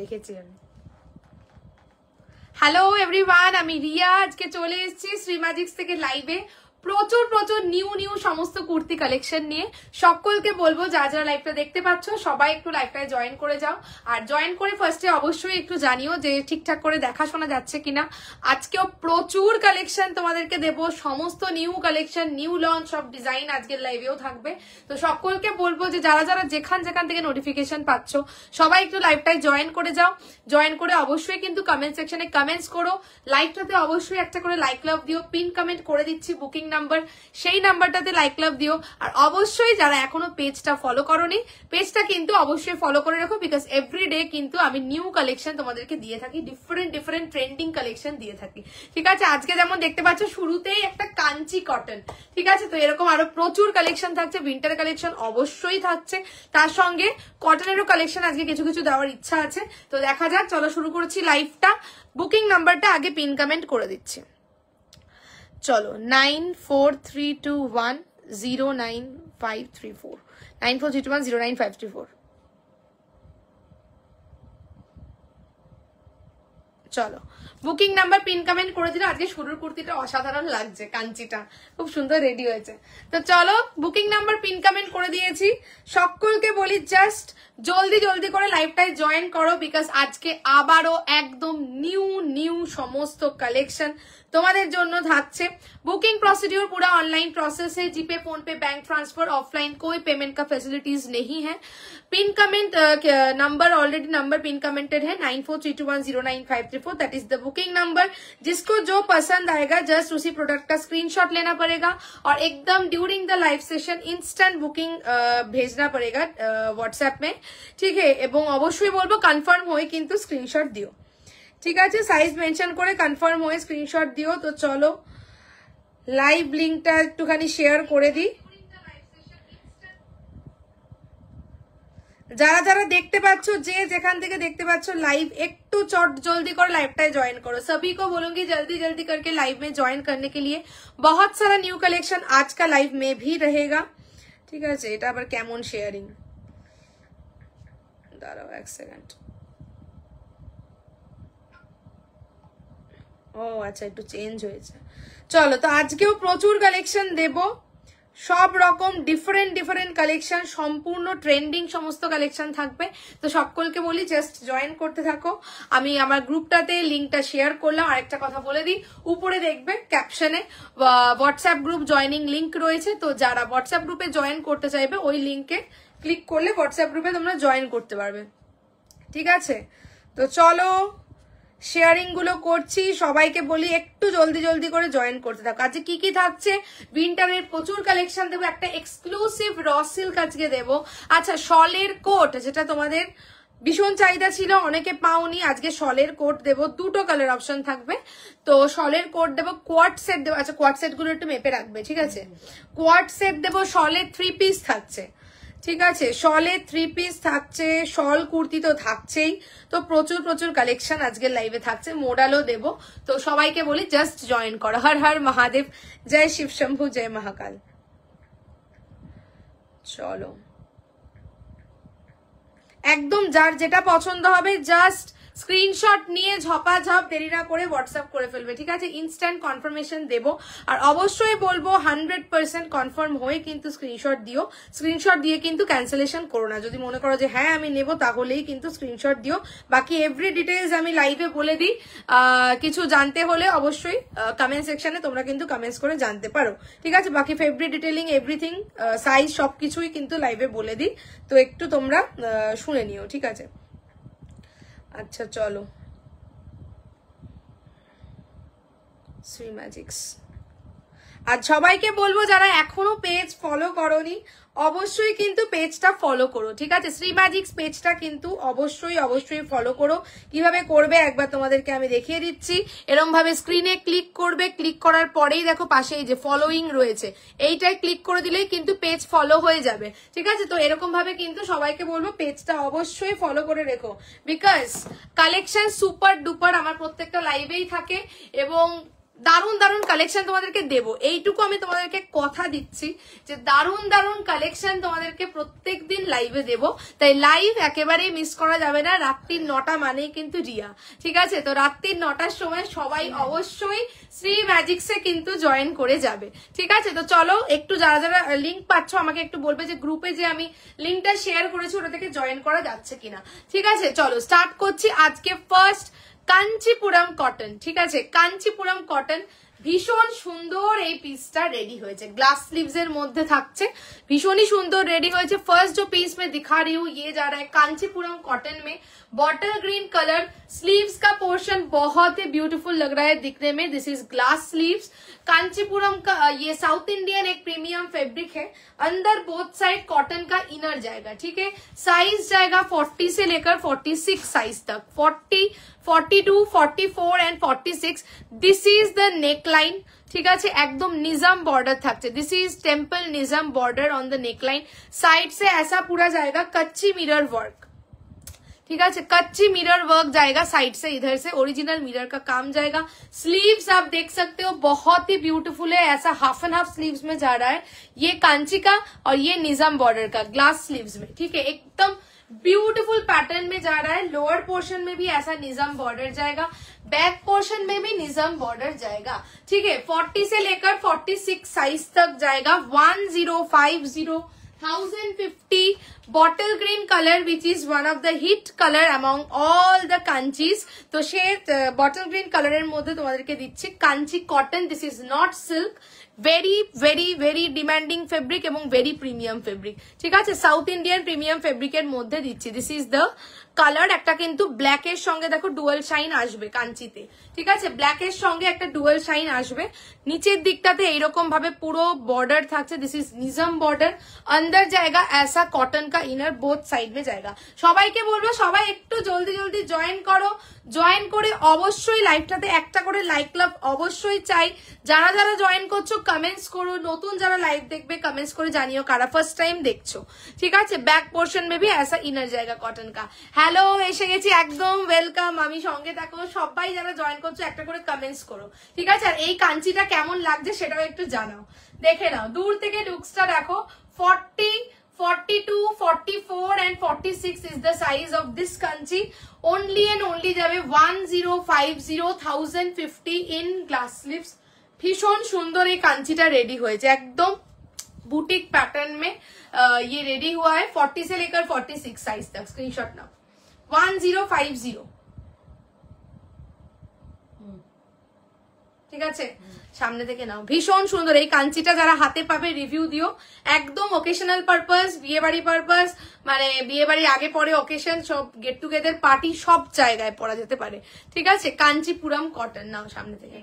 দেখেছি আমি। Hello everyone, আমি রিয়া। আজকে চলে এসেছি শ্রীমাজিক্স থেকে লাইভে প্রচুর প্রচুর নিউ সমস্ত কুর্তি কালেকশন নিয়ে। সকলকে বলবো যারা লাইভটা দেখতে পাচ্ছ সবাই একটু লাইভটায় জয়েন করে যাও। আর জয়েন করে ফার্স্টে অবশ্যই একটু জানিও যে ঠিকঠাক করে দেখাশোনা যাচ্ছে কিনা। আজকেও প্রচুর কালেকশন তোমাদেরকে দেব, সমস্ত নিউ কালেকশন, নিউ লঞ্চ সব ডিজাইন আজকের লাইভেও থাকবে। তো সকলকে বলবো যে যারা যেখান থেকে নোটিফিকেশন পাচ্ছ সবাই একটু লাইভটায় জয়েন করে যাও। জয়েন করে অবশ্যই কিন্তু কমেন্ট সেকশনে কমেন্টস করো। লাইভটাতে অবশ্যই একটা করে লাইক লাভ দিও। পিন কমেন্ট করে দিচ্ছি বুকিং নাম্বার, সেই নাম্বারটাতে লাইক লাভ দিও। আর অবশ্যই যারা এখনো পেজটা ফলো করোনি, পেজটা কিন্তু অবশ্যই ফলো করে রাখো, বিকজ এভরিডে কিন্তু আমি নিউ কালেকশন তোমাদেরকে দিয়ে থাকি, ডিফারেন্ট ট্রেন্ডিং কালেকশন দিয়ে থাকি। ঠিক আছে, আজকে যেমন দেখতে পাচ্ছ শুরুতেই একটা কাঞ্চি কটন। ঠিক আছে, তো এরকম আরো প্রচুর কালেকশন থাকছে, উইন্টার কালেকশন অবশ্যই থাকছে, তার সঙ্গে কটনেরও কালেকশন আজকে কিছু কিছু দেওয়ার ইচ্ছা আছে। তো দেখা যাক, চলো শুরু করছি লাইভটা। বুকিং নাম্বারটা আগে পিন কমেন্ট করে দিচ্ছি। চলো 9432109534, 9432109534। চলো বুকিং নাম্বার পিন কমেন্ট করে দিল। আজকে শুরুর কুর্তিটা অসাধারণ লাগছে, কাঞ্চিটা খুব সুন্দর রেডি হয়েছে। তো চলো বুকিং নাম্বার পিন কমেন্ট করে দিয়েছি। সকলকে বলি জাস্ট জলদি করে লাইভটায় জয়েন করো, বিকজ আজকে আবারও একদম নিউ সমস্ত কালেকশন তোমাদের জন্য থাকছে। बुकिंग प्रोसीड्यूर पूरा ऑनलाइन प्रोसेस है। जीपे, फोन पे, बैंक ट्रांसफर, ऑफलाइन कोई पेमेंट का फैसिलिटीज नहीं है। Pin comment number already number pin commented है 9432109534, that is the booking number. जिसको जो पसंद आएगा जस्ट उसी प्रोडक्ट का स्क्रीनशॉट लेना पड़ेगा और एकदम during the live session instant booking भेजना पड़ेगा व्हाट्सएप में। ठीक है, এবং অবশ্যই বলবো কনফার্ম হয়ে কিন্তু স্ক্রিনশট দিও। ঠিক আছে, সাইজ মেনশন করে কনফার্ম হয়ে স্ক্রিনশট দিও। তো চলো লাইভ লিংকটা একটুখানি শেয়ার করে দিই। যারা দেখতে পাচ্ছ, যে যেখান থেকে দেখতে পাচ্ছ লাইভ, একটু চট জলদি করে লাइवटाय ज्वाइन करो। सभी को बोलूंगी जल्दी करके लाइव में ज्वाइन करने के लिए। बहुत सारा न्यू कलेक्शन आज का लाइव में भी रहेगा। ठीक है, এটা আবার কেমন শেয়ারিং, দাঁড়াও এক সেকেন্ড। ও আচ্ছা, একটু চেঞ্জ হয়েছে। চলো, তো আজকেও প্রচুর কালেকশন দেব, সব রকম ডিফারেন্ট কালেকশন, সম্পূর্ণ ট্রেন্ডিং সমস্ত কালেকশন থাকবে। তো সকলকে বলি জাস্ট জয়েন করতে থাকো। আমি আমার গ্রুপটাতে লিংকটা শেয়ার করলাম। আরেকটা কথা বলে দিই, উপরে দেখবে ক্যাপশনে হোয়াটসঅ্যাপ গ্রুপ জয়নিং লিংক রয়েছে। তো যারা হোয়াটসঅ্যাপ গ্রুপে জয়েন করতে চাইবে ওই লিংকে ক্লিক করলে হোয়াটসঅ্যাপ গ্রুপে তোমরা জয়েন করতে পারবে। ঠিক আছে, তো চলো শেয়ারিং গুলো করছি। সবাইকে বলি একটু জলদি করে জয়েন করতে থাকো। আজকে কি থাকছে, উইন্টারের প্রচুর কালেকশন দেবো, একটা এক্সক্লুসিভ র সিল্ক আজকে দেবো। আচ্ছা, শলের কোট যেটা তোমাদের ভীষণ চাহিদা ছিল, অনেকে পাওনি, আজকে শলের কোট দেবো। দুটো কালার অপশন থাকবে। তো শলের কোট দেবো, কোয়াড সেট দেবো। আচ্ছা, কোয়াড সেট গুলো একটু মেপে রাখবে। ঠিক আছে, কোয়াড সেট দেবো, শলের 3 পিস থাকছে। ঠিক আছে, শলে 3 পিস থাকছে, শল কুর্তি তো থাকছেই। তো প্রচুর কালেকশন আজকের লাইভে থাকছে, মোডালও দেব। তো সবাইকে বলি জাস্ট জয়েন করো। হর হর মহাদেব, জয় শিব শম্ভু, জয় মহাকাল। চলো একদম যার যেটা পছন্দ হবে জাস্ট স্ক্রিনশট নিয়ে ঝপাঝপ দেরি না করে হোয়াটসঅ্যাপ করে ফেলবে। ঠিক আছে, ইনস্ট্যান্ট কনফার্মেশন দেব। আর অবশ্যই বলবো 100% কনফার্ম হয়ে কিন্তু স্ক্রিনশট দিও। স্ক্রিনশট দিয়ে কিন্তু ক্যান্সেলেশন করো না। যদি মনে করো যে হ্যাঁ আমি নেব, তাহলেই কিন্তু স্ক্রিনশট দিও। বাকি এভরি ডিটেইলস আমি লাইভে বলে দিই। কিছু জানতে হলে অবশ্যই কমেন্ট সেকশনে তোমরা কিন্তু কমেন্টস করে জানতে পারো। ঠিক আছে, বাকি ফেব্রিক ডিটেইলিং এভরিথিং, সাইজ সবকিছুই কিন্তু লাইভে বলে দিই। তো একটু তোমরা শুনে নিও। ঠিক আছে, আচ্ছা চলো শ্রীম্যাজিক্স। আর সবাইকে বলবো যারা এখনো পেজ ফলো করোনি অবশ্যই কিন্তু পেজটা ফলো করো। ঠিক আছে, শ্রীম্যাজিক্স পেজটা কিন্তু অবশ্যই ফলো করো। কিভাবে করবে একবার তোমাদেরকে আমি দেখিয়ে দিচ্ছি। এরকম ভাবে স্ক্রিনে ক্লিক করবে, ক্লিক করার পরেই দেখো পাশে এই যে ফলোইং রয়েছে, এইটাই ক্লিক করে দিলেই কিন্তু পেজ ফলো হয়ে যাবে। ঠিক আছে, তো এরকম ভাবে কিন্তু সবাইকে বলবো পেজটা অবশ্যই ফলো করে রেখো, বিকজ কালেকশন সুপার ডুপার আমার প্রত্যেকটা লাইভেই থাকে এবং দারুণ দারুণ কালেকশন তোমাদেরকে দেবো, এইটুকু আমি তোমাদেরকে কথা দিচ্ছি যে দারুণ দারুণ কালেকশন তোমাদেরকে প্রত্যেকদিন লাইভে দেবো। তাই লাইভ একেবারেই মিস করা যাবে না। রাত্রির 9টা মানেই কিন্তু রিয়া, ঠিক আছে? তো রাত্রির 9টার সময় সবাই অবশ্যই শ্রী ম্যাজিক্সে কিন্তু জয়েন করে যাবে, ঠিক আছে? তো চলো একটু যারা যারা লিঙ্ক পাচ্ছ আমাকে একটু বলবে যে গ্রুপে যে আমি লিঙ্কটা শেয়ার করেছি ওটা থেকে জয়েন করা যাচ্ছে কিনা, ঠিক আছে? চলো স্টার্ট করছি আজকে ফার্স্ট কাঞ্চিপুরম কটন, ঠিক আছে? কাঞ্চিপুরম কটন ভীষণ সুন্দর এই পিসটা रेडी হয়েছে, ग्लास स्लीव्स এর মধ্যে থাকছে, ভীষণই সুন্দর रेडी হয়েছে। फर्स्ट जो पीस मैं दिखा रही हूँ ये जा रहा है कांचीपुरम कॉटन में, बॉटल ग्रीन कलर, स्लीव्स का पोर्शन बहुत ही ब्यूटीफुल लग रहा है दिखने में। This is glass sleeves. Kanchipuram का ये साउथ इंडियन एक प्रीमियम फैब्रिक है, अंदर बोथ साइड कॉटन का इनर जाएगा, ठीक है? साइज जाएगा 40 से लेकर 46 साइज तक, 40, 42, 44 and 46। This is the neck line, ঠিক আছে? একদম निजाम बॉर्डर থাকছে, this is temple Nizam border on the neck line. Side से ऐसा पूरा जाएगा कच्ची मिरर वर्क, ठीक है? कच्ची मिरर वर्क जाएगा साइड से, इधर से ओरिजिनल मिरर का काम जाएगा। स्लीव्स आप देख सकते हो बहुत ही ब्यूटीफुल है, ऐसा हाफ एंड हाफ स्लीव्स में जा रहा है, ये कांची का और ये निजाम बॉर्डर का ग्लास स्लीव्स में, ठीक है? एकदम ब्यूटीफुल पैटर्न में जा रहा है। लोअर पोर्शन में भी ऐसा निजाम बॉर्डर जाएगा, बैक पोर्शन में भी निजाम बॉर्डर जाएगा, ठीक है? 40 से लेकर 46 साइज तक जाएगा। 1050 bottle green colour which is one of the hit colour among all the Kanchis. तो সে বটল গ্রিন কালারের মধ্যে তোমাদেরকে দিচ্ছি Kanchi cotton. This is not silk, very very very demanding fabric এবং ভেরি প্রিমিয়াম ফেব্রিক, ঠিক আছে? সাউথ ইন্ডিয়ান প্রিমিয়াম ফেব্রিকের মধ্যে দিচ্ছি। This is the colour. একটা কিন্তু ব্ল্যাক এর সঙ্গে দেখো ডুয়াল শাইন আসবে কাঞ্চিতে, ঠিক আছে? ব্ল্যাক এর সঙ্গে একটা ডুয়াল শাইন আসবে। নিচের দিকটাতে এইরকম ভাবে পুরো বর্ডার থাকছে, দিস ইজ নিজাম বর্ডার। अंदर जाएगा ऐसा कॉटन का इनर, बोथ साइड में जाएगा। সবাইকে বলবো সবাই একটু জলদি জলদি জয়েন করো, জয়েন করে অবশ্যই লাইভটাতে একটা করে লাইক লাভ অবশ্যই চাই। যারা যারা জয়েন করছো কমেন্টস করো, নতুন যারা লাইভ দেখবে কমেন্টস করে জানিও কারা ফার্স্ট টাইম দেখছো, ঠিক আছে? बैक पोर्शन में भी ऐसा इनर जाएगा कॉटन का। হ্যালো, এসে গেছি, একদম ওয়েলকাম। আমি সঙ্গে থাকো, সবাই যারা জয়েন করছো একটা করে কমেন্টস করো, ঠিক আছে? আর এই কাঞ্চিটা কেমন লাগছে সেটাও একটু জানাও। দেখে নাও দূর থেকে লুকসটা দেখো। 40, 42, 44 and 46 is the size of this kanchi. Only and only যাবে 1050 in glass slips। ভীষণ সুন্দর এই কাঞ্চিটা रेडी হয়েছে, একদম बुटीक पैटर्न में ये रेडी हुआ है। 40 से लेकर 46 साइज तक स्क्रीनशॉट नाउ। 1050, ঠিক আছে? সামনে থেকে নাও, ভীষণ সুন্দর এই কাঞ্চিটা। যারা হাতে পাবে রিভিউ দিও, একদম ওকেশনাল পারপাস, বিয়ে বাড়ি পারপাস, মানে বিয়ে বাড়ির আগে পরে ওকেশন, সব গেট টুগেদার পার্টি সব জায়গায় পরা যেতে পারে, ঠিক আছে? কাঞ্চিপুরম কটন। নাও সামনে থেকে,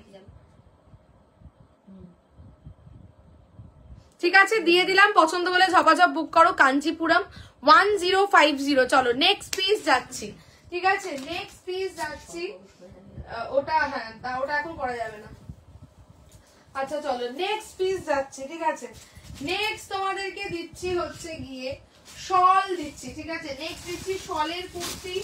ঠিক আছে? দিয়ে দিলাম, পছন্দ বলে ঝপাঝপ বুক করো কাঞ্চিপুরম 1050। চলো নেক্সট পিস যাচ্ছি, ঠিক আছে? নেক্সট পিস যাচ্ছি। ওটা হ্যাঁ, ওটা এখন করা যাবে না। আচ্ছা চলো নেক্সট পিস যাচ্ছি, ঠিক আছে? নেক্সট তোমাদেরকে দিচ্ছি হচ্ছে গিয়ে শল দিচ্ছি, ঠিক আছে? নেক্সট দিচ্ছি শলের কুর্তি।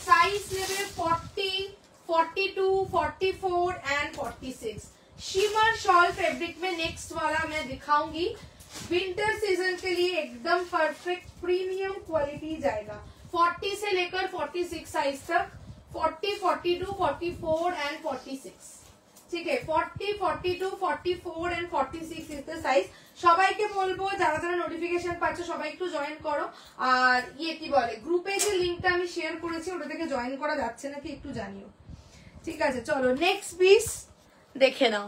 সাইজ নেবে 40, 42, 44 एंड 46। शिमर शॉल फैब्रिक में नेक्स्ट वाला मैं दिखाऊंगी। विंटर सीजन के लिए एकदम परफेक्ट प्रीमियम क्वालिटी जाएगा। 40 से लेकर 46 साइज तक, 40, 42, 44 एंड 46, ठीक है? 40, 42, 44 एंड 46 इज द साइज। সবাইকে বলবো যারা যারা নোটিফিকেশন পাচ্ছ সবাই একটু জয়েন করো। আর ইয়ে কি বলে, গ্রুপে যে লিংকটা আমি শেয়ার করেছি ওটা থেকে জয়েন করা যাচ্ছে নাকি একটু জানিও, ঠিক আছে? চলো নেক্সট পিস দেখে নাও।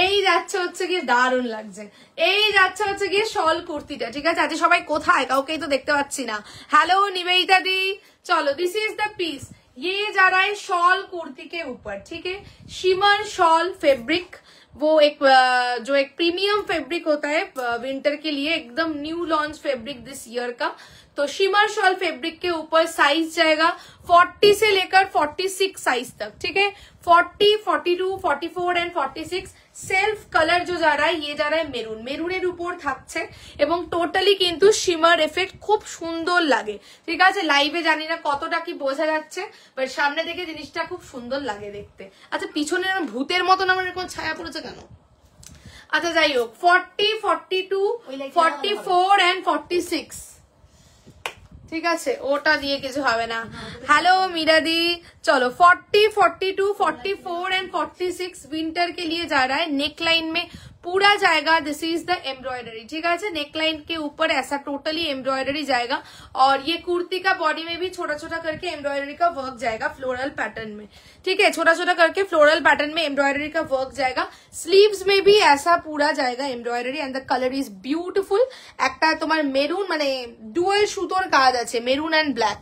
এই যাচ্ছে হচ্ছে গিয়ে, দারুণ লাগছে, এই যাচ্ছে হচ্ছে গিয়ে শল কুর্তিটা, ঠিক আছে? আজকে সবাই কোথায়, কাউকেই তো দেখতে পাচ্ছি না। হ্যালো নিবেদিতা দি, চলো দিস ইজ দ্য পিস। ये जा रहा है शॉल कुर्ती के ऊपर, ठीक है? शिमर शॉल फैब्रिक, वो एक जो एक प्रीमियम फैब्रिक होता है विंटर के लिए, एकदम new launch fabric this year का। तो शिमर शॉल फैब्रिक के ऊपर साइज जाएगा 40 से लेकर 46 साइज तक, ठीक है। 40, 42, 44 एंड 46 সেলফ কালার যে যা রা ইয়ে যা রা মেরুন, মেরুনের উপর থাকছে এবং টোটালি কিন্তু শিমার এফেক্ট খুব সুন্দর লাগে, ঠিক আছে। লাইভে জানি না কতটা কি বোঝা যাচ্ছে, বাট সামনে থেকে জিনিসটা খুব সুন্দর লাগে দেখতে। আচ্ছা পিছনে ভূতের মতন আমার এরকম ছায়া পড়েছে কেন? আচ্ছা যাই হোক 40, 42, 44 এন্ড 46, ঠিক আছে, ওটা দিয়ে কিছু হবে না। हेलो मीरा दी, चलो 40, 42, 44 एंड 46 विंटर के लिए जा रहा है। नेक लाइन में पूरा जाएगा, दिस इज द एम्ब्रॉयडरी, ठीक है। नेक लाइन के ऊपर ऐसा टोटली एम्ब्रॉयडरी जाएगा और ये कुर्ती का बॉडी में भी छोटा छोटा करके एम्ब्रॉयडरी का वर्क जाएगा फ्लोरल पैटर्न में, ठीक है। छोटा छोटा करके फ्लोरल पैटर्न में एम्ब्रॉयडरी का वर्क जाएगा। स्लीव्स में भी ऐसा पूरा जाएगा embroidery and the colour is beautiful. একটা তোমার মেরুন মানে ডুয়াল সুতোর কাজ আছে, maroon and black,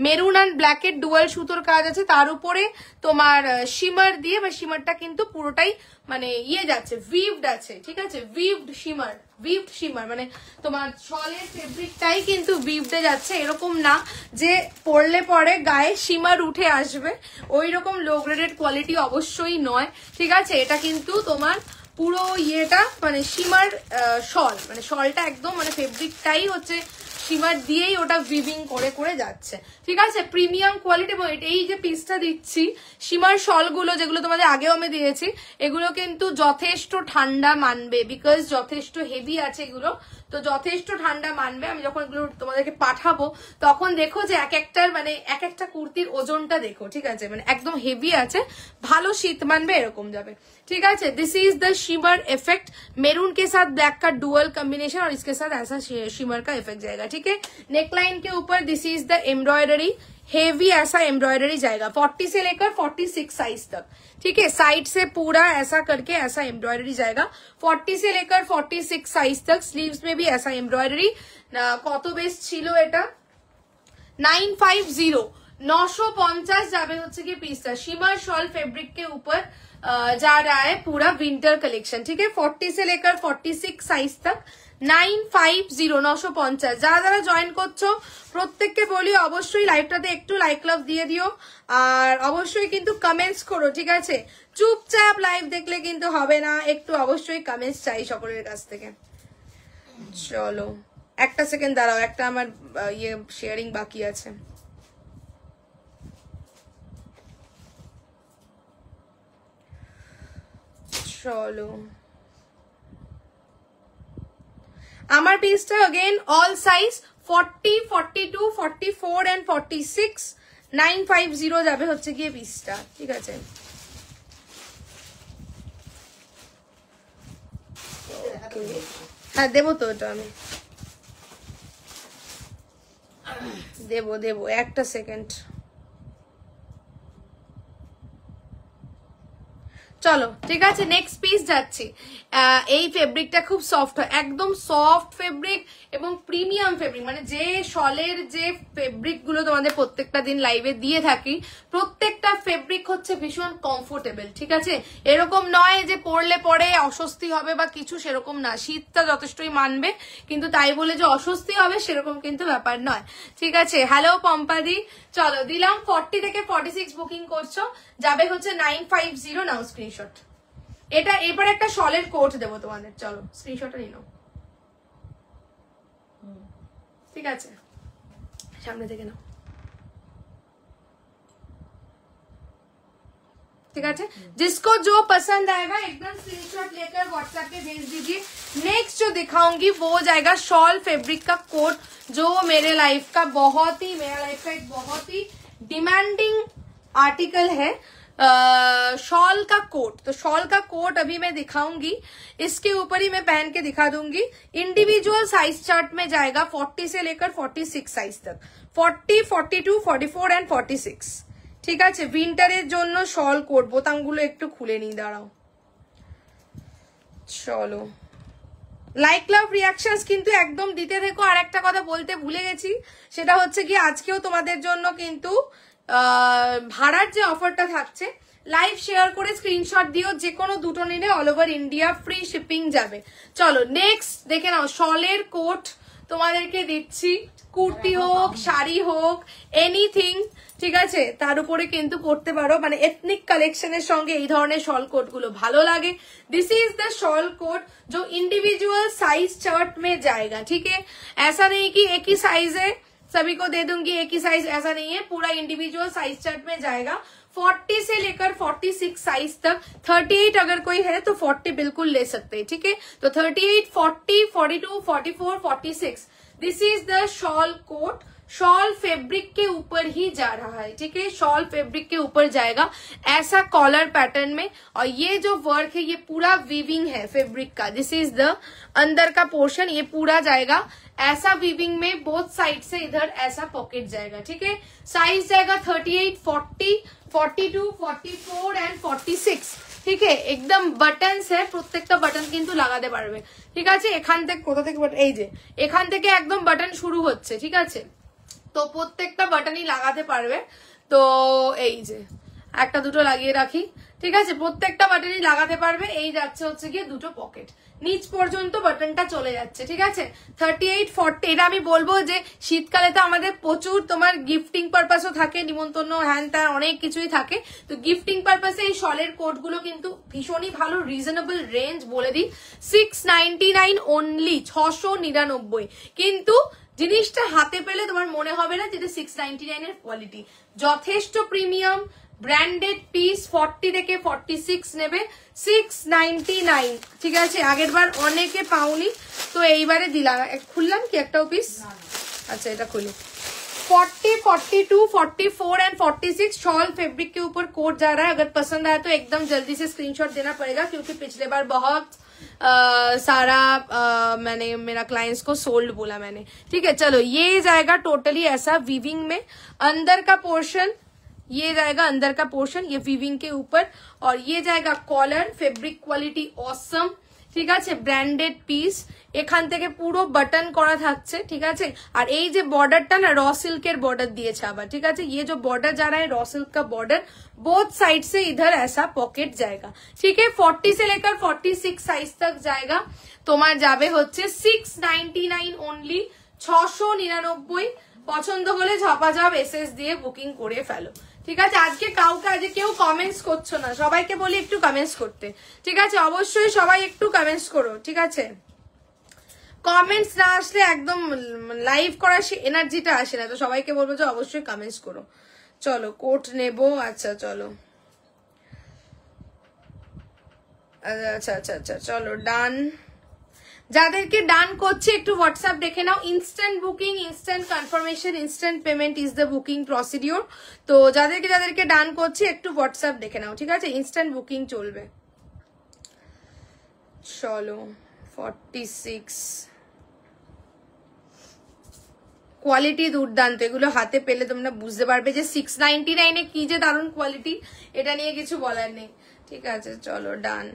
maroon and ব্ল্যাকের ডুয়াল সুতোর কাজ আছে, তার উপরে তোমার শিমার দিয়ে বা শিমারটা কিন্তু পুরোটাই মানে ইয়ে যাচ্ছে, উইভড আছে, ঠিক আছে। উইভড শিমার, উইভড শিমার মানে তোমার শলের ফেব্রিকটাই কিন্তু উইভডে যাচ্ছে, এরকম না যে পরলে পরে গায়ে শিমার উঠে আসবে, ওই রকম লো গ্রেডেড কোয়ালিটি অবশ্যই নয়, ঠিক আছে। এটা কিন্তু তোমার পুরো ইয়েটা মানে শিমার শল, মানে শলটা একদম মানে ফেব্রিকটাই হচ্ছে শিমার দিয়েই ওটা উইভিং করে করে যাচ্ছে, ঠিক আছে। Premium quality. এবং এই যে পিসটা দিচ্ছি শিমার শলগুলো যেগুলো তোমাদের আগেও আমি দিয়েছি, এগুলো কিন্তু যথেষ্ট ঠান্ডা মানবে, বিকজ যথেষ্ট হেভি আছে এগুলো, তো যথেষ্ট ঠান্ডা মানবে। আমি যখন এগুলো তোমাদেরকে পাঠাবো তখন দেখো যে এক একটার মানে এক একটা কুর্তির ওজনটা দেখো, ঠিক আছে, মানে একদম হেভি আছে, ভালো শীত মানবে এরকম যাবে, ठीक है। This is the shimmer effect, maroon के साथ ब्लैक का डुअल कॉम्बिनेशन और इसके साथ ऐसा शिमर का इफेक्ट जाएगा, ठीक है। नेकलाइन के ऊपर this is the embroidery, heavy ऐसा एम्ब्रॉयडरी जाएगा 40 से लेकर 46 साइज तक, ठीक है। साइड से पूरा ऐसा करके ऐसा एम्ब्रॉयडरी जाएगा 40 से लेकर 46 साइज तक। स्लीव्स में भी ऐसा एम्ब्रॉयडरी। কত বেস ছিল এটা? 950, 950 যাবে হচ্ছে কি পিসটা। শিমার শল ফেব্রিক के ऊपर जा रहा है पूरा विंटर कलेक्शन, ठीक है। 40 से लेकर 46 साइज तक 950, 950। যারা যারা জয়েন করছো প্রত্যেককে বলি অবশ্যই লাইভটাতে একটু লাইক লাভ দিয়ে দিও আর অবশ্যই কিন্তু কমেন্টস করো, ঠিক আছে। চুপচাপ লাইভ দেখলে কিন্তু হবে না, একটু অবশ্যই কমেন্টস চাই সকলের কাছ থেকে। চলো একটা সেকেন্ড দাঁড়াও, একটা আমার ইয়ে শেয়ারিং বাকি আছে। চলো আমার পিসটা अगेन ऑल साइज 40, 42, 44 एंड 46, 950 যাবে হচ্ছে গিয়ে পিসটা, ঠিক আছে। হ্যাঁ দেবো তো, এটা আমি দেবো একটা সেকেন্ড। চলো ঠিক আছে, নেক্সট পিস যাচ্ছি। এই ফেব্রিকটা খুব সফট হয়, একদম সফট ফেব্রিক এবং প্রিমিয়াম ফেব্রিক, মানে যে শলের যে ফেব্রিক গুলো তোমাদের প্রত্যেকটা দিন লাইভে দিয়ে থাকি প্রত্যেকটা ফেব্রিক হচ্ছে ভীষণ কমফোর্টেবল, ঠিক আছে। এরকম নয় যে পরলে পরে অস্বস্তি হবে বা কিছু, সেরকম না। শীতটা যথেষ্টই মানবে, কিন্তু তাই বলে যে অস্বস্তি হবে সেরকম কিন্তু ব্যাপার নয়, ঠিক আছে। হ্যালো পম্পাদি, চলো দিলাম 40 থেকে 46 বুকিং করছো, যাবে হচ্ছে 950। নাও স্ক্রিনশট। এটা এবার একটা শলের কোট দেবো তোমাদের, চলো স্ক্রিনশটটা নিয়ে নাও, ঠিক আছে। সামনে থেকে নাও, ठीक है। जिसको जो पसंद आएगा एकदम स्क्रीनशॉट लेकर व्हाट्सएप पे भेज दीजिए। नेक्स्ट जो दिखाऊंगी वो जाएगा शॉल फैब्रिक का कोट, जो मेरे लाइफ का एक बहुत ही डिमांडिंग आर्टिकल है, शॉल का कोट। तो शॉल का कोट अभी मैं दिखाऊंगी, इसके ऊपर ही मैं पहन के दिखा दूंगी। इंडिविजुअल साइज चार्ट में जाएगा 40 से लेकर 46 साइज तक, 40, 42, 44 एंड 46, ঠিক আছে। উইন্টারের জন্য শল কোট, বোতামগুলো একটু খুলে নিই, দাঁড়াও। চলো লাইক লাভ রিয়াকশনস কিন্তু একদম দিতে থেকো। আর একটা কথা বলতে ভুলে গেছি, সেটা হচ্ছে কি আজকেও তোমাদের জন্য কিন্তু ভাড়ার যে অফারটা থাকছে, লাইভ শেয়ার করে স্ক্রিনশট দিও, যে কোনো দুটো নিলে all over India free shipping যাবে। চলো নেক্সট দেখে নাও, শলের কোট তোমাদেরকে দিচ্ছি, কুর্তি হোক শাড়ি হোক এনিথিং, ঠিক আছে, তার উপরে কিন্তু পড়তে পারো। মানে এথনিক কালেকশনের সঙ্গে এই ধরনের শল কোট গুলো ভালো লাগে। This is the shawl coat जो इंडिविजुअल साइज चार्ट में जाएगा, ठीक है। ऐसा नहीं कि एक ही साइज है सभी को दे दूंगी एक ही साइज, ऐसा नहीं है, पूरा इंडिविजुअल साइज चार्ट में जाएगा। 40 से लेकर 46 साइज तक, 38 अगर कोई है तो 40 बिल्कुल ले सकते हैं, ठीक है। तो 38, 40, 42, 44, 46 this is the shawl coat. Shawl fabric के ऊपर ही जा रहा है, ठीक है, शॉल फैब्रिक के ऊपर जाएगा ऐसा कॉलर पैटर्न में। और ये जो वर्क है ये पूरा वीविंग है फैब्रिक का। दिस इज द अंदर का पोर्शन, ये पूरा जाएगा ऐसा वीविंग में, बोथ साइड से इधर ऐसा पॉकेट जाएगा, ठीक है। साइज जाएगा 38, 40, 42, 44 एंड 46, ঠিক আছে। একদম বাটনস है, প্রত্যেকটা বাটন কিন্তু লাগাতে পারবে, ঠিক আছে। এখান থেকে কোথা থেকে এই যে এখান থেকে একদম বাটন শুরু হচ্ছে, ঠিক আছে। তো প্রত্যেকটা বাটনই লাগাতে পারবে। তো এই যে একটা দুটো লাগিয়ে রাখি, ঠিক আছে, প্রত্যেকটা বাটনই লাগাতে পারবে। এই যাচ্ছে হচ্ছে গিয়ে দুটো পকেট, নিচ পর্যন্ত বাটনটা চলে যাচ্ছে, ঠিক আছে। 38, 40 এটা আমি বলবো যে শীতকালে তো আমাদের প্রচুর তোমার গিফটিং পারপাসও থাকে, নিমন্ত্রণ হ্যান ত্যান অনেক কিছুই থাকে। তো গিফটিং পারপাসে এই শলের কোট গুলো কিন্তু ভীষণই ভালো, রিজনেবল রেঞ্জ বলে দিই 699 অনলি, 699। কিন্তু জিনিসটা হাতে পেলে তোমার মনে হবে না যেটা 699 এর কোয়ালিটি, যথেষ্ট প্রিমিয়াম ব্র্যান্ডেড পিস। 40 থেকে 46 নেবে 699, ঠিক আছে। আগের বার অনেকে পাওনি তো এইবারে দিলাম। খুললাম কি একটাও পিস? अच्छा এটা খুলি। 40, 42, 44 एंड 46 शॉल फैब्रिक के ऊपर कोट जा रहा है। अगर पसंद आया तो एकदम जल्दी से स्क्रीनशॉट देना पड़ेगा, क्योंकि पिछले बार बहुत सारा मैंने मेरा क्लाइंट्स को सोल्ड बोला मैंने, ठीक है। चलो ये जाएगा टोटली ऐसा वीविंग में, अंदर का पोर्शन ये जाएगा, अंदर का पोर्शन ये वीविंग के ऊपर, और ये जाएगा कॉलर, फैब्रिक क्वालिटी ऑसम, ঠিক আছে, ব্র্যান্ডেড পিস। এখান থেকে পুরো বাটন করা থাকছে, ঠিক আছে। আর এই যে বর্ডারটা না র सिल्कर बॉर्डर দিয়েছে আবার, ঠিক আছে। ये जो बॉर्डर जा रहा है रॉ सिल्क का बॉर्डर, बोथ साइड से इधर ऐसा पॉकेट जाएगा, ठीक है। 40 से लेकर 46 साइज तक जाएगा। তোমার যাবে হচ্ছে 699 অনলি, 699। পছন্দ হলে ঝপাঝপ এসএস দিয়ে বুকিং করে ফেলো, ঠিক আছে। আজকে কাউকে আজকে কেউ কমেন্টস করছো না, সবাইকে বলি একটু কমেন্টস করতে, ঠিক আছে। অবশ্যই সবাই একটু কমেন্টস করো, ঠিক আছে। কমেন্টস না আসলে একদম লাইভ করার এনার্জিটা আসে না, তো সবাইকে বলবো যে অবশ্যই কমেন্টস করো। চলো কোট নেবো, আচ্ছা চলো, আচ্ছা আচ্ছা আচ্ছা চলো ডান। যাদেরকে ডান করছে একটু হোয়াটসঅ্যাপ দেখে নাও। Instant booking, instant confirmation, instant payment is the booking procedure. তো যাদেরকে ডান করছে একটু হোয়াটসঅ্যাপ দেখে নাও, ঠিক আছে। ইনস্ট্যান্ট বুকিং চলবে। চলো 46 কোয়ালিটি দুর্দান্ত, এগুলো হাতে পেলে তোমরা বুঝতে পারবে যে 699 এ কি যে দারুণ কোয়ালিটি, এটা নিয়ে কিছু বলার নেই, ঠিক আছে। চলো ডান।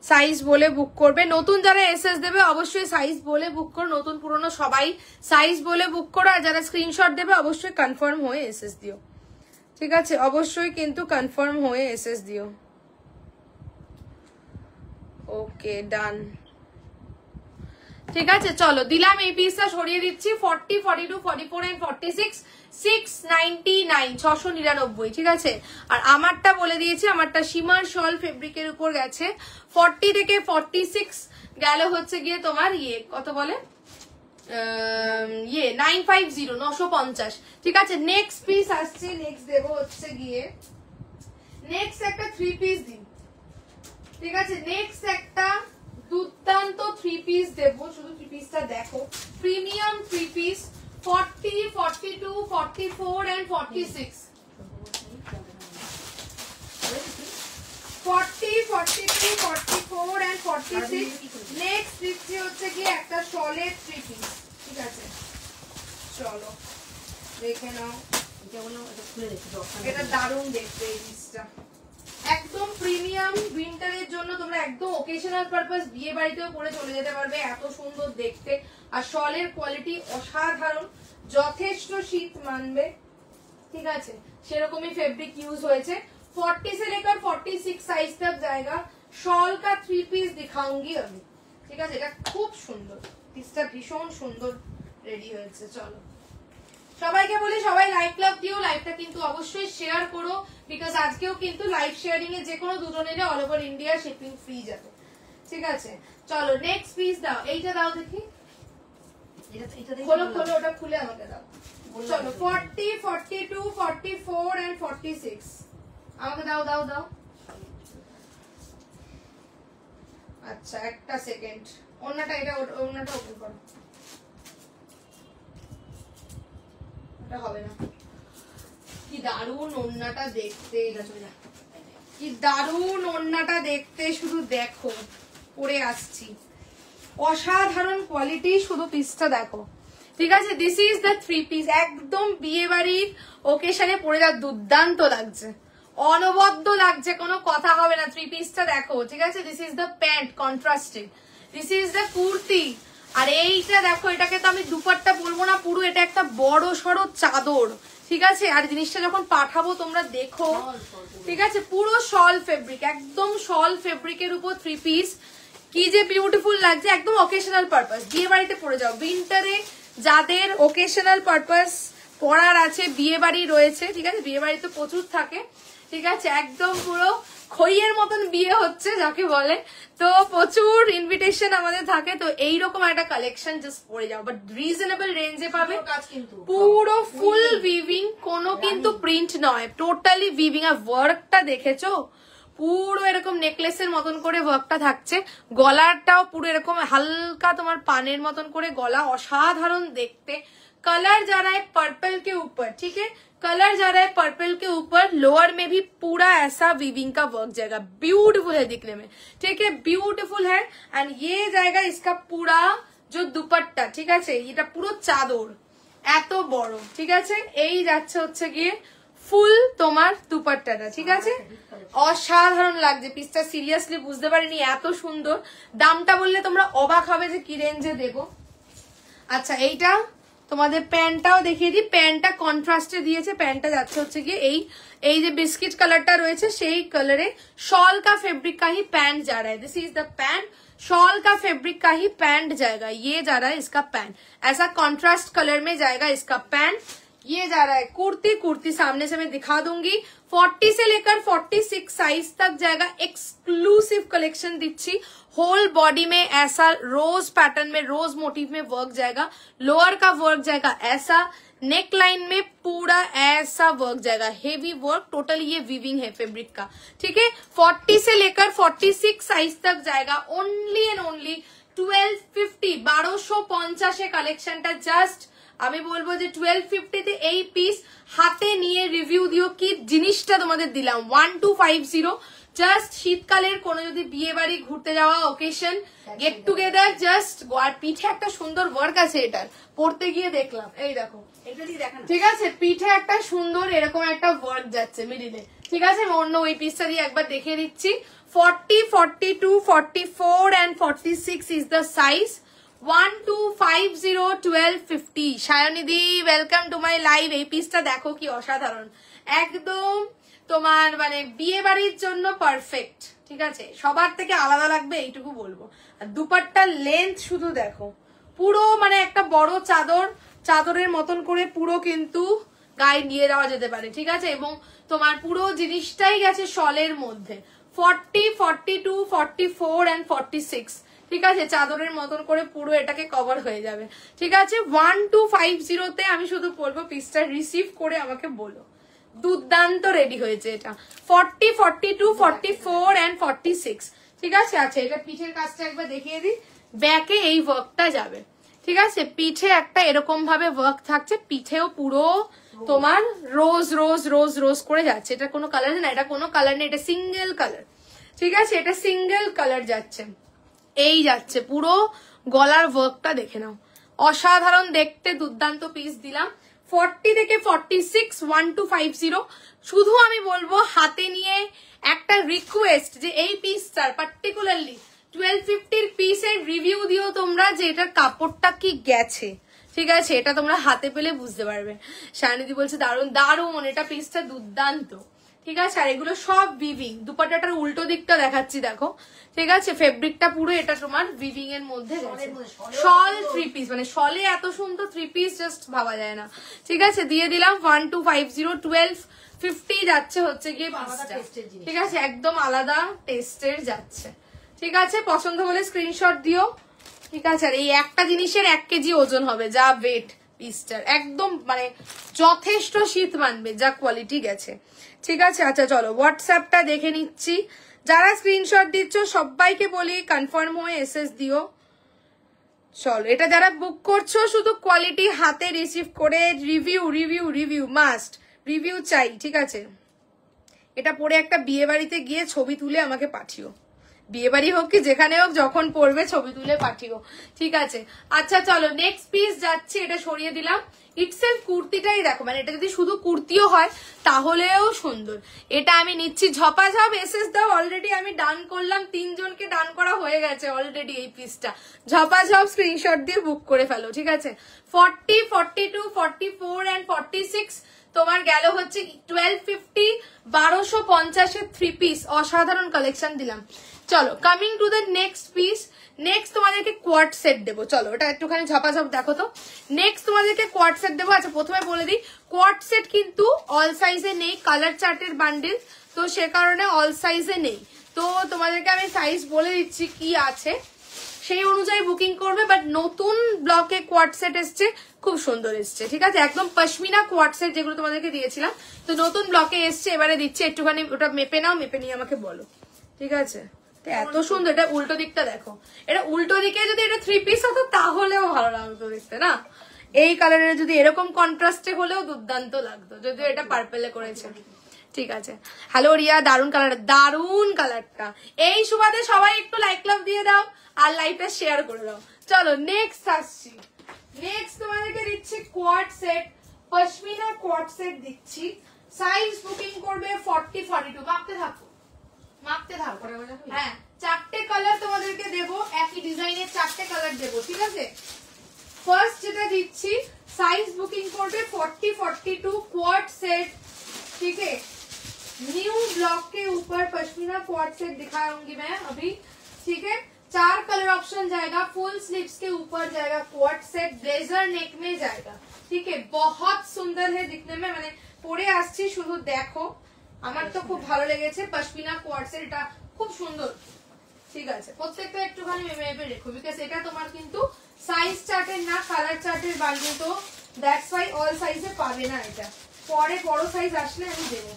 সাইজ বলে বুক করবে, নতুন যারা এসএস দেবে অবশ্যই সাইজ বলে বুক করো, নতুন পুরনো সবাই সাইজ বলে বুক করো। আর যারা স্ক্রিনশট দেবে অবশ্যই কনফার্ম হয়ে এসএস দিও, ঠিক আছে। অবশ্যই কিন্তু কনফার্ম হয়ে এসএস দিও। ওকে ডান, ঠিক আছে। চলো দিলাম, এই পিসটা সরিয়ে দিচ্ছি। 40, 42, 44 এন্ড 46 699, 699, ঠিক আছে। আর আমারটা বলে দিয়েছি, আমারটা শিমার শল ফেব্রিকের উপর গেছে। 40 থেকে 46 গেল হচ্ছে গিয়ে তোমার ইয়ে কত বলে 950, 950, ঠিক আছে। নেক্সট পিস আসছে, নেক্সট দেবো হচ্ছে গিয়ে নেক্সট একটা 3 পিস দিন, ঠিক আছে। নেক্সট একটা দুর্দান্ত 3 পিস দেবো, শুধু 3 পিসটা দেখো, premium 3 piece. 40, 42, 44 and 46, 40, 42, 44 and 46। Next দিচ্ছি হচ্ছে কি একটা সলিড 3 পিস, ঠিক আছে। চলো দেখে নাও, এটা দারুণ দেখতে এই পিসটা, একদম প্রিমিয়াম উইন্টারের জন্য তোমরা একদম ওকেশনাল পারপাস বিয়ে বাড়িতেও পরে চলে যেতে পারবে, এত সুন্দর দেখতে। আর শলের কোয়ালিটি অসাধারণ, যথেষ্ট শীত মানবে, ঠিক আছে, সেরকমই ফেব্রিক ইউজ হয়েছে। 40 से लेकर 46 साइज तक जाएगा। शॉल का 3 पीस दिखाऊंगी अभी, ঠিক আছে। এটা খুব সুন্দর, পিসটা ভীষণ সুন্দর রেডি হয়েছে। চলো সবাইকে বলি সবাই লাইভ ক্লাব দিও, লাইভটা কিন্তু অবশ্যই শেয়ার করো, বিকজ আজকেও কিন্তু লাইভ শেয়ারিং এ যে কোনো দুটো নিলে all over India shipping free যাবে, ঠিক আছে? চলো নেক্সট পিস দাও, এইটা দাও দেখি, খোলো খোলো, ওটা খুলে আমাকে দাও। চলো 40, 42, 44 and 46 আমাকে দাও দাও দাও। আচ্ছা একটা সেকেন্ড, ওন্নাটা এটা ওন্নাটা ওপেন করো, এটা হবে না। কি দারুণ ওন্নাটা দেখতে, কি দারুণ ওন্নাটা দেখতে, শুধু দেখো পরে আসছি, অসাধারণ কোয়ালিটি, শুধু পিসটা দেখো, ঠিক আছে? দিস ইজ দ্য 3 পিস, একদম বিয়ে বাড়ির ওকেশনে পরে যা দুর্দান্ত লাগছে, অনবদ্য লাগছে, কোনো কথা হবে না। 3 পিসটা দেখো, ঠিক আছে? This is the pant contrasting, this is the kurti, আর এইটা দেখো, এটাকে তো আমি দুপাট্টা বলবো না, পুরো এটা একটা বড় সড়ো চাদর, ঠিক আছে? আর জিনিসটা যখন পাঠাবো তোমরা দেখো, ঠিক আছে? পুরো শল ফেব্রিক, একদম শল ফেব্রিকের উপর 3 পিস, কি যে বিউটিফুল লাগছে, একদম অকেশনাল পারপাস, বিয়ে বাড়িতে পরে যাও উইন্টারে, যাদের ওকেশনাল পারপাস পরার আছে, বিয়ে বাড়ি রয়েছে, ঠিক আছে? বিয়ে বাড়ি তো প্রচুর থাকে, ঠিক আছে? একদম পুরো খইয়ের মতন বিয়ে হচ্ছে যাকে বলে, তো প্রচুর ইনভিটেশন আমাদের থাকে, তো এইরকম একটা কালেকশন জাস্ট পরে যাও, বাট রিজনেবল রেঞ্জে পাবে, পুরো ফুল উইভিং, কোনো কিন্তু প্রিন্ট নয়, টোটালি উইভিং। আর ওয়ার্কটা দেখেছো, পুরো এরকম নেকলেসের মতন করে ওয়ার্কটা থাকছে, গলাটাও পুরো এরকম হালকা তোমার পানের মতন করে গলা, অসাধারণ দেখতে। कलर जा रहा है पर्पल के ऊपर, ठीक है? कलर जा रहा है पर्पल के ऊपर, लोअर में भी पूरा ऐसा वीविंग का वर्क जाएगा, ब्यूटीफुल है दिखने में, ठीक है? ब्यूटीफुल है। एंड ये जाएगा इसका पूरा जो दुपट्टा, ठीक है? এটা পুরো চাদর এত বড়, ঠিক আছে? এই যাচ্ছে হচ্ছে গিয়ে ফুল তোমার দুপাট্টাটা, ঠিক আছে? অসাধারণ লাগছে পিসটা, সিরিয়াসলি বুঝতে পারিনি এত সুন্দর। দামটা বললে তোমরা অবাক হবে যে কি রেঞ্জে দেবো। আচ্ছা এইটা তোমাদের প্যান্টটাও দেখিয়ে দিই, প্যান্টটা কন্ট্রাস্টে দিয়েছে, প্যান্টটা যাচ্ছে হচ্ছে গিয়ে এই যে বিস্কিট কালারটা রয়েছে সেই কালারে, शॉल का फैब्रिक का ही पैंट जा रहा है, this is the pant, shawl का फैब्रिक का ही पैंट जाएगा, ये जा रहा है इसका पैंट, ऐसा कॉन्ट्रास्ट कलर में जाएगा इसका पैंट। ये जा रहा है कुर्ती, कुर्ती सामने से मैं दिखा दूंगी, 40 से लेकर 46 साइज तक जाएगा, एक्सक्लूसिव कलेक्शन दिच्छी, होल बॉडी में ऐसा रोज पैटर्न में, रोज मोटिव में वर्क जाएगा, लोअर का वर्क जाएगा ऐसा, नेक लाइन में पूरा ऐसा वर्क जाएगा, हेवी वर्क, टोटल ये वीविंग है फैब्रिक का, ठीक है? 40 से लेकर 46 साइज तक जाएगा, ओनली एंड ओनली 1250, 1250 কালেকশনটা জাস্ট আমি বলবো যে 1250 তে এই পিস হাতে নিয়ে রিভিউ দিও, কি জিনিসটা তোমাদের দিলাম। 1250, জাস্ট শীতকালের কোনো যদি বিয়ে বাড়ি ঘুরতে যাওয়া ওকেশন, গেট টুগেদার, জাস্ট। আর পিঠে একটা সুন্দর ওয়ার্ক আছে, এটার পরতে গিয়ে দেখলাম, এই দেখো, ঠিক আছে? পিঠে একটা সুন্দর এরকম একটা ওয়ার্ক যাচ্ছে মিডিলে, ঠিক আছে? আমি অন্য ওই পিসটা দিয়ে একবার দেখিয়ে দিচ্ছি। 40, 42, 44 and 46 is the size, 1250, 1250। সায়নিদি ওয়েলকাম টু মাই লাইভ। এই পিসটা দেখো কি অসাধারণ, একদম তোমার মানে বিয়ে বাড়ির জন্য পারফেক্ট, ঠিক আছে? সবার থেকে আলাদা লাগবে এইটুকু বলবো। আর দুপাট্টার লেন্থ শুধু দেখো, পুরো মানে একটা বড় চাদর, চাদরের মতন করে পুরো কিন্তু গায়ে নিয়ে যাওয়া যেতে পারে, ঠিক আছে? এবং তোমার পুরো জিনিসটাই গেছে শলের মধ্যে। 40, 42, 44 and 46, ঠিক আছে? চাদরের মতন করে পুরো এটাকে কভার হয়ে যাবে, ঠিক আছে? 1250 তে আমি শুধু বলবো পিসটা রিসিভ করে আমাকে বলো, দুর্দান্ত রেডি হয়েছে এটা। 40, 42, 44 and 46, ঠিক আছে? আচ্ছা এটা পিঠের কাজটা একবার দেখিয়ে দিই, ব্যাকে এই ওয়ার্কটা যাবে, ঠিক আছে? পিঠে একটা এরকম ভাবে ওয়ার্ক থাকছে, পিঠেও পুরো তোমার রোজ রোজ রোজ রোজ করে যাচ্ছে। এটা কোনো কালার না, এটা কোনো কালার নেই, এটা সিঙ্গেল কালার, ঠিক আছে? এটা সিঙ্গেল কালার যাচ্ছে, এই যাচ্ছে পুরো গলার ওয়ার্কটা দেখে নাও, অসাধারণ দেখতে, দুর্দান্ত পিস দিলাম। 40 থেকে 46, 1250। শুধু আমি বলবো হাতে নিয়ে একটা রিকোয়েস্ট যে এই পিসটার পার্টিকুলারলি 1250 পিসের রিভিউ দিও তোমরা, যে এটার কাপড়টা কি গেছে, ঠিক আছে? এটা তোমরা হাতে পেলে বুঝতে পারবে। শায়নিদি বলছে দারুন দারুন, এটা পিসটা দুর্দান্ত, ঠিক আছে। আর এগুলো সব উইভিং, দুপাট্টাটার উল্টো দিকটা দেখাচ্ছি দেখো, ঠিক আছে। ফেব্রিকটা পুরো এটা তোমার উইভিং এর মধ্যে, শল 3 পিস, মানে শলে এত সুন্দর 3 পিস জাস্ট ভাবা যায় না, ঠিক আছে। দিয়ে দিলাম 1250, 1250 যাচ্ছে হচ্ছে গিয়ে পিসটা, ঠিক আছে, একদম আলাদা টেস্টের যাচ্ছে, ঠিক আছে। পছন্দ হলে স্ক্রিনশট দিও, ঠিক আছে। আর এই একটা জিনিসের 1 কেজি ওজন হবে, যা ওয়েট পিসটার, একদম মানে যথেষ্ট শীত মানবে, যা কোয়ালিটি গেছে, ঠিক আছে। আচ্ছা চলো হোয়াটসঅ্যাপটা দেখে নিচ্ছি, যারা স্ক্রিনশট দিচ্ছ সবাইকে বলি কনফার্ম হয়ে এসএস দিও। চলো এটা যারা বুক করছো শুধু কোয়ালিটি হাতে রিসিভ করে review review review must, review চাই, ঠিক আছে। এটা পরে একটা বিয়ে বাড়িতে গিয়ে ছবি তুলে আমাকে পাঠিও, বিয়ে বাড়ি হোক কি যেখানে হোক, যখন পড়বে ছবি তুলে পাঠিও, ঠিক আছে। আচ্ছা চলো নেক্সট পিস যাচ্ছে, এটা সরিয়ে দিলাম। ইটসেলফ কুর্তিটাই দেখো, মানে এটা যদি শুধু কুর্তিও হয় তাহলেও সুন্দর। এটা আমি নিচ্ছি ঝপাঝপ, এসএস দাও, অলরেডি আমি ডান করলাম, 3 জনকে ডান করা হয়ে গেছে অলরেডি এই পিসটা। ঝপাঝপ স্ক্রিনশট দিয়ে বুক করে ফেলো, ঠিক আছে। 40, 42, 44 and 46 তোমার গেল হচ্ছে 1250, 1250 এর 3 পিস, অসাধারণ কালেকশন দিলাম। চলো coming to the next piece, next তোমাদেরকে কোয়ার্ড সেট দেবো, চলো ওটা একটুখানি ঝপাঝপ দেখো তো। নেক্সট তোমাদেরকে কোয়ার্ড সেট দেবো। আচ্ছা প্রথমে বলে দিই, কোয়ার্ড সেট কিন্তু অল সাইজে নেই, কালার চার্টের বান্ডিল, তো সে কারণে অল সাইজে নেই। তো তোমাদেরকে আমি সাইজ বলে দিচ্ছি কি আছে, সেই অনুযায়ী বুকিং করবে। বাট নতুন ব্লকে কোয়ার্ড সেট এসছে, খুব সুন্দর এসছে, ঠিক আছে। একদম পশমিনা কোয়ার্ড সেট যেগুলো তোমাদেরকে দিয়েছিলাম, তো নতুন ব্লকে এসছে, এবারে দিচ্ছি। একটুখানি ওটা মেপে নাও, মেপে নিয়ে আমাকে বলো, ঠিক আছে। এত সুন্দর, এটা উল্টো দিকটা দেখো, এটা উল্টো দিকে যদি এটা 3 পিস হতো তাহলেও ভালো লাগতো দেখতে না, এই কালারের যদি এরকম কন্ট্রাস্টে হলেও দুর্দান্ত লাগতো, যদিও এটা পার্পেলে করেছে, ঠিক আছে। হ্যালো রিয়া, দারুন কালার, দারুন কালারটা। এই সুবাদে সবাই একটু লাইক লাভ দিয়ে দাও আর লাইভটা শেয়ার করে দাও। চলো নেক্সট আসছি, নেক্সট তোমাদেরকে দিচ্ছি কোয়ার্ড সেট, পশমিনা কোয়ার্ড সেট দিচ্ছি। সাইজ বুকিং করবে 40, 42, মাপতে থাকো, মাপতে থাকো, হ্যাঁ। 4টে কালার তোমাদেরকে দেবো, একই ডিজাইনের 4টে কালার দেবো, ঠিক আছে। ফার্স্ট যেটা দিচ্ছি, साइज बुकिंग कोड पे 4042 क्वाड सेट, ठीक है। न्यू ब्लॉक के ऊपर पश्मीना क्वाड सेट दिखाऊंगी मैं अभी, ठीक है। 4 कलर ऑप्शन जाएगा, फुल स्लीव्स के ऊपर जाएगा क्वाड सेट, ब्लेजर नेक में जाएगा, ठीक है। बहुत सुंदर है दिखने में, मैंने পরে আসছি শুধু দেখো, আমার তো খুব ভালো লেগেছে পশমিনা কোয়ার্টসের, এটা খুব সুন্দর, ঠিক আছে। প্রত্যেকটা একটুখানি মেপে রেখো, বিকজ এটা তোমার কিন্তু সাইজ চার্টের না, কালার চার্টের বানিয়ে, তো দ্যাটস ওয়াই অল সাইজে পাবে না এটা, পরে বড় সাইজ আসলে আমি দেবো।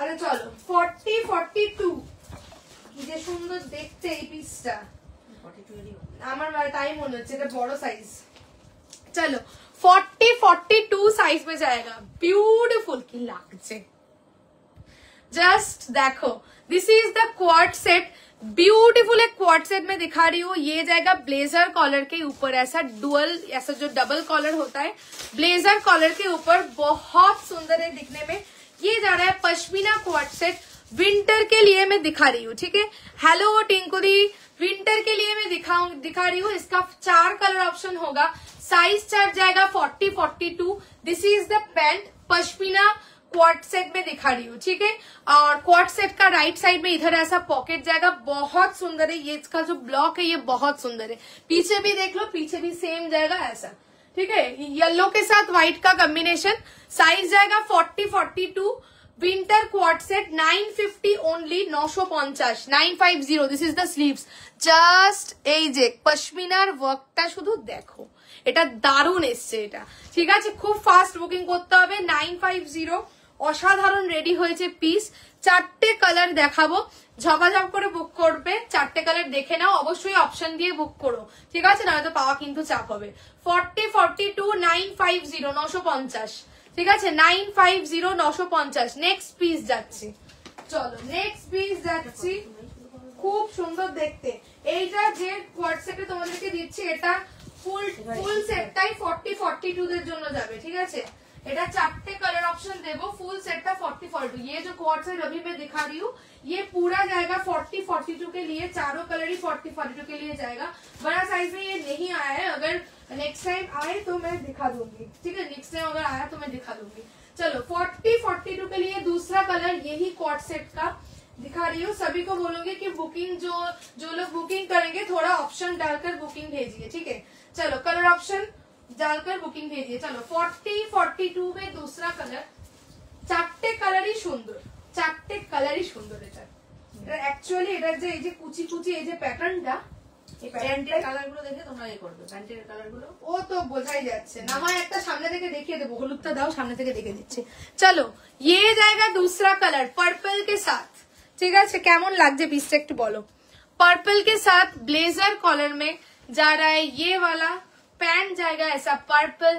আরে চলো 40-42, কি যে সুন্দর দেখতে এই পিসটা, আমার তাই মনে হচ্ছে এটা বড় সাইজ। चलो 40-42 साइज में जाएगा, ब्यूटीफुल की लागছে, जस्ट देखो this is the quad set, beautiful एक क्वाड सेट में दिखा रही हूँ। ये जाएगा ब्लेजर कॉलर के ऊपर, ऐसा डुअल, ऐसा जो डबल कॉलर होता है ब्लेजर कॉलर के ऊपर, बहुत सुंदर है दिखने में। ये जा रहा है पश्मीना क्वाड सेट, विंटर के लिए मैं दिखा रही हूँ, ठीक है। हेलो टिंकू दी, विंटर के लिए मैं दिखा रही हूँ। इसका 4 कलर ऑप्शन होगा, साइज चार्ट जाएगा 40-42, this is the pant, pashmina quad set में दिखा रही हूँ, ठीक है। और क्वाड सेट का राइट साइड में इधर ऐसा पॉकेट जाएगा, बहुत सुंदर है। ये इसका जो ब्लॉक है ये बहुत सुंदर है, पीछे भी देख लो, पीछे भी सेम जाएगा ऐसा, ठीक है। येलो के साथ व्हाइट का कॉम्बिनेशन, साइज जाएगा 40-42, winter quad set 950 only, 950, 950, this is the sleeves. Just এই যে পশমিনার ওয়ার্কটা শুধু দেখো, এটা দারুণ এসছে এটা, ঠিক আছে। খুব ফাস্ট বুকিং করতে হবে, 950, অসাধারণ রেডি হয়েছে পিস। 4টে কালার দেখাবো, ঝপাঝপ করে বুক করবে, 4টে কালার দেখে নাও, অবশ্যই অপশন দিয়ে বুক করো, ঠিক আছে, নয়তো পাওয়া কিন্তু চাপ হবে। 40-42, 950, 950, ঠিক আছে, 950, 950। নেক্সট পিস যাচ্ছি, চলো নেক্সট পিস যাচ্ছি, খুব সুন্দর দেখতে। এইটা যে কোয়াড সেটে তোমাদেরকে দিচ্ছি, এটা ফুল সেটটাই 40-42 দের জন্য যাবে, ঠিক আছে। এটা 4টে कलर ऑप्शन देवो, फुल सेट का 40-42। ये जो क्वाड सेट अभी मैं दिखा रही हूँ, ये पूरा जाएगा 40-42 के लिए, चारों कलर ही 40-42 के लिए जाएगा। बड़ा साइज में ये नहीं आया है, अगर नेक्स्ट टाइम आए तो मैं दिखा दूंगी, ठीक है। नेक्स्ट टाइम अगर आया तो मैं दिखा दूंगी। चलो 40-42 के लिए दूसरा कलर यही कॉर्ड सेट का दिखा रही हूँ। सभी को बोलूंगी कि बुकिंग जो लोग बुकिंग करेंगे थोड़ा ऑप्शन डालकर बुकिंग भेजिए, ठीक है। चलो कलर ऑप्शन डालकर बुकिंग भेजिए। चलो 40-42 में दूसरा कलर, चारटे कलरই সুন্দর, চারটে কালারই সুন্দর। এটা অ্যাকচুয়ালি এটা যে কুচি কুচি এই যে প্যাটার্নটা, এই প্যান্টের কালারগুলো দেখে তোমরা এই করবে। প্যান্টের কালারগুলো ও তো বোঝাই যাচ্ছে না, হয় একটা সামনে থেকে দেখিয়ে দেবো। হলুদটা দাও, সামনে থেকে দেখে দিচ্ছি। চলো ये जाएगा दूसरा कलर पर्पल के साथ, ठीक है। কেমন লাগছে পিসটা একটু বলো। पर्पल के साथ ब्लेजर कॉलर में जा रहा है ये वाला पैंट, जाएगा ऐसा पर्पल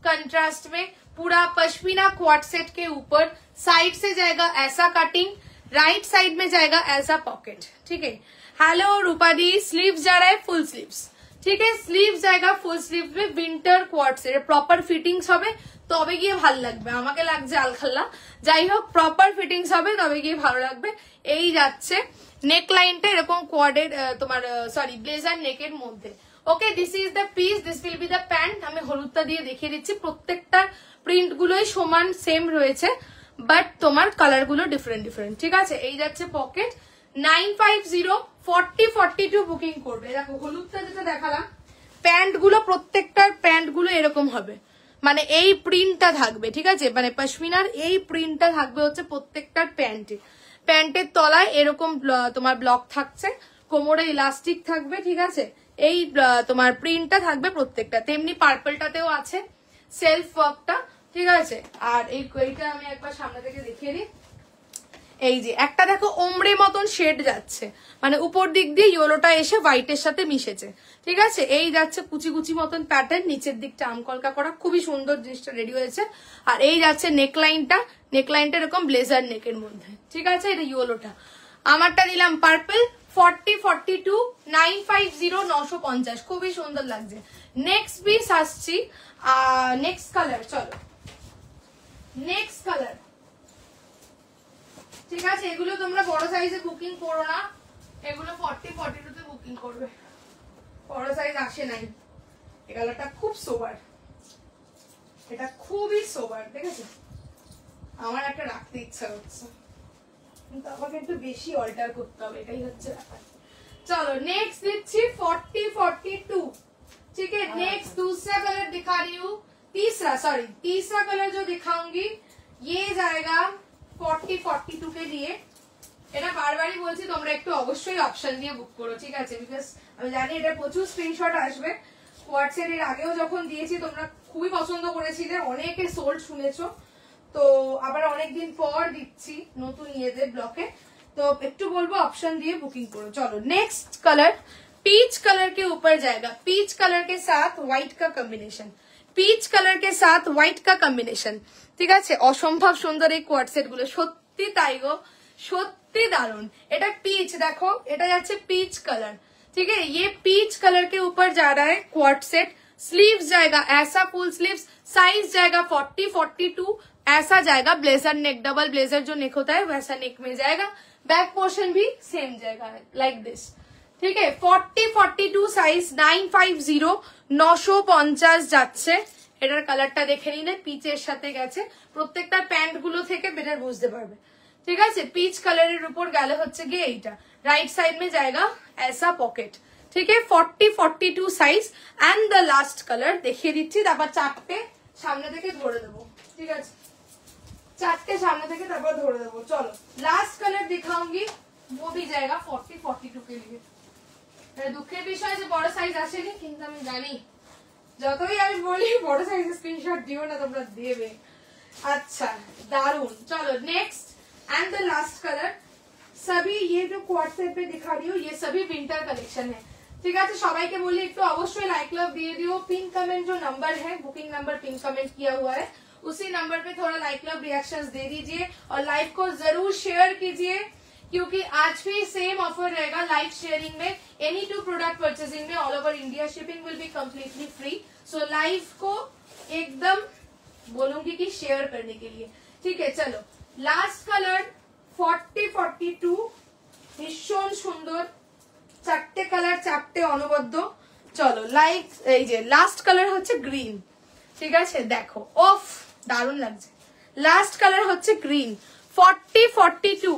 कंट्रास्ट में, पूरा पश्मीना क्वाड सेट के ऊपर। साइड से जाएगा ऐसा कटिंग, राइट साइड में जाएगा ऐसा पॉकेट, ठीक है। हेलो रूपा दी, स्लीव्स जा रहा है फुल स्लीव्स, ठीक है। स्लीव्स जाएगा फुल स्लीव्स में winter quad set, proper fittings হবে তবে গিয়ে ভালো লাগবে। আমাকে লাগছে আলখাল্লা, যাই হোক প্রপার ফিটিংস হবে তবে গিয়ে ভালো লাগবে। এই যাচ্ছে নেক লাইনটা এরকম কোয়াডের তোমার সরি ব্লেজার নেকের মধ্যে। Okay, this is the piece, this will be the pant. আমি হলুদটা দিয়ে দেখিয়ে দিচ্ছি। প্রত্যেকটার প্রিন্ট গুলোই সমান সেম রয়েছে, বাট তোমার কালার গুলো ডিফারেন্ট ডিফারেন্ট, ঠিক আছে। এই যাচ্ছে পকেট। 950-40-42 বুকিং করবে। দেখো হলুদটা যেটা দেখালাম, প্যান্ট গুলো প্রত্যেকটার প্যান্ট গুলো এরকম হবে, মানে এই প্রিন্টটা থাকবে, ঠিক আছে। মানে পশমিনার এই প্রিন্টটা থাকবে হচ্ছে প্রত্যেকটার প্যান্টে। প্যান্টের তলায় এরকম তোমার ব্লক থাকছে, কোমরে ইলাস্টিক থাকবে, ঠিক আছে। এই তোমার প্রিন্টটা থাকবে প্রত্যেকটা। তেমনি পার্পলটাতেও আছে সেলফ ওয়ার্কটা, ঠিক আছে। আর এইটা আমি একবার সামনে থেকে দেখিয়ে দিই। এই যে একটা দেখো ওমরে মতন শেড যাচ্ছে, মানে উপর দিক দিয়ে ইয়েলোটা এসে হোয়াইটের সাথে মিশেছে, ঠিক আছে। এই যাচ্ছে কুচি কুচি মতন প্যাটার্ন, নিচের দিকটা আমকলকা করা, খুবই সুন্দর জিনিসটা রেডি হয়েছে। আর এই যাচ্ছে নেকলাইনটা, নেকলাইনটা এরকম ব্লেজার নেকের মধ্যে, ঠিক আছে। এটা ইয়েলোটা, আমারটা দিলাম পার্পল। 40-42 950-950, খুবই সুন্দর লাগছে। নেক্সট পিস আসছি, নেক্সট কালার। চলো নেক্সট কালার, ঠিক আছে। এগুলো তোমরা বড় সাইজে বুকিং করো না, এগুলো 40-42 তে বুকিং করবে, বড় সাইজ আসে নাই। এই কালারটা খুব সোবার, এটা খুবই সোবার, দেখেছো। আমার একটা রাখতে ইচ্ছা করছে, কিন্তু আমাকে একটু বেশি অল্টার করতে হবে, এটাই হচ্ছে ব্যাপার। चलो नेक्स्ट दिच्छी 40-42, ठीक है। नेक्स्ट दूसरा कलर दिखा रही हूँ, तीसरा कलर जो दिखाऊंगी ये जाएगा 40-42 के लिए। এটা বারবারই বলছি তোমরা একটু অবশ্যই অপশন দিয়ে বুক করো, ঠিক আছে। বিকজ আমি জানি এটা প্রচুর স্ক্রিনশট আসবে। হোয়াটসঅ্যাপ এর আগেও যখন দিয়েছি তোমরা খুবই পছন্দ করেছিলে, অনেকে সোল্ড শুনেছো, তো আবার অনেকদিন পর দিচ্ছি নতুন ইয়েদের ব্লকে, तो একটু বলবো অপশন দিয়ে বুকিং করো। চলো নেক্সট কালার पीच कलर के ऊपर जाएगा, पीच कलर के साथ व्हाइट का कॉम्बिनेशन, पीच कलर के साथ व्हाइट का कॉम्बिनेशन, ঠিক আছে। অসম্ভব সুন্দর এই কোয়াড সেট গুলো, সত্যি তাই গো, সত্যি দারুন। এটা পিচ, দেখো এটা যাচ্ছে পিচ কালার, ठीक है। ये पीच कलर के ऊपर जा रहा है क्वाड सेट। स्लीव्स जाएगा ऐसा फुल स्लीव्स, साइज जाएगा 40-42, ऐसा जाएगा ब्लेजर नेक, डबल ब्लेजर जो नेक होता है वैसा नेक में जाएगा। बैक पोर्शन भी सेम जाएगा लाइक दिस, ठीक है। 40-42 साइज 950-950 যাচ্ছে। এটার কালারটা দেখে নিলে পিচের সাথে গেছে, প্রত্যেকটা প্যান্ট গুলো থেকে বেটার বুঝতে পারবে, ঠিক আছে। পিচ কালারের উপর গেলে হচ্ছে গিয়ে এইটা, राइट साइड में जाएगा ऐसा पॉकेट, ठीक है। 40-42 size and the last colour দেখিয়ে দিচ্ছি, তারপর চারটে সামনে থেকে ধরে দেবো, ঠিক আছে। চারটে সামনে থেকে তারপর ধরে দেবো। চলো लास्ट कलर दिखाऊंगी, वो भी जाएगा 40-42 के लिए। দুঃখের বিষয় যে বড় সাইজ আসেনি, কিন্তু আমি জানি যতই আমি বলি বড় সাইজের স্ক্রিনশট দিও না, তোমরা দেবে। अच्छा दारुण। चलो next and the last colour, सभी ये जो क्वाड सेट पे दिखा रही हूँ ये सभी विंटर कलेक्शन है, ঠিক আছে। সবাইকে বলি একটু অবশ্যই লাইক লাভ দিয়ে দিও। पिन कमेंट जो नंबर है, बुकिंग नंबर पिन कमेंट किया हुआ है, उसी नंबर पे थोड़ा लाइक लव रिएक्शंस दे दीजिए और लाइव को जरूर शेयर कीजिए, क्योंकि आज भी सेम ऑफर रहेगा लाइव शेयरिंग में। एनी 2 प्रोडक्ट परचेसिंग में all over India shipping will be completely free. So live को एकदम बोलूंगी कि शेयर करने के लिए, ठीक है। चलो लास्ट कलर 40-42, ভীষণ সুন্দর, চারটে কালার, চারটে অনবদ্য। চলো লাইক, এই যে লাস্ট কালার হচ্ছে গ্রিন, ঠিক আছে। দেখো অফ দারুণ লাগছে, লাস্ট কালার হচ্ছে গ্রিন 40-42,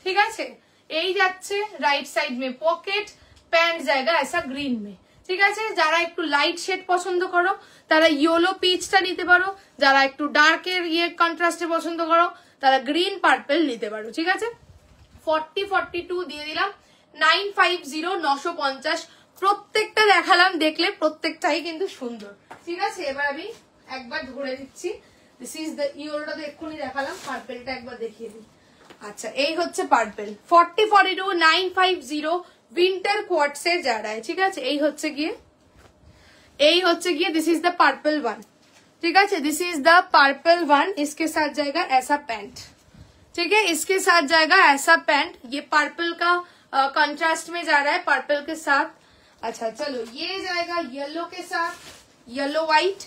ঠিক আছে। এই যাচ্ছে রাইট সাইড মে পকেট প্যান্ট জায়গা ऐसा গ্রিন মে, ঠিক আছে। যারা একটু লাইট শেড পছন্দ করো তারা ইয়েলো পিচটা নিতে পারো, যারা একটু ডার্কের কন্ট্রাস্টে পছন্দ করো তারা গ্রিন পার্পল নিতে পারো, ঠিক আছে। 40-42 দিয়ে দিলাম 950 950। প্রত্যেকটা দেখালাম, দেখলে প্রত্যেকটাই কিন্তু সুন্দর, ঠিক আছে। এবার আমি একবার ধরে দিচ্ছি, দিস ইজ দ্য ইয়েলোটা তো এক্ষুনি দেখালাম, পার্পলটা একবার দেখিয়ে দিই। আচ্ছা এই হচ্ছে পার্পল 40-42 950 উইন্টার কোয়ার্টসের জায়গায়, ঠিক আছে। এই হচ্ছে গিয়ে this is the purple one, ठीक है। This is the purple one, इसके साथ जाएगा ऐसा पैंट, ठीक है। इसके साथ जाएगा ऐसा पैंट, ये पर्पल का कंट्रास्ट में जा रहा है पर्पल के साथ। अच्छा चलो ये जाएगा येलो के साथ, येलो व्हाइट,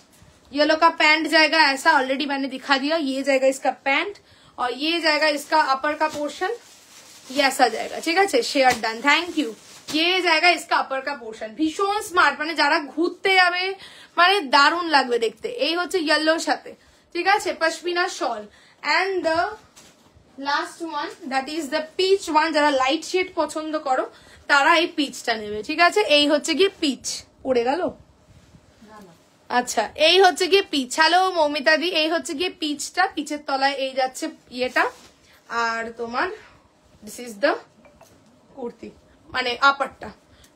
येलो का पैंट जाएगा ऐसा, ऑलरेडी मैंने दिखा दिया। ये जाएगा इसका पैंट और ये जाएगा इसका अपर का पोर्शन, ये ऐसा जाएगा, ठीक है। Share done, thank you. ये जाएगा इसका अपर का पोर्शन, भीषण स्मार्ट, মানে যারা ঘুরতে যাবে মানে দারুণ লাগবে দেখতে। এই হচ্ছে ইয়েলোর সাথে, ঠিক আছে, pashmina shawl. And the last one that is the peach one, যারা লাইট শেড পছন্দ করো তারা এই পিচটা নেবে, ঠিক আছে। এই হচ্ছে গিয়ে পিচ, উড়ে গেল। আচ্ছা এই হচ্ছে গিয়ে পিচ। হ্যালো মৌমিতা দি, এই হচ্ছে গিয়ে পিচটা, পিচের তলায় এই যাচ্ছে ইয়েটা, আর তোমার দিস ইজ দ্য কুর্তি মানে আপারটা,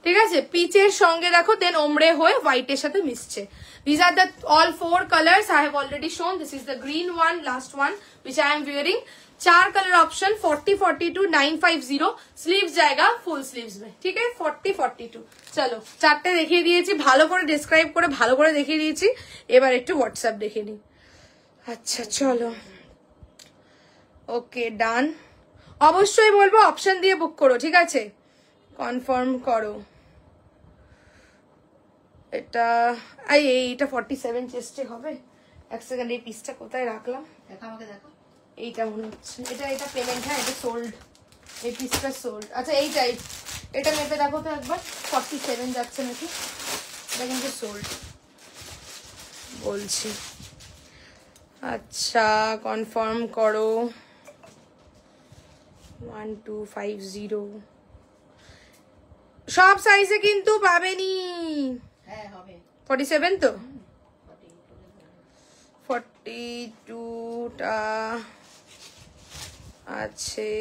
ঠিক আছে। পিচের সঙ্গে দেখো দেন ওমড়ে হয়ে হোয়াইটের সাথে মিশছে। This are the all 4 colours I have already shown. This is the green one, last one which I am wearing। 4 colour option 40-42 950, sleeves জায়গা ফুল স্লিভস में, ঠিক है। 40-42 চলো চারটে দেখিয়ে দিয়েছি, ভালো করে ডেসক্রাইব করে ভালো করে দেখিয়ে দিয়েছি। এবার একটু হোয়াটসঅ্যাপ দেখে নিই। আচ্ছা চলো ওকে ডান। অবশ্যই বলবো অপশন দিয়ে বুক করো, ঠিক আছে, কনফার্ম করো। এটা এইটা 47 চেস্টে হবে। এক সেকেন্ড, এই পিসটা কোথায় রাখলাম দেখা, আমাকে দেখো। এইটা মনে হচ্ছে এটা পেমেন্ট, হ্যাঁ এটা সোল্ড, এই পিসটা সোল্ড। আচ্ছা এইটাই, এটা মেপে দেখো তো একবার 47 যাচ্ছে নাকি, এটা কিন্তু সোল্ড বলছি। আচ্ছা কনফার্ম করো 1250। সব সাইজে কিন্তু পাবেনি, হ্যাঁ হবে 47 তো 42টা আছে।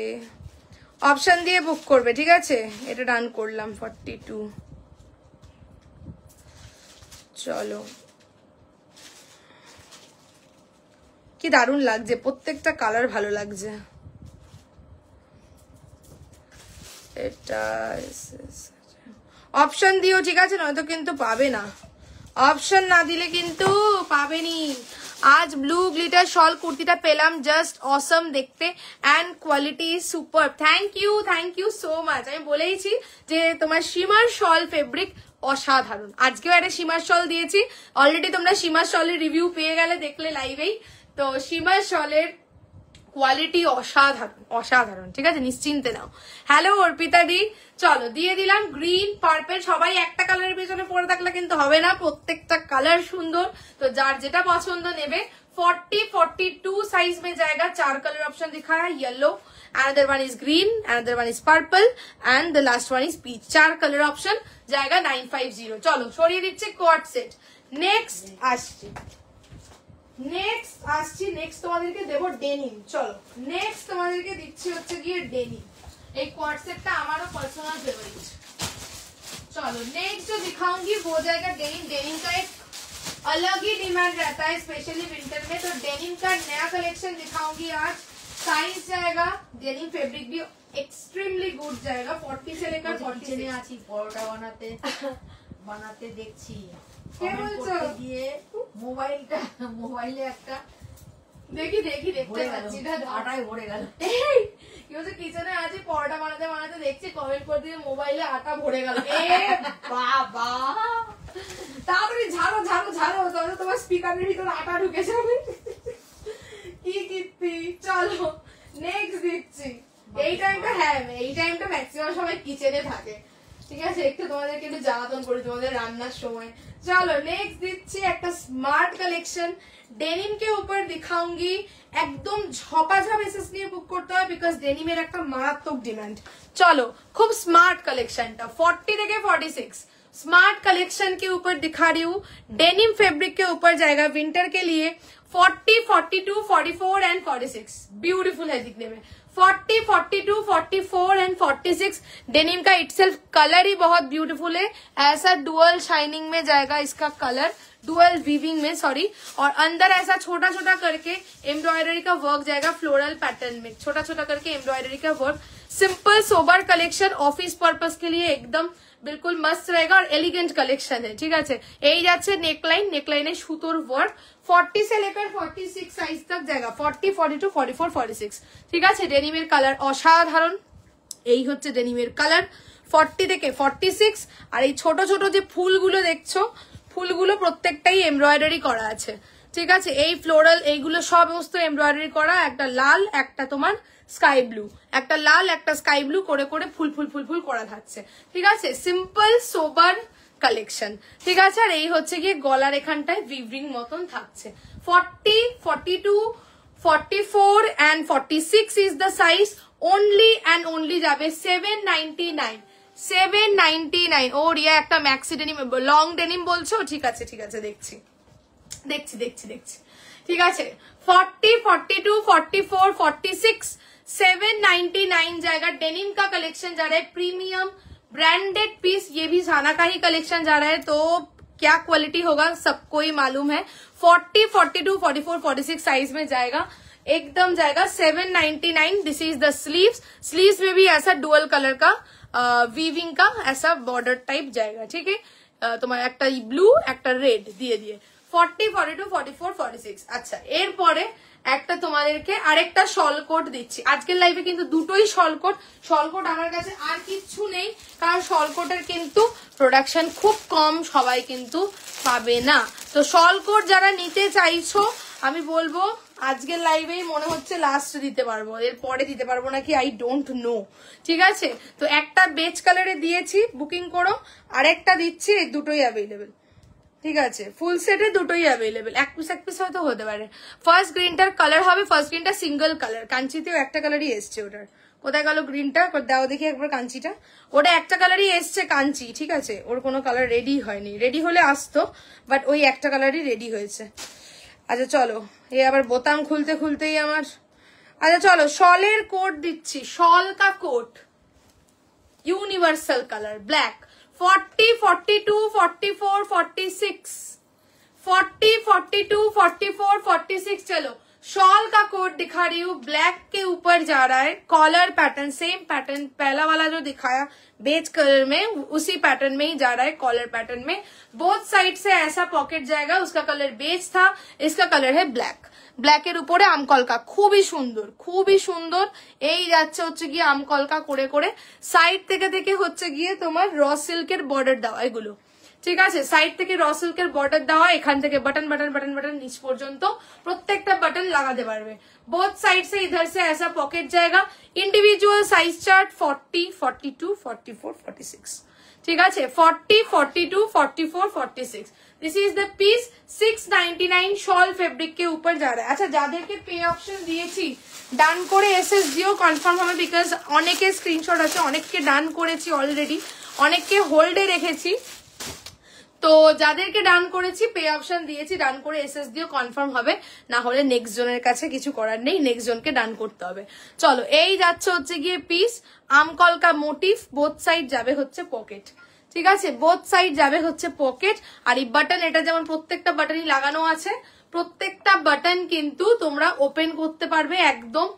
অপশন দিয়ে বুক করবে, ঠিক আছে। এটা ডান করলাম 42। চলো কি দারুণ লাগছে, প্রত্যেকটা কালার ভালো লাগছে। এটা অপশন দিও, ঠিক আছে, নয়তো কিন্তু পাবে না। অপশন না দিলে কিন্তু পাবেনি। आज ब्लू ग्लिटर शॉल कुर्तीটা পেলাম, জাস্ট অসম দেখতে and quality super. Thank you so much. আমি বলেইছি যে তোমার শিমার শল ফেব্রিক অসাধারণ। আজকেও একটা শিমার শল দিয়েছি, অলরেডি তোমরা শিমার শলের রিভিউ পেয়ে গেলে, দেখলে লাইভেই। তো শিমার শলের কোয়ালিটি অসাধারণ, ঠিক আছে, নিশ্চিন্তে নাও। হ্যালো অর্পিতা দি, চলো দিয়ে দিলাম গ্রিন পার্পল। সবাই একটা কালারের পেছনে পড়ে থাকলে কিন্তু হবে না, প্রত্যেকটা কালার সুন্দর, তো যার যেটা পছন্দ নেবে। 40-42 साइज में जाएगा। 4 कलर ऑप्शन दिखाया, yellow, another one is green, another one is purple and the last one is peach। 4 colour option जाएगा 950। चलो সরিয়ে দিচ্ছে কোয়ার্ড সেট। নেক্সট তোমাদেরকে দেবো ডেনিম। চলো নেক্সট তোমাদেরকে দিচ্ছি হচ্ছে গিয়ে ডেনিম। এই কোয়ার্ড সেটটা আমারও পার্সোনাল फेवरेट। चलो नेक्स्ट जो दिखाऊंगी वो जाएगा डेनिम। डेनिम का एक अलग ही डिमांड रहता है स्पेशली विंटर में, तो डेनिम का नया कलेक्शन दिखाऊंगी आज। साइज जाएगा, डेनिम फैब्रिक भी एक्सट्रीमली गुड जाएगा। 40 से लेकर 40 से आছি পরোটা বানাতে দেখছি। কে বলছো? দিয়ে মোবাইলে একটা দেখি দেখতে পাচ্ছি, আটায় ভরে গেল। কি হচ্ছে, কিচেনে আছি পরোটা বানাতে দেখছি, কমেন্ট করে দিয়ে মোবাইলে আটা ভরে গেল। এ বাবা, তাড়াতাড়ি ঝাড়ো তাহলে তোমার স্পিকারের ভিতরে আটা ঢুকে যাবে। কি কীর্তি। চলো নেক্সট দিচ্ছি। এই টাইমটা ম্যাক্সিমাম সবাই কিচেনে থাকে, ঠিক আছে, একটু তোমাদেরকে একটু জ্বালাতন করি তোমাদের রান্নার সময়। চলো নেক্সট দিচ্ছি একটা স্মার্ট কালেকশন, ডেনিম के ऊपर दिखाऊंगी, একদম ঝপাঝপ এসএস নিয়ে বুক করতে হবে বিকজ ডেনিমের একটা মারাত্মক ডিমান্ড। চলো খুব স্মার্ট কালেকশনটা 40 থেকে 46 स्मार्ट कलेक्शन के ऊपर दिखा रही हूँ, डेनिम फैब्रिक के ऊपर जाएगा विंटर के लिए। 40, 42, 44 एंड 46 ब्यूटीफुल है दिखने में। 40, 42, 44 एंड 46 डेनिम का इटसेल्फ कलर ही बहुत ब्यूटीफुल है, ऐसा डुअल शाइनिंग में जाएगा इसका कलर, डुअल वीविंग में सॉरी, और अंदर ऐसा छोटा छोटा करके एम्ब्रॉयडरी का वर्क जाएगा फ्लोरल पैटर्न में, छोटा छोटा करके एम्ब्रॉयडरी का work. Simple sober collection office purpose के लिए एकदम बिल्कुल मस्त रहेगा और एलिगेंट कलेक्शन है। ठीक है, यही जाच्छे नेकलाइन, नेकलाइने सुतोर वर्क 40 से लेकर 46 साइज तक जाएगा, 40, 42, 44, 46। ठीक है, डेनिमेर कलर असाधारण, এই হচ্ছে ডেনিমের কালার 40 থেকে 46। আর এই ছোট ছোট যে ফুলগুলো দেখছো, ফুলগুলো প্রত্যেকটাই এমব্রয়ডারি করা আছে। ঠিক আছে, এই ফ্লোরাল এইগুলো সমস্ত এমব্রয়ডারি করা, একটা লাল একটা তোমার স্কাই ব্লু, একটা লাল একটা স্কাই ব্লু করে করে ফুল ফুল ফুল ফুল করা থাকছে। ঠিক আছে, সিম্পল সোবার কালেকশন। ঠিক আছে, আর এই হচ্ছে গিয়ে গলার এখানটায় উইভিং মতন থাকছে। 40, 42, 44 and 46 is the size, only and only যাবে 799, 799। ও রিয়া একটা ম্যাক্সি ডেনিম লং ডেনিম বলছো, ঠিক আছে ঠিক আছে, দেখছি দেখছি দেখছি দেখছি। ঠিক আছে, 40, 42, 44, 46 799 जाएगा। डेनिम का कलेक्शन जा रहा है प्रीमियम ब्रांडेड पीस, ये भी जाना का ही कलेक्शन जा रहा है, तो क्या क्वालिटी होगा सबको ही मालूम है। 40, 42, 44, 46 साइज में जाएगा, एकदम जाएगा 799। This is the sleeves, sleeves में भी ऐसा डुअल कलर का वीविंग का ऐसा बॉर्डर टाइप जाएगा। ठीक है, तुम्हारा একটা ব্লু একটা রেড দিয়ে দিয়ে 40, 42, 44, 46। আচ্ছা, এরপরে একটা তোমাদেরকে আরেকটা শল কোট দিচ্ছি আজকের লাইভে, কিন্তু দুটোই শল কোট। শল কোট আমার কাছে আর কিচ্ছু নেই, কারণ শল কোটের কিন্তু প্রোডাকশন খুব কম, সবাই কিন্তু পাবে না। তো শল কোট যারা নিতে চাইছো আমি বলবো আজকের লাইভেই মনে হচ্ছে লাস্ট দিতে পারবো, এর পরে দিতে পারবো নাকি আই ডোন্ট নো। ঠিক আছে, তো একটা বেজ কালারে দিয়েছি, বুকিং করো। আরেকটা দিচ্ছি, এই দুটোই অ্যাভেলেবেল। ঠিক আছে, ফুল সেটে দুটোই অ্যাভেলেবেল, এক পিস হয়তো হতে পারে। ফার্স্ট গ্রিনটার কালার হবে, ফার্স্ট গ্রিনটা সিঙ্গেল কালার, কাঞ্চিতেও একটা কালারই এসছে। ওটার কোথায় গেল গ্রিনটা, দাও দেখি একবার কাঞ্চিটা, ওটা একটা কালারই এসছে কাঞ্চি। ঠিক আছে, ওর কোনো কালার রেডি হয়নি, রেডি হলে আসতো, বাট ওই একটা কালারই রেডি হয়েছে। আচ্ছা চলো, এ আবার বোতাম খুলতে খুলতেই আমার। আচ্ছা চলো, শলের কোট দিচ্ছি, শল কা কোট ইউনিভার্সাল কালার ব্ল্যাক। 40, 42, 44, 46, 40, 42, 44, 46। चलो, शॉल का कोट दिखा रही हूँ, ब्लैक के ऊपर जा रहा है, कॉलर पैटर्न सेम पैटर्न, पहला वाला जो दिखाया बेज कलर में उसी पैटर्न में ही जा रहा है, कॉलर पैटर्न में। बोथ साइड से ऐसा पॉकेट जाएगा, उसका कलर बेज था, इसका कलर है ब्लैक। ব্ল্যাকের উপরে আমকলকা, খুবই সুন্দর খুবই সুন্দর। এই যাচ্ছে হচ্ছে গিয়ে আমকলকা করে করে, সাইড থেকে থেকে হচ্ছে গিয়ে তোমার র সিল্কের বর্ডার দেওয়া এগুলো। ঠিক আছে, সাইড থেকে র সিল্কের বর্ডার দেওয়া, এখান থেকে বাটন বাটন বাটন বাটন নিচ পর্যন্ত প্রত্যেকটা বাটন লাগাতে পারবে। बोथ साइड से इधर से ऐसा पॉकेट जाएगा। Individual size chart 40, 42, 44, 46। ঠিক আছে, 40, 42, 44, 46। This is the piece. 699 shawl fabric के ऊपर जा रहा है। अच्छा, যাদেরকে পে অপশন দিয়েছি ডান করে এসএস দিও, কনফার্ম হবে, বিকজ অনেকে স্ক্রিনশট আছে, অনেককে ডান করেছি অলরেডি, অনেককে হোল্ডে রেখেছি। তো যাদেরকে ডান করেছি পে অপশন দিয়েছি, ডান করে এসএস দিও, কনফার্ম হবে, না হলে নেক্সট জনের কাছে কিছু করার নেই, নেক্সট জনকে ডান করতে হবে। চলো, এই যাচ্ছে হচ্ছে গিয়ে পিস, আমকলকা মোটিভ, বোথ সাইড যাবে হচ্ছে পকেট। ঠিক আছে, বোথ সাইড যাবে হচ্ছে পকেট। আর এই বাটন, এটা যেমন প্রত্যেকটা বাটনই লাগানো আছে, প্রত্যেকটা বাটন কিন্তু তোমরা ওপেন করতে পারবে একদম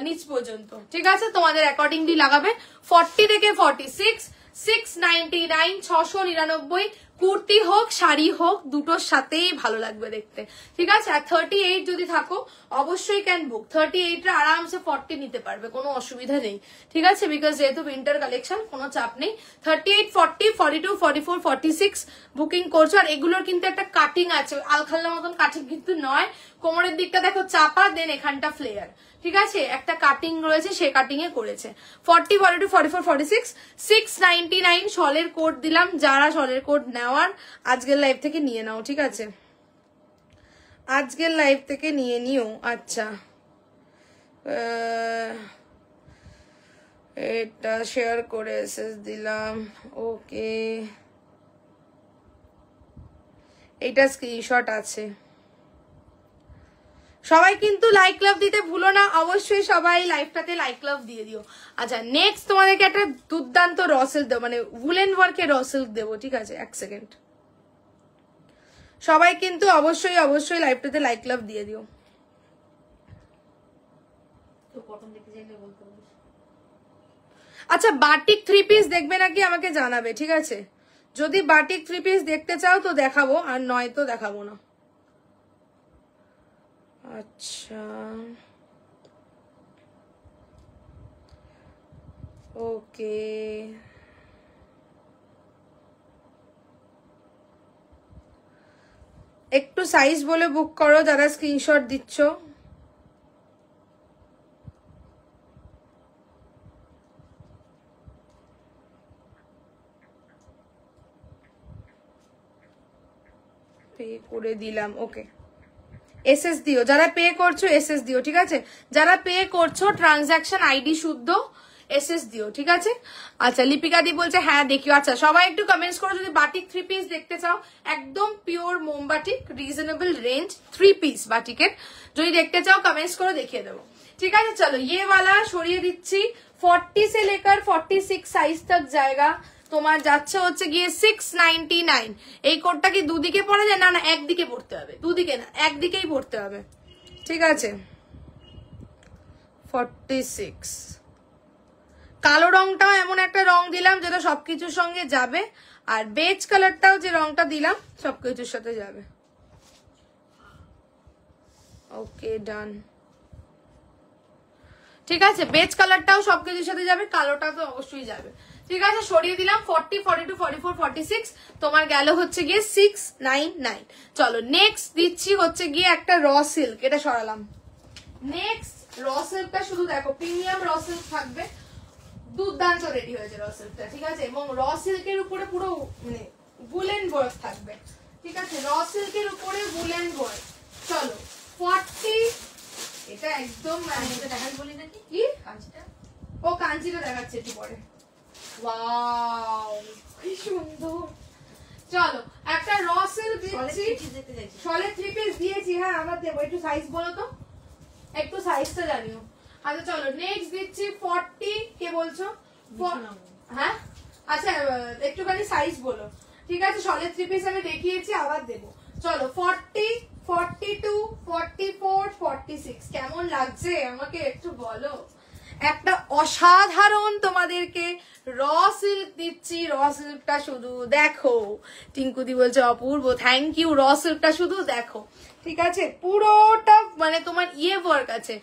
নিচ পর্যন্ত। ঠিক আছে, তোমাদের অ্যাকর্ডিংলি লাগাবে। 40 থেকে 46 699, 699, কুর্তি হোক শাড়ি হোক দুটোর সাথেই ভালো লাগবে দেখতে, ঠিক আছে। আর 38 যদি থাকো অবশ্যই ক্যান বুক। 38 রা আরামসে 40 নিতে পারবে, কোনো অসুবিধা নেই, ঠিক আছে, বিকজ যেহেতু উইন্টার কালেকশন কোনো চাপ নেই। 38, 40, 42, 44, 46 বুকিং করছো। আর এগুলোর কিন্তু একটা কাটিং আছে, আলখাল্লার মতন কাটিং কিন্তু নয়, কোমরের দিকটা দেখো চাপা, দেন এখানটা ফ্লেয়ার, ঠিক আছে, একটা কাটিং রয়েছে, সেই কাটিং এ করেছে। 40, 42, 44, 46, 699 শলের কোড দিলাম। যারা শলের কোড নেওয়ার আজকের লাইভ থেকে নিয়ে নাও, ঠিক আছে, আজকের লাইভ থেকে নিয়ে নিও। আচ্ছা, এটা শেয়ার করে এসএস দিলাম, ওকে, এটা স্ক্রিনশট আছে। সবাই কিন্তু লাইক লাভ দিতে ভুলো না, অবশ্যই সবাই লাইভটাতে লাইক লাভ দিয়ে দিও। আচ্ছা, নেক্সট তোমাদেরকে একটা দুর্দান্ত র সিল্ক দেবো, মানে উলেন ওয়ার্কের র সিল্ক দেবো, ঠিক আছে, এক সেকেন্ড। সবাই কিন্তু অবশ্যই অবশ্যই লাইভটাতে লাইক লাভ দিয়ে দিও। আচ্ছা, বাটিক 3 পিস দেখবে নাকি আমাকে জানাবে, ঠিক আছে, যদি বাটিক 3 পিস দেখতে চাও তো দেখাবো, আর নয় তো দেখাবো না। আচ্ছা, ওকে, একটু সাইজ বলে বুক করো যারা স্ক্রিনশট দিচ্ছ। পে করে দিলাম, ওকে, এসএস দিও, যারা পে করছো এসএস দিও, ঠিক আছে, যারা পে করছো ট্রানজাকশন আইডি শুদ্ধ এসএস দিও, ঠিক আছে। আচ্ছা, লিপিকা দি বলছে হ্যাঁ দেখিও। আচ্ছা, সবাই একটু কমেন্টস করো যদি বাটিক 3 পিস দেখতে চাও, একদম পিওর মোমবাটিক, রিজনেবল রেঞ্জ 3 পিস বাটিকের যদি দেখতে চাও কমেন্টস করো, দেখিয়ে দেবো, ঠিক আছে। চলো, ये वाला সরিয়ে দিচ্ছি। 40 से लेकर 46 সাইজ तक জায়গা তোমার যাচ্ছে হচ্ছে গিয়ে 699। এই কোডটা কি দুদিকে পড়া যায়? না না, একদিকে পড়তে হবে, দুদিকে না, একদিকেই পড়তে হবে, ঠিক আছে। 46 কালো রংটাও এমন একটা রং দিলাম যেটা সবকিছুর সঙ্গে যাবে, আর বেজ কালারটাও যে রংটা দিলাম সবকিছুর সাথে যাবে। ওকে, ডান, ঠিক আছে, বেজ কালারটাও সবকিছুর সাথে যাবে, কালোটা তো অবশ্যই যাবে, ঠিক আছে। সরিয়ে দিলাম 40, 42, 44, 46 তোমার গেল হচ্ছে গিয়ে 699। চলো, নেক্সট দিচ্ছি হচ্ছে গিয়ে একটা র সিল্ক, এটা সরালাম। নেক্সট র সিল্কটা শুধু দেখো, প্রিমিয়াম র সিল্ক থাকবে, দুর্দান্ত রেডি হয়েছে র সিল্কটা, ঠিক আছে, এবং র সিল্কের উপরে পুরো মানে উলেন ওয়ার্ক থাকবে, ঠিক আছে, র সিল্কের উপরে উলেন ওয়ার্ক। চলো, 40, এটা একদম দেখান বলি নাকি, কি কাঞ্চিটা, ও কাঞ্চিটা দেখাচ্ছে একটু পরে। ওয়াও, কি সুন্দর। চলো, একটা র সিল্ক দিচ্ছি, শলের 3 পিস দিয়েছি, হ্যাঁ আমার দেবো, একটু সাইজ বলো তো, একটু সাইজটা জানিও। আচ্ছা চলো, নেক্সট দিচ্ছি 40, কে বলছো? হ্যাঁ, আচ্ছা একটুখানি সাইজ বলো, ঠিক আছে, শলের 3 পিস আমি দেখিয়েছি, আবার দেবো। চলো, 40, 42, 44, 46 কেমন লাগছে আমাকে একটু বলো। একটা অসাধারণ তোমাদেরকে র সিল্ক দিচ্ছি, র সিল্কটা শুধু দেখো। টিঙ্কুদি বলছে অপূর্ব, থ্যাংক ইউ, র সিল্কটা শুধু দেখো, ঠিক আছে, পুরোটা মানে তোমার ওয়ার্ক আছে,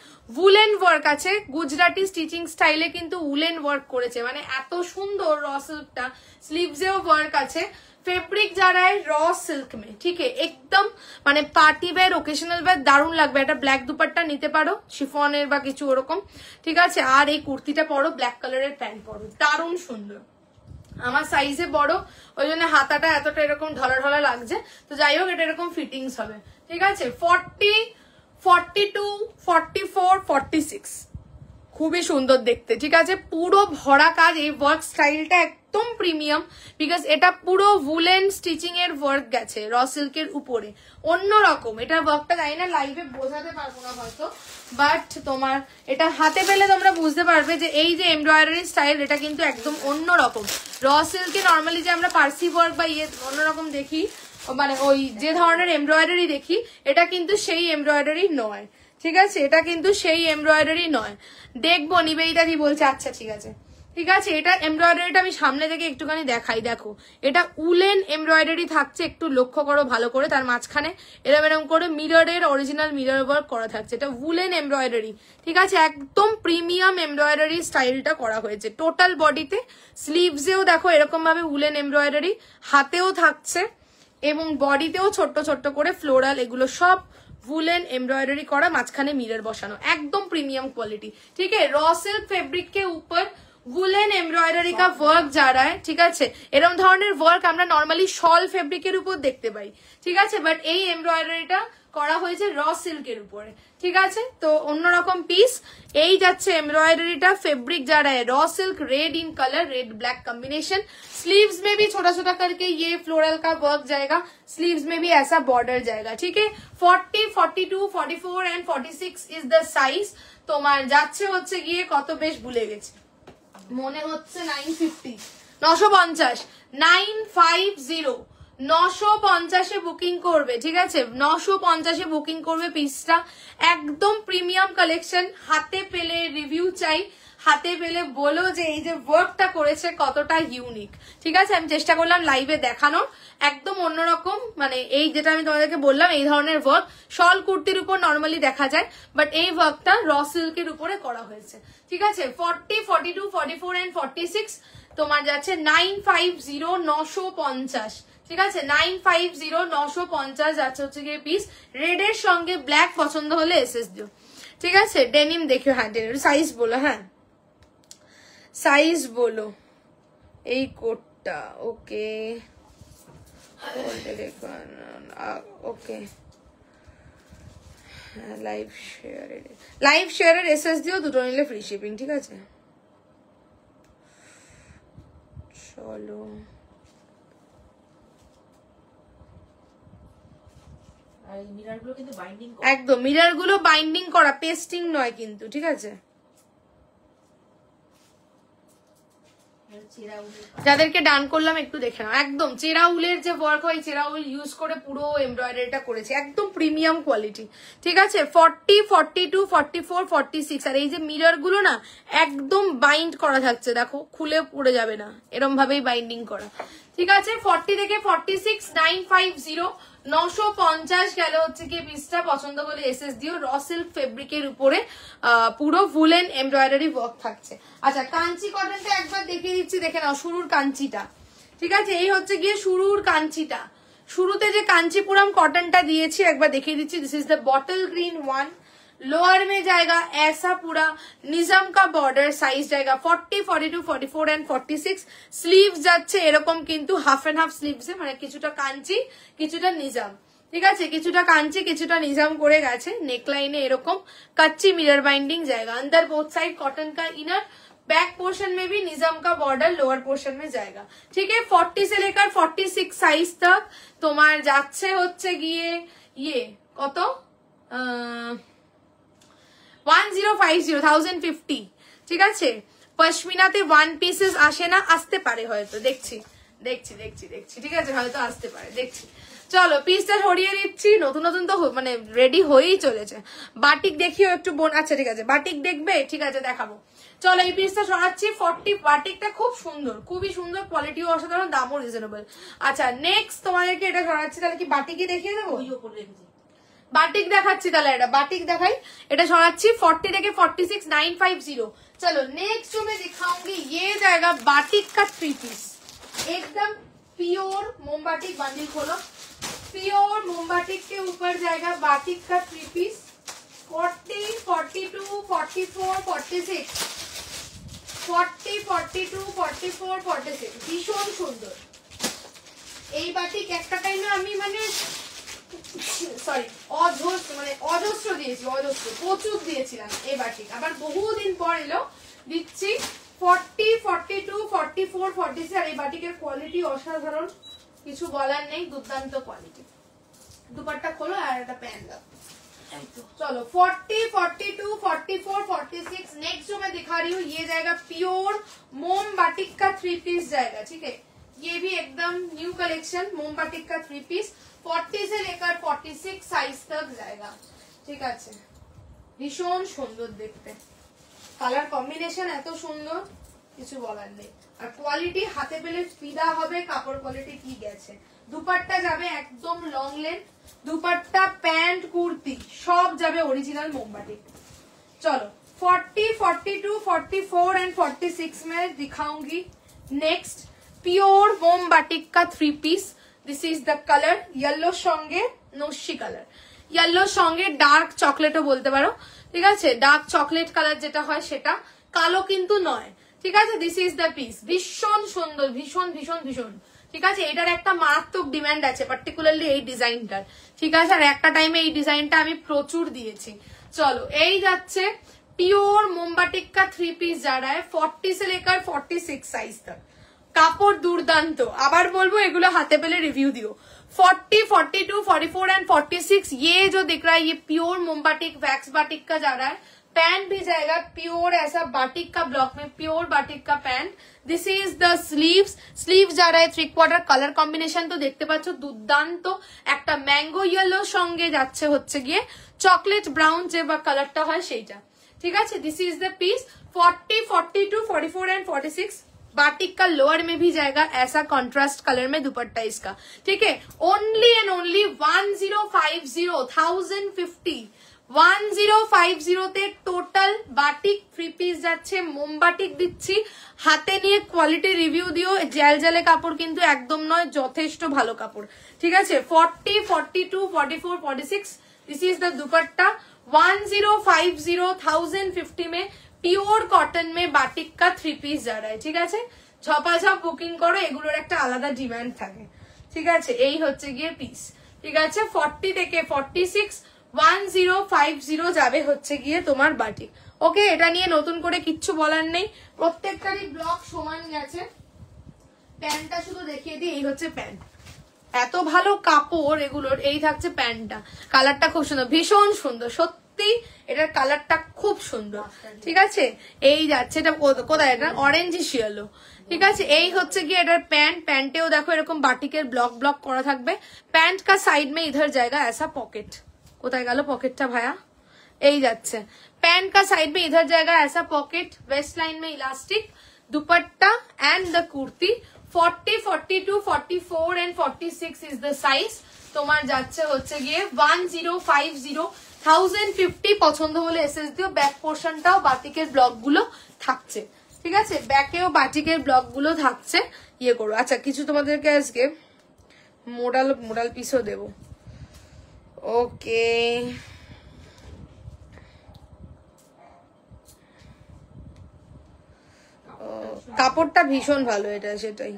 উলেন ওয়ার্ক আছে, গুজরাটি স্টিচিং স্টাইলে কিন্তু উলেন ওয়ার্ক করেছে, মানে এত সুন্দর র সিল্কটা, স্লিভসেও ওয়ার্ক আছে। ফেব্রিক যারা র সিল্ক মে, ঠিক है একদম মানে পার্টি ওয়্যার, ওকেশনাল ওয়্যার দারুণ লাগবে। একটা ব্ল্যাক দুপাট্টা নিতে পারো, শিফনের বা কিছু ওরকম, ঠিক আছে, আর এই কুর্তিটা পরো, ব্ল্যাক কালারের প্যান্ট পরো, দারুণ সুন্দর। আমার সাইজে বড়, ওই জন্য হাতাটা এতটা এরকম ঢলা ঢলা লাগছে, তো যাই হোক এটা এরকম ফিটিংস হবে, ঠিক আছে। 40, 42, 44, 46 খুবই সুন্দর দেখতে, ঠিক আছে, পুরো ভরা কাজ। এই ওয়ার্ক স্টাইলটা একদম প্রিমিয়াম, বিকজ এটা পুরো উলেন স্টিচিং এর ওয়ার্ক গেছে র সিল্কের উপরে, অন্যরকম। এটা ওয়ার্কটা জানি না লাইভে বোঝাতে পারবো না হয়তো, বাট তোমার এটা হাতে পেলে তোমরা বুঝতে পারবে যে এই যে এমব্রয়ডারি স্টাইল, এটা কিন্তু একদম অন্যরকম। র সিল্কে নর্মালি যে আমরা পার্সি ওয়ার্ক বা অন্যরকম দেখি, মানে ওই যে ধরনের এমব্রয়ডারি দেখি, এটা কিন্তু সেই এমব্রয়ডারি নয়, ঠিক আছে, এটা কিন্তু সেই এমব্রয়ডারি নয়। দেখবো নিবেদিতা দি বলছে, আচ্ছা ঠিক আছে, ঠিক আছে, এটা এমব্রয়ডারিটা আমি সামনে থেকে একটুখানি দেখাই, দেখো এটা উলেন এমব্রয়ডারি থাকছে, একটু লক্ষ্য করো ভালো করে, তার মাঝখানে এরম এরম করে মিররের অরিজিনাল মিরর ওয়ার্ক করা থাকছে, এটা উলেন এমব্রয়ডারি। ঠিক আছে, একদম প্রিমিয়াম এমব্রয়ডারি স্টাইলটা করা হয়েছে টোটাল বডিতে। স্লিভসেও দেখো এরকম ভাবে উলেন এমব্রয়ডারি, হাতেও থাকছে এবং বডিতেও ছোট্ট ছোট্ট করে ফ্লোরাল, এগুলো সব वुलन एम्ब्रॉयडरी करा, माঝখানে मिरर बसानो, एकदम प्रीमियम क्वालिटी। ठीक है, रॉ सिल्क फैब्रिक के ऊपर वुलन एम्ब्रॉयडरी का वर्क जा रहा है। ठीक है, এরকম ধরনের ওয়ার্ক আমরা নরমালি শল ফেব্রিকের উপর দেখতে পাই। ঠিক আছে, বাট এই এমব্রয়ডারিটা করা হয়েছে র সিল্কের উপরে। ঠিক আছে, তো অন্যরকম পিস। এই যাচ্ছে এমব্রয়ডারিটা, ফেব্रिक जा रहा है raw silk, red in colour, red black combination. Sleeves में भी छोटा छोटा करके ये फ्लोरल का वर्क जाएगा, स्लीव्स में भी ऐसा बॉर्डर जाएगा। ठीक है, 40, 42, 44 एंड 46 इज द साइज। তোমার যাচ্ছে হচ্ছে গিয়ে কত, বেশ ভুলে গেছি, মনে হচ্ছে 950, 950, 950, 950 বুকিং করবে। ঠিক আছে, 950 বুকিং করবে পিসটা, একদম প্রিমিয়াম কালেকশন। হাতে পেলে রিভিউ চাই, হাতে পেলে বলো যে এই যে ওয়ার্কটা করেছে কতটা ইউনিক। ঠিক আছে, আমি চেষ্টা করলাম লাইভে দেখানো, একদম অন্যরকম, মানে এই যেটা আমি তোমাদেরকে বললাম এই ধরনের ওয়ার্ক শল কুর্তির উপর নর্মালি দেখা যায়, বাট এই ওয়ার্কটা র সিল্কের উপরে করা হয়েছে। ঠিক আছে, 40, 42, 44 এন্ড 46 তোমার যাচ্ছে 950, 950। ঠিক আছে, 950, 950 যাচ্ছে হচ্ছে গিয়ে পিস। রেডের সঙ্গে ব্ল্যাক পছন্দ হলে এসএস দিও। ঠিক আছে, ডেনিম দেখিও। হ্যাঁ, ডেনিম সাইজ বলো, হ্যাঁ সাইজ বলো। এই কোটটা ওকে, ওকে লাইভ শেয়ারের এসএস দিও, দুটো নিলে ফ্রি শিপিং। ঠিক আছে, চলো একদম মিরর গুলো বাইন্ডিং করা, পেস্টিং নয় কিন্তু। ঠিক আছে, যাদেরকে ডান করলাম একটু দেখে নাও, একদম চেরা উলের যে ওয়ার্ক হয়, চেরা উল ইউজ করে পুরো এমব্রয়ডারিটা করেছে, একদম প্রিমিয়াম কোয়ালিটি। ঠিক আছে, 40, 42, 44, 46 আর এই যে মিরর গুলো না একদম বাইন্ড করা থাকছে, দেখো খুলে পড়ে যাবে না, এরম ভাবেই বাইন্ডিং করা। ঠিক আছে, 40 থেকে 46, 950, 950 গেল হচ্ছে কি পিসটা। পছন্দ হলে এসএস দিও। র সিল্ক ফেব্রিকের উপরে পুরো ভুলেন এমব্রয়ডারি ওয়ার্ক থাকছে। আচ্ছা, কাঞ্চি কটনটা একবার দেখিয়ে দিচ্ছি, দেখে নাও শুরুর কাঞ্চিটা। ঠিক আছে, এই হচ্ছে গিয়ে শুরুর কাঞ্চিটা। শুরুতে যে কাঞ্চিপুরম কটনটা দিয়েছি একবার দেখিয়ে দিচ্ছি। This is the bottle green one. Lower में जाएगा ऐसा पूरा निजाम का बॉर्डर, साइज जाएगा 40, 42, 44 एंड 46। स्लीव्स যাচ্ছে এরকম কিন্তু হাফ এন্ড হাফ স্লিভস, মানে কিছুটা কাঞ্চি কিছুটা নিজাম। ঠিক আছে, কিছুটা কাঞ্চি কিছুটা নিজাম করে গেছে। नेकलाइने এরকम कच्ची मिरर बाइंडिंग जाएगा। अंदर बोथ साइड कॉटन का इनर, बैक पोर्शन में भी निजाम का बॉर्डर लोअर पोर्शन में जाएगा। ठीक है, 40 से लेकर 46 साइज तक তোমার যাচ্ছে হচ্ছে গিয়ে ये কত 1050, 1050। ঠিক আছে, পশমিনাতে ওয়ান পিসেস আসে না, আসতে পারে হয়তো, দেখছি। ঠিক আছে, হয়তো আসতে পারে, দেখছি। চলো পিসটা সরিয়ে দিচ্ছি, নতুন নতুন তো মানে রেডি হয়েই চলেছে। বাটিক দেখিও একটু বোন। আচ্ছা ঠিক আছে, বাটিক দেখবে, ঠিক আছে দেখাবো। চলো এই পিসটা সরাচ্ছি। 40 বাটিকটা খুব সুন্দর, খুবই সুন্দর, কোয়ালিটিও অসাধারণ, দামও রিজনেবল। আচ্ছা নেক্সট তোমাদেরকে এটা সরাচ্ছি, তাহলে কি বাটিকই দেখিয়ে দেবো? बाटिक দেখাচ্ছি, তাহলে এটা বাটিক দেখাই। এটা সরাচ্ছি 40 থেকে 46, 950। चलो नेक्स्ट जो मैं दिखाऊंगी ये जाएगा बाटिक का 3 पीस, एकदम प्योर मोमबाटिक। बंडल खोलो, प्योर मोमबाटिक के ऊपर जाएगा बाटिक का 3 पीस। 40, 42, 44, 46, 40, 42, 44, 46 ভীষণ সুন্দর। এই বাটিক একটা টাইমে আমি মানে সরি অজস্র দিয়েছি, প্রচুর দিয়েছিলাম এই বাটিক, আবার বহুদিন পর এলো দিচ্ছি। 40, 42, 44, 46 আর এই বাটিকের কোয়ালিটি অসাধারণ, কিছু বলার নেই, দুর্দান্ত কোয়ালিটি। দুপাট্টা খোলো আর একটা প্যান্ট দাও। चलो 40, 42, 44, 46। नेक्स्ट जो मैं दिखा रही हूँ ये जाएगा प्योर मोम बाटिक का 3 पीस जाएगा। ठीक है, ये भी एकदम न्यू कलेक्शन, मोम बाटिक का 3 पीस 40 से लेकर 46 साइज तक जाएगा। ठीक আছে, ভীষণ সুন্দর দেখতে, কালার কম্বিনেশন এত সুন্দর, কিছু বলার নেই। আর কোয়ালিটি হাতে পেলে ফিদা হবে, কাপড় কোয়ালিটি কি গেছে। দুপাট্টা যাবে একদম long length, dupatta pant kurti সব যাবে অরিজিনাল মোমবাটিক। चलो 40, 42, 44 एंड 46 में दिखाऊंगी। नेक्स्ट प्योर मोम बाटिक का 3 पीस। This is the colour yellow संगे नस्सी कलर, येलो संगे डार्क चॉकलेटও বলতে পারো, ঠিক আছে। ডার্ক চকলেট কালার যেটা হয় সেটা, কালো কিন্তু নয়, ঠিক আছে। দিস ইজ দ্য পিস, ভীষণ সুন্দর, ভীষণ ভীষণ ভীষণ, ঠিক আছে। এটার একটা মারাত্মক ডিমান্ড আছে পার্টিকুলারলি এই ডিজাইনটার, ঠিক আছে। আর একটা টাইমে এই ডিজাইনটা আমি প্রচুর দিয়েছি। চলো এই যাচ্ছে प्योर मोमबाटिक का 3 पीस जा रहा है 40 से लेकर 46 साइज तक। কাপড় দুর্দান্ত, আবার বলবো এগুলো হাতে পেলে রিভিউ দিও। 40, 42, 44 एंड 46 ये जो दिख रहा है ये प्योर मोमबाटिक वैक्स बाटिक का जा रहा है। पैंट भी जाएगा प्योर ऐसा बाटिक का ब्लॉक में, प्योर बाटिक का pant. This is the sleeves, sleeve जा रहा है 3/4। কালার কম্বিনেশন তো দেখতে পাচ্ছ দুর্দান্ত, একটা ম্যাঙ্গো ইয়েলো সঙ্গে যাচ্ছে হচ্ছে গিয়ে চকলেট ব্রাউন যে বা কালারটা হয় সেইটা, ठीक है। This is the piece 40, 42, 44 and 46। Batik का लोअर में भी जाएगा ऐसा कॉन्ट्रास्ट कलर में दुपट्टा इसका, ठीक है। Only and only 1050 1050 total batik 3 piece যাচ্ছে। মোমবাটিক দিচ্ছি, হাতে নিয়ে কোয়ালিটি রিভিউ দিও। জেল জেলে কাপড় কিন্তু একদম নয়, যথেষ্ট ভালো কাপড়, ঠিক আছে। 40, 42, 44, 46 दिस इज द दुपट्टा 1050 1050 में प्योर कॉटन में बाटिक का 3 पीस जा रहा है, ঠিক আছে। ঝপাঝপ বুকিং করো, এগুলোর একটা আলাদা ডিমান্ড থাকে, ঠিক আছে। এই হচ্ছে গিয়ে পিস, ঠিক আছে। 40 থেকে 46 1050 যাবে হচ্ছে গিয়ে তোমার বাটিক। ওকে, এটা নিয়ে নতুন করে কিচ্ছু বলার নেই, প্রত্যেকটারই ব্লক সমান গেছে। প্যান্টটা শুধু দেখিয়ে দিই, এই হচ্ছে প্যান্ট, এত ভালো কাপড় এগুলোর। এই থাকছে প্যান্টটা, কালারটা খুব সুন্দর, ভীষণ সুন্দর সত্যি, এটার কালারটা খুব সুন্দর, ঠিক আছে। এই যাচ্ছে এটা কোথায়, এটা অরেঞ্জ শিয়ালো, ঠিক আছে। এই হচ্ছে গিয়ে এটার প্যান্ট, প্যান্টেও দেখো এরকম বাটিকের ব্লক ব্লক করা থাকবে। প্যান্ট কা সাইড মে ইধার জায়গা ऐसा পকেট, কোথায় গেল পকেটটা ভাইয়া, এই যাচ্ছে। पैंट का साइड में इधर जाएगा ऐसा पॉकेट, वेस्ट लाइन में elastic, dupatta and the kurti. 40, 42, 44 and 46 is the size. তোমার যাচ্ছে হচ্ছে গিয়ে 1050 1050। পছন্দ হলে এসএস দিও। ব্যাক পোর্শনটাও বাটিকের ব্লক গুলো থাকছে, ঠিক আছে। ব্যাকেও বাটিকের ব্লক গুলো থাকছে, ইয়ে করো। আচ্ছা, কিছু তোমাদেরকে আজকে মোডাল পিসও দেব। ওকে, কাপড়টা ভীষণ ভালো এটা, সেটাই।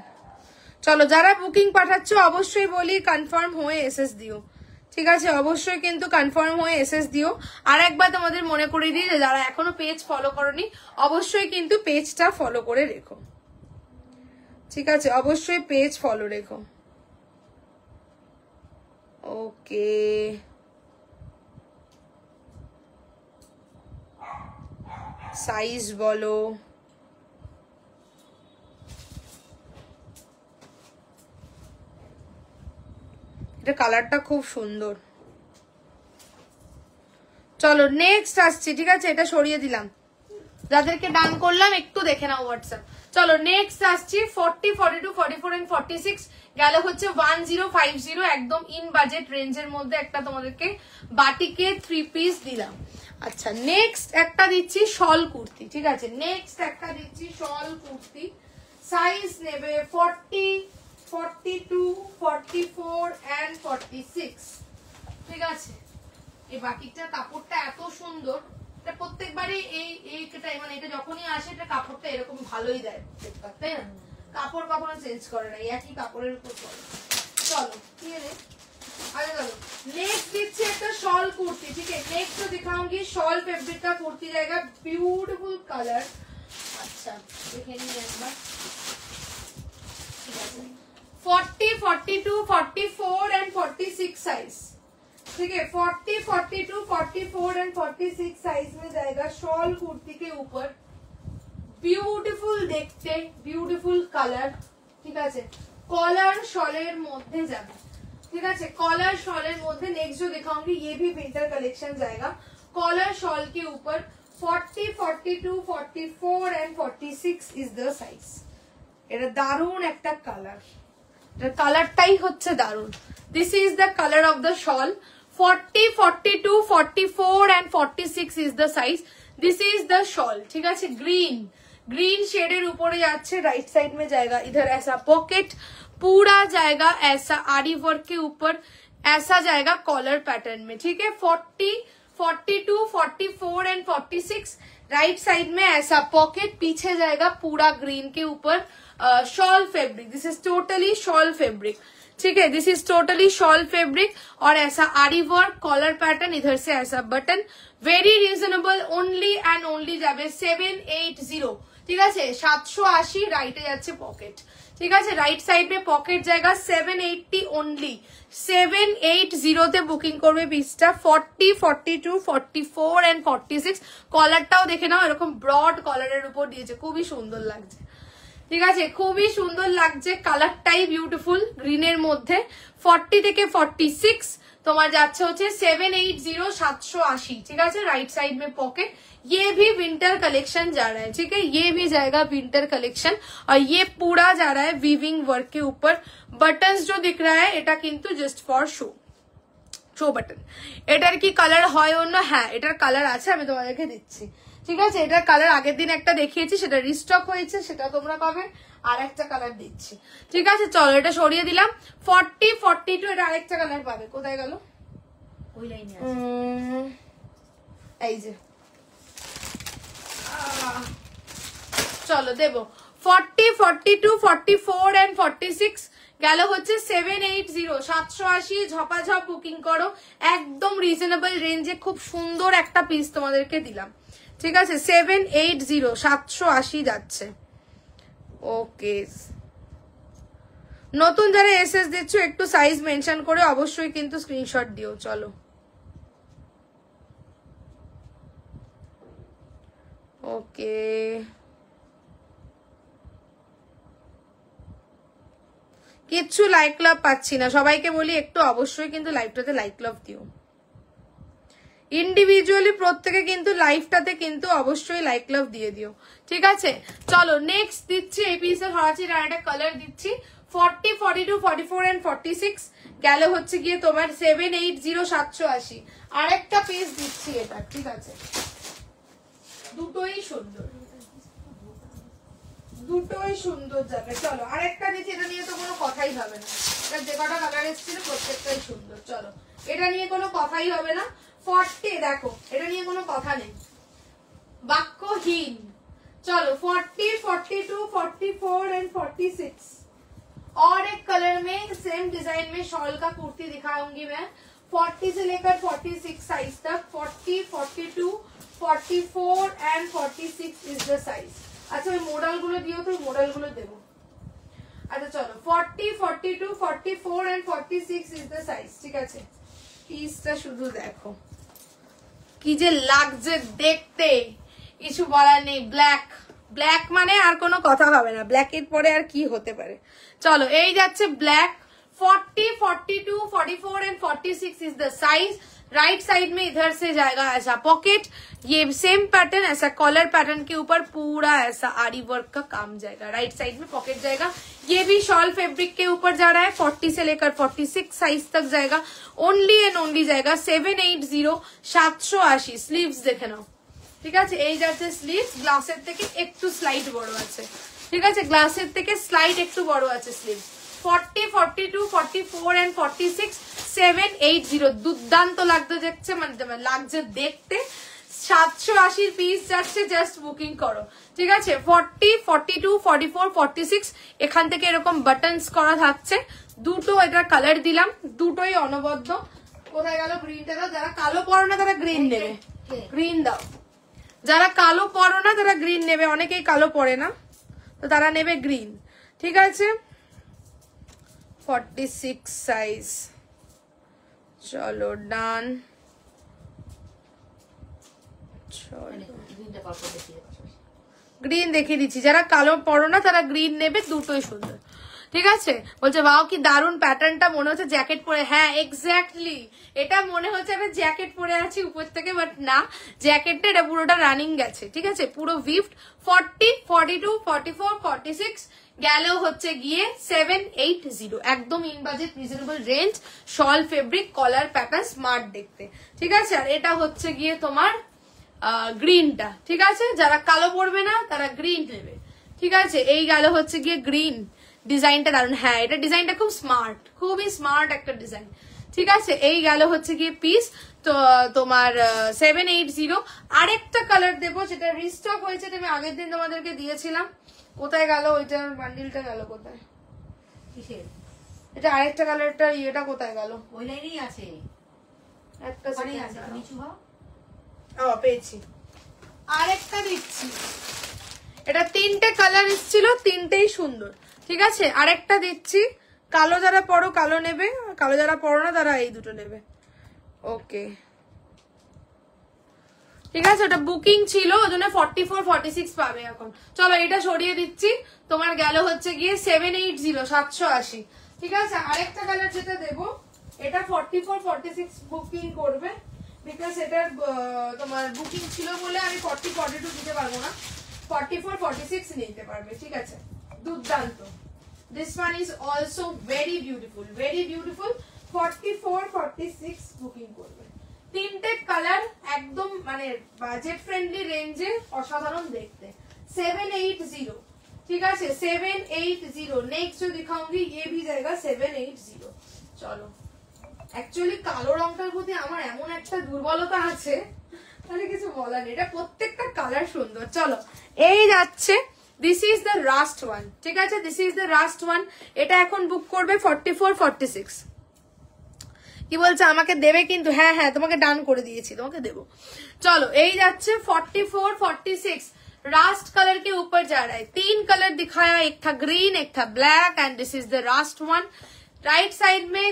চলো, যারা বুকিং পাঠাচ্ছ অবশ্যই বলি কনফার্ম হয়ে এসএস দিও, ঠিক আছে। অবশ্যই কিন্তু কনফার্ম হয়ে এসএস দিও। আর একবার তোমাদের মনে করে দিই, যারা এখনো পেজ ফলো করনি অবশ্যই কিন্তু পেজটা ফলো করে রেখো, ঠিক আছে। অবশ্যই পেজ ফলো রেখো। ওকে, সাইজ বলো। এটা কালারটা খুব সুন্দর। চলো নেক্সট আসছি, ঠিক আছে। এটা সরিয়ে দিলাম, যাদেরকে ডান করলাম একটু দেখে নাও হোয়াটসঅ্যাপ। চলো নেক্সট আসছি 40, 42, 44 এন্ড 46 গেল হচ্ছে 1050। একদম ইন বাজেট রেঞ্জের মধ্যে একটা তোমাদেরকে বাটিকে 3 পিস দিলাম। আচ্ছা, নেক্সট একটা দিচ্ছি শল কুর্তি, ঠিক আছে। নেক্সট একটা দিচ্ছি শল কুর্তি, সাইজ নেবে 40, 42, 44 and 46, ঠিক আছে। এই বাটিকটার কাপড়টা এত সুন্দর, এটা প্রত্যেকবারই এইটাই, মানে এটা যখনই আসে এটা কাপড়টা এরকম ভালোই দেয় প্রত্যেকবার, তাই না। কাপড় কখনো চেঞ্জ করে না, একই কাপড়ের উপর পরে। চলো কি রে, আরে চলো नेक्स्ट দিচ্ছি একটা শল কুর্তি, ঠিক আছে। नेक्स्ट तो दिखाऊंगी शॉल फैब्रिक का कुर्ती जाएगा, ब्यूटीफुल कलर। अच्छा देखे नहीं একবার, ঠিক আছে। 40, 42, 44 and 46 साइज, ठीक है। 40, 42, 44 and 46 साइज में जाएगा शॉल कुर्ती के ऊपर। ब्यूटीफुल देखते, ब्यूटीफुल कलर, ठीक है। कॉलर शॉलेर मध्य जाए, ठीक है। कॉलर शॉलेर मध्य नेक्स्ट जो दिखाऊंगी ये भी विंटर कलेक्शन जाएगा। कॉलर शॉल के ऊपर 40, 42, 44 and 46 is the size. এটা দারুন একটা কালার, এর কালারটাই হচ্ছে দারুন। This is the color of the shawl. 40, 42, 44 and 46 is the size. This is the shawl, ঠিক আছে? ग्रीन शेडेर ऊपर जाच्छे, राइट साइड में जाएगा इधर ऐसा पॉकेट, पूरा जाएगा ऐसा आरी वर्क के ऊपर, ऐसा जाएगा कॉलर पैटर्न में, ठीक है? 40, 42, 44 एंड 46 राइट साइड में ऐसा पॉकेट, पीछे जाएगा पूरा ग्रीन के ऊपर shawl fabric. This is totally shawl fabric, ठीक है? This is totally shawl fabric और ऐसा आरी वर्क कॉलर पैटर्न, इधर से ऐसा button, very reasonable, only and only जाबे 780, ঠিক আছে? 780 রাইটে যাচ্ছে পকেট, ঠিক আছে? রাইট সাইড में পকেট জায়গা 780 ओनली, 780 তে বুকিং করবে পিসটা। 40, 42, 44 এন্ড 46 কলারটাও দেখে নাও, এরকম ব্রড কলারের উপর দিয়েছে, খুবই সুন্দর লাগছে, ঠিক আছে? খুবই সুন্দর লাগছে, কালারটাই বিউটিফুল গ্রিনের মধ্যে। 40 থেকে 46 তোমার যাচ্ছে হচ্ছে 780, 780, ठीक है? राइट साइड में पॉकेट, ये भी विंटर कलेक्शन जा रहा है, ठीक है? ये भी जाएगा विंटर कलेक्शन और ये पूरा जा रहा है वीविंग वर्क के ऊपर। बटन्स जो दिख रहा है এটা কিন্তু জাস্ট ফর শো বাটন। এটার কি কালার হয় অন্য? হ্যাঁ, এটার কালার আছে, আমি তোমাদেরকে দিচ্ছি, ঠিক আছে? এটার কালার আগের দিন একটা দেখিয়েছি, সেটা রিস্টক হয়েছে, সেটা তোমরা পাবে। আর একটা কালার দিচ্ছি, ঠিক আছে? চলো এটা সরিয়ে দিলাম। 40, 42 এটা আরেকটা কালার পাবে, কোথায় গেল? ওই লাইনে আছে, এই যে, চলো দেবো। 40, 42, 44 and 46 গেল হচ্ছে 780, 780 ঝপাঝপ বুকিং করো, একদম রিজনেবল রেঞ্জে খুব সুন্দর একটা পিস তোমাদেরকে দিলাম, ঠিক আছে? 780, 780 যাচ্ছে। ওকে, নতুন যারা এসএস দিচ্ছ একটু সাইজ মেনশন করে অবশ্যই কিন্তু স্ক্রিনশট দিও। চলো ওকে, কিচ্ছু লাইক লাভ পাচ্ছি না, সবাইকে বলি একটু অবশ্যই কিন্তু লাইভটাতে লাইক লাভ দিও, ইন্ডিভিজুয়ালি প্রত্যেকে কিন্তু লাইভটাতে কিন্তু অবশ্যই লাইক লাভ দিয়ে দিও, ঠিক আছে? চলো নেক্সট দিচ্ছি, এই পিসের হরাচ্ছি একটা কালার দিচ্ছি। 40, 42, 44 and 46 গেল হচ্ছে গিয়ে তোমার 780, 780। আরেকটা পিস দিচ্ছি এটা, ঠিক আছে? দুটোই সুন্দর, দুটোই সুন্দর যাবে। চলো আরেকটা দিচ্ছি, এটা নিয়ে তো কোনো কথাই হবে না, এটা যে কটা কালার এসেছিল প্রত্যেকটাই সুন্দর। চলো এটা নিয়ে কোনো কথাই হবে না। 40 দেখো, এটা নিয়ে কোনো কথা নেই, বাক্যহীন। चलो 40, 42, 44 एंड 46 और एक कलर में सेम डिजाइन में शॉल का कुर्ती दिखाऊंगी मैं। 40 से लेकर 46 साइज तक, 40, 42, 44 एंड 46 इज द साइज। अच्छा मॉडल गुलो दियो तो मॉडल गुलो देबो। अच्छा चलो 40, 42, 44 एंड 46 इज द साइज, ठीक আছে? পিসটা শুধু দেখো কি যে লাগছে দেখতে, কিছু বলার নেই। ব্ল্যাক, ব্ল্যাক মানে আর কোনো কথা হবে না, ব্ল্যাক এর পরে আর কি হতে পারে। চলো এই যাচ্ছে black. 40, 42, 44 and 46 is the size. Right side में इधर से जाएगा ऐसा पॉकेट, ये सेम पैटर्न, ऐसा कॉलर पैटर्न के ऊपर पूरा ऐसा आरी वर्क का काम जाएगा। राइट साइड में पॉकेट जाएगा, ये भी शॉल फैब्रिक के ऊपर जा रहा है। 40 से लेकर 46 साइज तक जाएगा, ओनली एंड ओनली जाएगा 780, 780। स्लीव्स देखे नाও, ঠিক আছে? এই যাচ্ছে স্লিভস, গ্লাসের থেকে একটু স্লাইড বড় আছে, ঠিক আছে? গ্লাসের থেকে স্লাইড একটু বড় আছে স্লিভস। 40, 42, 44 एंड 46 780। দুর্দান্ত লাগতে দেখছে, মানে লাগছে দেখতে। 780 পিস যাচ্ছে, জাস্ট বুকিং করো, ঠিক আছে? 40, 42, 44, 46 এখান থেকে এরকম বাটনস করা থাকছে। দুটো এটা কালার দিলাম, দুটোই অনবদ্য। কোথায় গেল গ্রিনটা? দাও, যারা কালো পরো না তারা গ্রিন নেবে, গ্রিন দাও। যারা কালো পরো না তারা গ্রিন নেবে, অনেকেই কালো পরে না তো তারা নেবে গ্রিন, ঠিক আছে? 46 সাইজ। চলো ডান। গ্রিন দেখিয়ে দিচ্ছি, যারা কালো পরো না তারা গ্রিন নেবে, দুটোই সুন্দর, ঠিক আছে, বলছে বাও কি দারুন প্যাটার্নটা, মনে হচ্ছে জ্যাকেট পরে। হ্যাঁ এক্স্যাক্টলি, এটা মনে হচ্ছে আমি জ্যাকেট পরে আছি উপর থেকে, বাট না, জ্যাকেটটা এটা পুরোটা রানিং গেছে। ঠিক আছে, পুরো ভিফট 40, 42, 44, 46 গেল হচ্ছে গিয়ে 780, একদম in budget reasonable range, shawl fabric, collar pattern, smart দেখতে। ঠিক আছে, আর এটা হচ্ছে গিয়ে তোমার গ্রিনটা। ঠিক আছে, যারা কালো পরবে না তারা গ্রিন নেবে। ঠিক আছে, এই গেল হচ্ছে গিয়ে গ্রিন, ডিজাইনটা দারুন। হ্যাঁ এটা ডিজাইনটা খুব স্মার্ট, খুবই স্মার্ট একটা ডিজাইন। ঠিক আছে, এই গেল হচ্ছে গিয়ে পিস তো তোমার 780। আরেকটা কালার দেবো যেটা রিস্টক হয়েছে, আমি আগের দিন তোমাদেরকে দিয়েছিলাম। কোথায় গেল ওইটা, বান্ডিলটা গেল কোথায়, এটা আরেকটা কালারটা, ইয়েটা কোথায় গেল? ওই লাইনেই আছে, একটা আছে নিচু হও। পেয়েছি, আরেকটা দিচ্ছি। এটা 3টে কালার এসেছিল, 3টেই সুন্দর। ঠিক আছে, আরেকটা দিচ্ছি। কালো যারা পরো কালো নেবে, কালো যারা পরো না তারা এই দুটো নেবে। ওকে ঠিক আছে, ওটা বুকিং ছিল ওই জন্য 44, 46 পাবে এখন। চলো এটা সরিয়ে দিচ্ছি, তোমার গেল হচ্ছে গিয়ে 780, 780। ঠিক আছে, আরেকটা কালার যেটা দেবো, এটা 44, 46 বুকিং করবে, বিকজ এটার তোমার বুকিং ছিল বলে আমি 40, 42 দিতে পারবো না, 44, 46 নিতে পারবে। ঠিক আছে, দুর্দান্ত। This one is also very beautiful, very beautiful. 44, 46 booking করবে। 3টে কালার একদম মানে বাজেট ফ্রেন্ডলি রেঞ্জে, অসাধারণ দেখতে। 780। ठीक है 780। नेक्स्ट जो दिखाऊंगी ये भी जाएगा 780। চলো অ্যাকচুয়ালি কালো রংটার প্রতি আমার এমন একটা দুর্বলতা আছে, তাহলে কিছু বলার নেই, এটা প্রত্যেকটা কালার সুন্দর। চলো এই যাচ্ছে, this is the last one. ঠিক আছে, this is the last one. এটা এখন বুক করবে 44, 46। কি বলছে আমাকে দেবে কিন্তু, হ্যাঁ হ্যাঁ তোমাকে ডান করে দিয়েছি, তোমাকে देबो। चलो এই যাচ্ছে 44, 46। रास्ट कलर के ऊपर जा रहा है। 3 कलर दिखाया, एक था ग्रीन, एक था black, and this is the last one. Right side में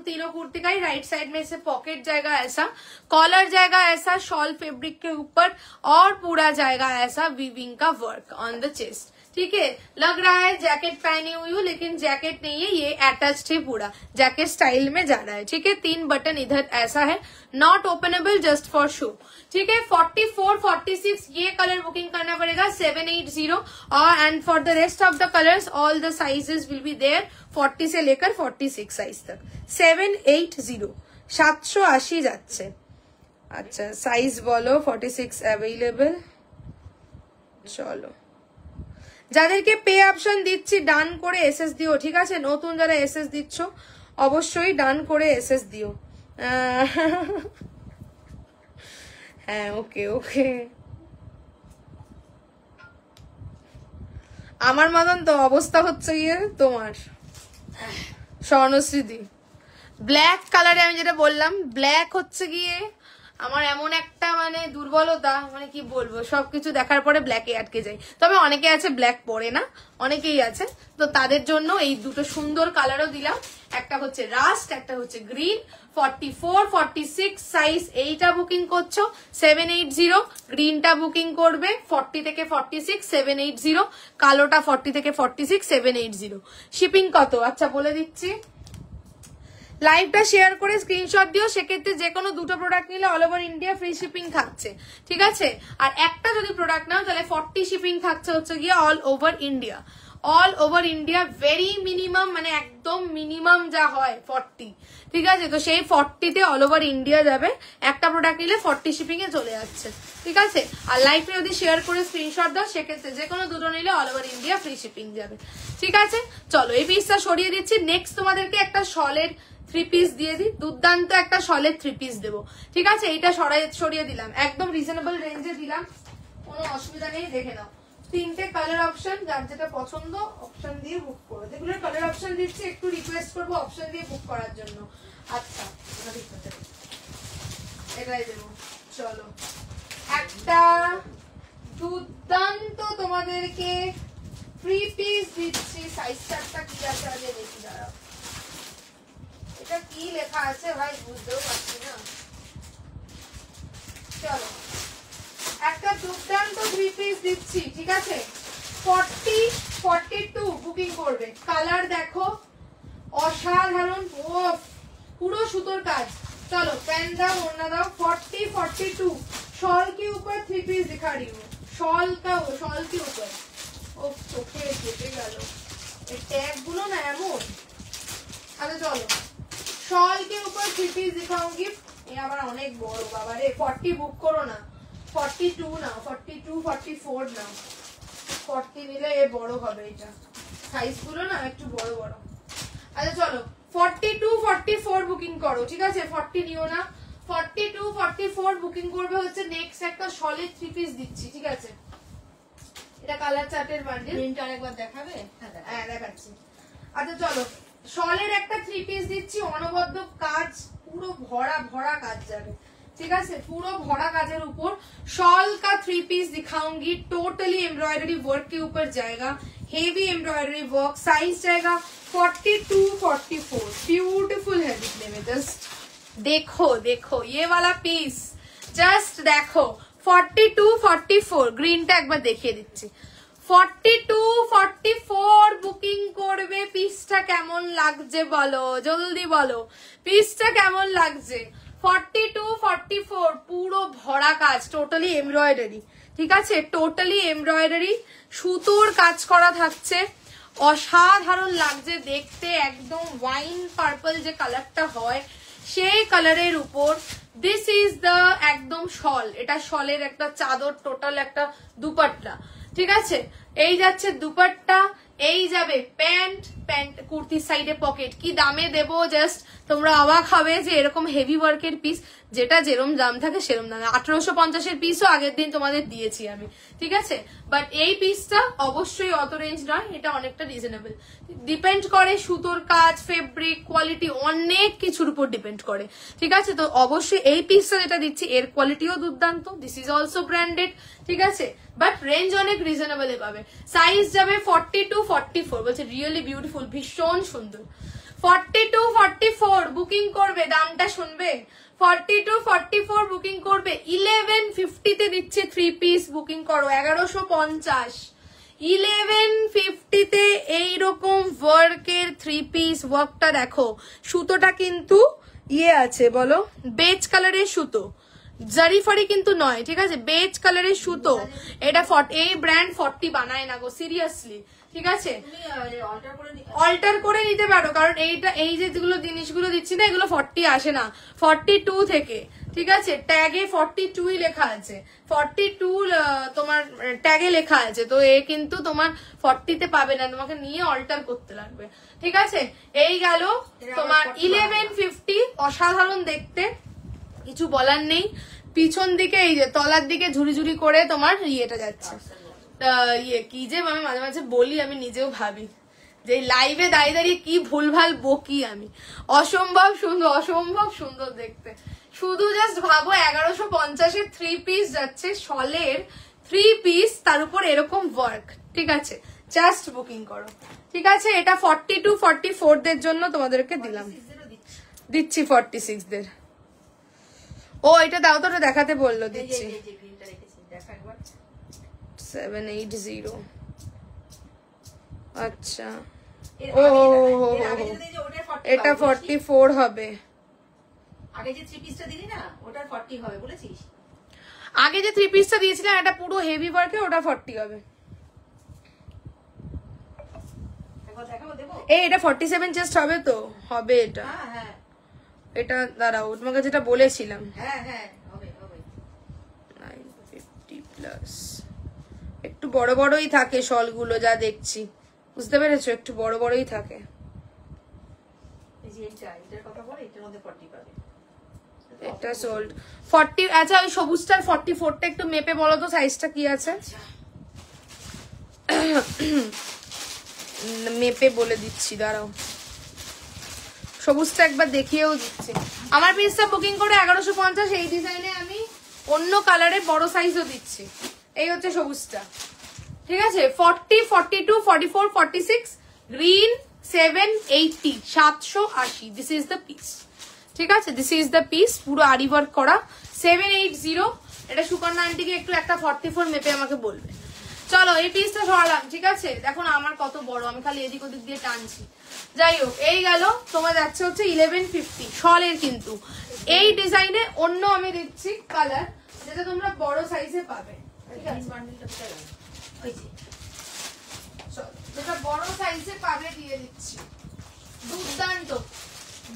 तीनों कुर्ती का ही राइट साइड में से पॉकेट जाएगा ऐसा, कॉलर जाएगा ऐसा शॉल फैब्रिक के ऊपर, और पूरा जाएगा ऐसा वीविंग का वर्क ऑन द चेस्ट। ठीक है, लग रहा है जैकेट पहनी हुई हूँ, लेकिन जैकेट नहीं है, ये अटैच्ड है, पूरा जैकेट स्टाइल में जा रहा है। ठीक है, 3 बटन इधर ऐसा है, not openable, just for show. ठीक है, 44, 46 ये कलर बुकिंग करना पड़ेगा 780, और and for the rest of the colours all the sizes will be there, 40 से लेकर 46 साइज तक। 780 780 যাচ্ছে। আচ্ছা সাইজ বলো, 46 অ্যাভেলেবল। চলো যাদেরকে পে অপশন দিচ্ছি ডান করে এসএস দিও। ঠিক আছে, নতুন যারা এসএস দিচ্ছ অবশ্যই ডান করে এসএস দিও। হ্যাঁ ওকে ওকে, আমার মতন তো অবস্থা হচ্ছে গিয়ে তোমার স্বর্ণশ্রীদি। ব্ল্যাক কালারে আমি যেটা বললাম, ব্ল্যাক হচ্ছে গিয়ে আমার এমন একটা মানে দুর্বলতা, মানে কি বলবো, সবকিছু দেখার পরে ব্ল্যাকে আটকে যাই। তবে অনেকে আছে ব্ল্যাক পরে না, অনেকেই আছে, তো তাদের জন্য এই দুটো সুন্দর কালারও দিলাম। একটা হচ্ছে রাস্ট, একটা হচ্ছে গ্রিন। 44, 46 সাইজ এইটা বুকিং করছো 780, গ্রিনটা বুকিং করবে 40 থেকে 46 780, কালোটা 40 থেকে 46 780। শিপিং কত আচ্ছা বলে দিচ্ছি, লাইভটা শেয়ার করে স্ক্রিনশট দিও, সেক্ষেত্রে যে কোনো দুটো প্রোডাক্ট নিলে all over India free shipping থাকছে। ঠিক আছে, আর একটা যদি প্রোডাক্ট নাও তাহলে 40 শিপিং থাকছে হচ্ছে গিয়ে all over India. All over India very minimum, মানে একদম মিনিমাম যা হয় 40। ঠিক আছে, তো সেই 40তে অল ওভার ইন্ডিয়া যাবে, একটা প্রোডাক্ট নিলে 40 শিপিং এ চলে যাচ্ছে। ঠিক আছে, আর লাইভে যদি শেয়ার করে স্ক্রিনশট দাও, সেক্ষেত্রে যে কোনো দুটো নিলে all over India free shipping যাবে। ঠিক আছে, চলো এই পিসটা সরিয়ে দিচ্ছি। নেক্সট তোমাদেরকে একটা শলের 3 পিস দিয়ে দিই, দুর্দান্ত একটা শলের 3 পিস দেবো। ঠিক আছে, এইটা সরিয়ে দিলাম, একদম রিজনেবল রেঞ্জে দিলাম, কোনো অসুবিধা নেই। দেখে নাও 3টে কালার অপশন, যার যেটা পছন্দ অপশন দিয়ে বুক করো। যেগুলো কালার অপশন দিচ্ছি একটু রিকোয়েস্ট করবো অপশন দিয়ে বুক করার জন্য। আচ্ছা এটাই দেবো। চলো একটা দুর্দান্ত তোমাদেরকে 3 পিস দিচ্ছি। সাইজ চার্টটা কি আছে আগে দেখি, দাঁড়াও, এটা কি লেখা আছে ভাই বুঝতেও পারছি না। চলো একটা দুর্দান্ত 3 পিস দিচ্ছি। ঠিক আছে, 40, 42 বুকিং করবে। কালার দেখো অসাধারণ, পুরো সুতোর কাজ। चलो पेन दाओ, ओढ़ना दाओ। 40 42 शॉल के ऊपर 3 पीस दिखा रही हूँ। शॉल का वो शॉल के ऊपर चोखे केटे गেল এই ট্যাগ গুলো না এমন। আচ্ছা চলো शॉल के ऊपर 3 पीस दिखाऊंगी। ये আবার অনেক বড় বাবা রে। 40 বুক করো না, 42 নাও, 42 44 নাও। 40 নিলে এ বড় হবে, এটা সাইজ গুলো না একটু বড় বড়। আচ্ছা চলো 42 44 বুকিং করো, ঠিক আছে? 40 নিও না, 42 44 বুকিং করবে হচ্ছে। নেক্সট একটা সলিড 3 পিস দিচ্ছি, ঠিক আছে? এটা কালার চার্টের বান্ডিল। প্রিন্ট আরেকবার দেখাবে? হ্যাঁ দেখাচ্ছি। আচ্ছা চলো সলিড একটা 3 পিস দিচ্ছি, অনবদ্য কাজ, পুরো ভরা ভরা কাজ যাবে, ঠিক আছে? পুরো ভরা কাজের উপর शॉल का 3 पीस दिखाऊंगी। टोटली एम्ब्रॉयडरी वर्क के ऊपर जाएगा, हेवी एम्ब्रॉयडरी वर्क। साइज जाएगा 42 44। ब्यूटीफुल है दिखने में। जस्ट देखो देखो ये वाला पीस, जस्ट देखो 42 44। গ্রিনটা একবার দেখিয়ে দিচ্ছি। 42 44 বুকিং করবে। পিসটা কেমন লাগছে বলো, জলদি বলো পিসটা কেমন লাগছে। 42 44 পুরো ভরা কাজ, টোটালি এমব্রয়ডারি, ঠিক আছে? টোটালি এমব্রয়ডারি, সুতোর কাজ করা থাকছে। অসাধারণ লাগছে দেখতে, একদম ওয়াইন পার্পল যে কালারটা হয় সেই কালারের উপর। দিস ইজ দ্য একদম শল, এটা শলের একটা চাদর, টোটাল একটা দুপাট্টা, ঠিক আছে? এই যাচ্ছে দুপাট্টা, এই যাবে প্যান্ট, প্যান্ট কুর্তির সাইডে পকেট। কি দামে দেব জাস্ট তোমরা অবাক হবে যে এরকম হেভি ওয়ার্কের পিস, যেটা যেরম দাম থাকে সেরম দামে। 1850-এর পিসও আগের দিন তোমাদের দিয়েছি আমি, ঠিক আছে? বাট এই পিসটা অবশ্যই অত রেঞ্জ নয়, এটা অনেকটা রিজনেবল। ডিপেন্ড করে সুতোর কাজ, ফেব্রিক, কোয়ালিটি, অনেক কিছুর উপর ডিপেন্ড করে, ঠিক আছে? তো অবশ্যই এই পিসটা যেটা দিচ্ছি এর কোয়ালিটিও দুর্দান্ত। দিস ইজ অলসো ব্র্যান্ডেড, ঠিক আছে? বাট রেঞ্জ অনেক রিজনেবল পাবে। সাইজ যাবে 42 44, বলছে রিয়েলি বিউটিফুল, ভীষণ সুন্দর। 42 44 বুকিং করবে, দামটা শুনবে। 42 44 বুকিং করবে। 1150 দিচ্ছে 3 পিস, বুকিং করো 1150। 1150 এইরকম ওয়ার্কের 3 পিস। ওয়ার্কটা দেখো, সুতোটা কিন্তু ইয়ে আছে বলো, বেজ কালারের সুতো, জারি ফারি কিন্তু নয়, ঠিক আছে? বেজ কালারের সুতো। এটা এই ব্র্যান্ড 40 বানায় না গো, সিরিয়াসলি, ঠিক আছে? অল্টার করে নিতে পারো, কারণ এইটা এই যেগুলো জিনিসগুলো দিচ্ছি না এগুলো 40 আসে না, 42 থেকে, ঠিক আছে? ট্যাগে 42 লেখা আছে, 42 তোমার ট্যাগে লেখা আছে। তো এ কিন্তু তোমার 40-তে পাবে না, তোমাকে নিয়ে অল্টার করতে লাগবে, ঠিক আছে? এই গেল তোমার 1150। অসাধারণ দেখতে, কিছু বলার নেই। পিছন দিকে এই যে তলার দিকে ঝুড়ি ঝুড়ি করে তোমার ইয়েটা যাচ্ছে। ইয়ে কি যে আমি মাঝে মাঝে বলি, আমি নিজেও ভাবি যে লাইভে দাঁড়িয়ে দাঁড়িয়ে কি ভুলভাল বকি আমি। অসম্ভব সুন্দর, অসম্ভব সুন্দর দেখতে। শুধু জাস্ট ভাবো 1150-এর 3 পিস যাচ্ছে, শলের 3 পিস, তার উপর এরকম ওয়ার্ক, ঠিক আছে? জাস্ট বুকিং করো, ঠিক আছে? এটা 42 44 দের জন্য তোমাদেরকে দিলাম, দিচ্ছি 46 দের। ও এটা দাও তো, দেখাতে বললো, দিচ্ছি। 780। আচ্ছা ও এটা 44 হবে। আগে যে 3 পিসটা দিলি না ওটা 40 হবে বলেছিস? আগে যে 3 পিসটা দিয়েছিলাম এটা পুরো হেভি ওয়ার্কে, ওটা 40 হবে। এই এটা 47 জাস্ট হবে তো, হবে এটা। হ্যাঁ এটা দাঁড়াও, তোমাকে যেটা বলেছিলাম। হ্যাঁ হবে 950 প্লাস। একটু বড় বড়ই থাকে শলগুলো, যা দেখছি, বুঝতে পেরেছো? একটু বড় বড়ই থাকে। এই যে এটার কথা বলে, এটার মধ্যে 40 পাবে। এটা সোল্ড 40। আচ্ছা ওই সবুজটার 44টা একটু মেপে বলো তো সাইজটা কি আছে। মেপে বলে দিচ্ছি, দাঁড়াও। সবুজটা একবার দেখিয়েও দিচ্ছি। আমার পিসটা বুকিং করে 1150। এই ডিজাইনে আমি অন্য কালারে বড় সাইজও দিচ্ছি। এই হচ্ছে সবুজটা, ঠিক আছে? 40 42 44 46 green 780 780। This is the piece, ঠিক আছে? দিস ইজ দ্য পিস, পুরো আরি ওয়ার্ক করা 780। এটা সুকন্যা আন্টিকে একটু একটা 44 মেপে আমাকে বলবে। চলো এই পিসটা সরালাম, ঠিক আছে? দেখো না আমার কত বড়, আমি খালি এদিক ওদিক দিয়ে টানছি। যাই হোক, এই গেল তোমার যাচ্ছে হচ্ছে 1150 শলের। কিন্তু এই ডিজাইনে অন্য আমি দিচ্ছি কালার, যেটা তোমরা বড় সাইজে পাবে, ঠিক আছে? যেটা বড় সাইজে পাবে দিয়ে দিচ্ছি। দুর্দান্ত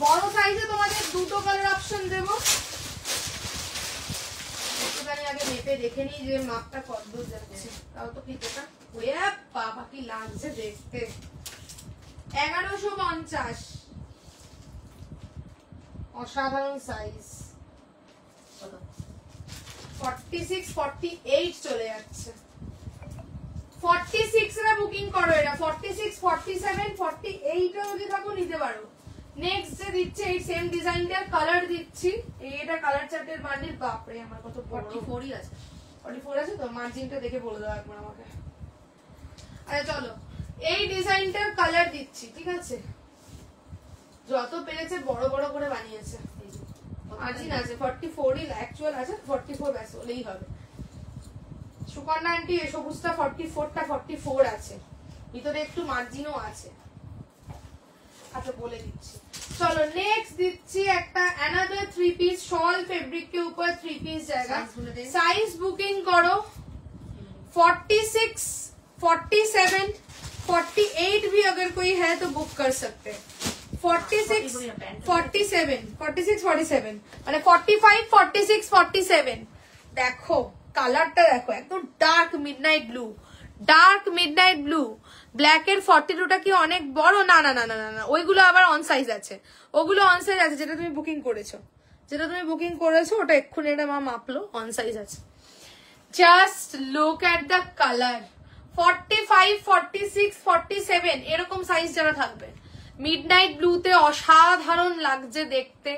বড় সাইজে তোমাদের দুটো কালার অপশন দেবো। একটুখানি আগে মেপে দেখে নিই যে মাপটা কত দূর যাচ্ছে। তাও তো ফিতেটা ওয়ে বাবা কি লাগছে দেখতে। 1150 অসাধারণ সাইজ। 46 48 চলে যাচ্ছে। 46 এরা বুকিং করো, এটা 46 47 48 এও যদি থাকো নিতে পারো। নেক্সট যে দিচ্ছে এই সেম ডিজাইনটার কালার দিচ্ছি, এটা কালার চার্টের বান্ডিল। বাপরে আমার কত 44ই আছে। 44 আছে তো, মার্জিনটা দেখে বলে দাও একবার আমাকে। আচ্ছা চলো, এই ডিজাইনটার কালার দিচ্ছি, ঠিক আছে? যত পেরেছে বড় বড় করে বানিয়েছে। মার্জিন আছে 44ই অ্যাকচুয়াল আছে, 44 ব্যাস হলেই হবে। সুকন্যা আন্টি এই সবুজটা 44টা 44 আছে, ভিতরে একটু মার্জিনও আছে। আচ্ছা বলে দিচ্ছি। চলো নেক্সট দিচ্ছি একটা অ্যানাদার 3 পিস শল ফেব্রিক के ऊपर 3 পিস জায়গা। সাইজ बुकिंग करो 46 47 48 भी अगर कोई है तो बुक कर सकते हैं। 46 47 46 47 মানে 45 46 47। দেখো কালারটা দেখো, একদম dark midnight blue. Dark midnight blue black এর 42টা কি অনেক বড়? না না না না না, ওইগুলো আবার অন সাইজ আছে, ওগুলো অন সাইজ আছে। যেটা তুমি বুকিং করেছো ওটা এক্ষুনি এটা মা মাপলো, অন সাইজ আছে। Just look at the colour. 45 46 47 এরকম সাইজ যারা থাকবে, মিডনাইট ব্লুতে অসাধারণ লাগছে দেখতে।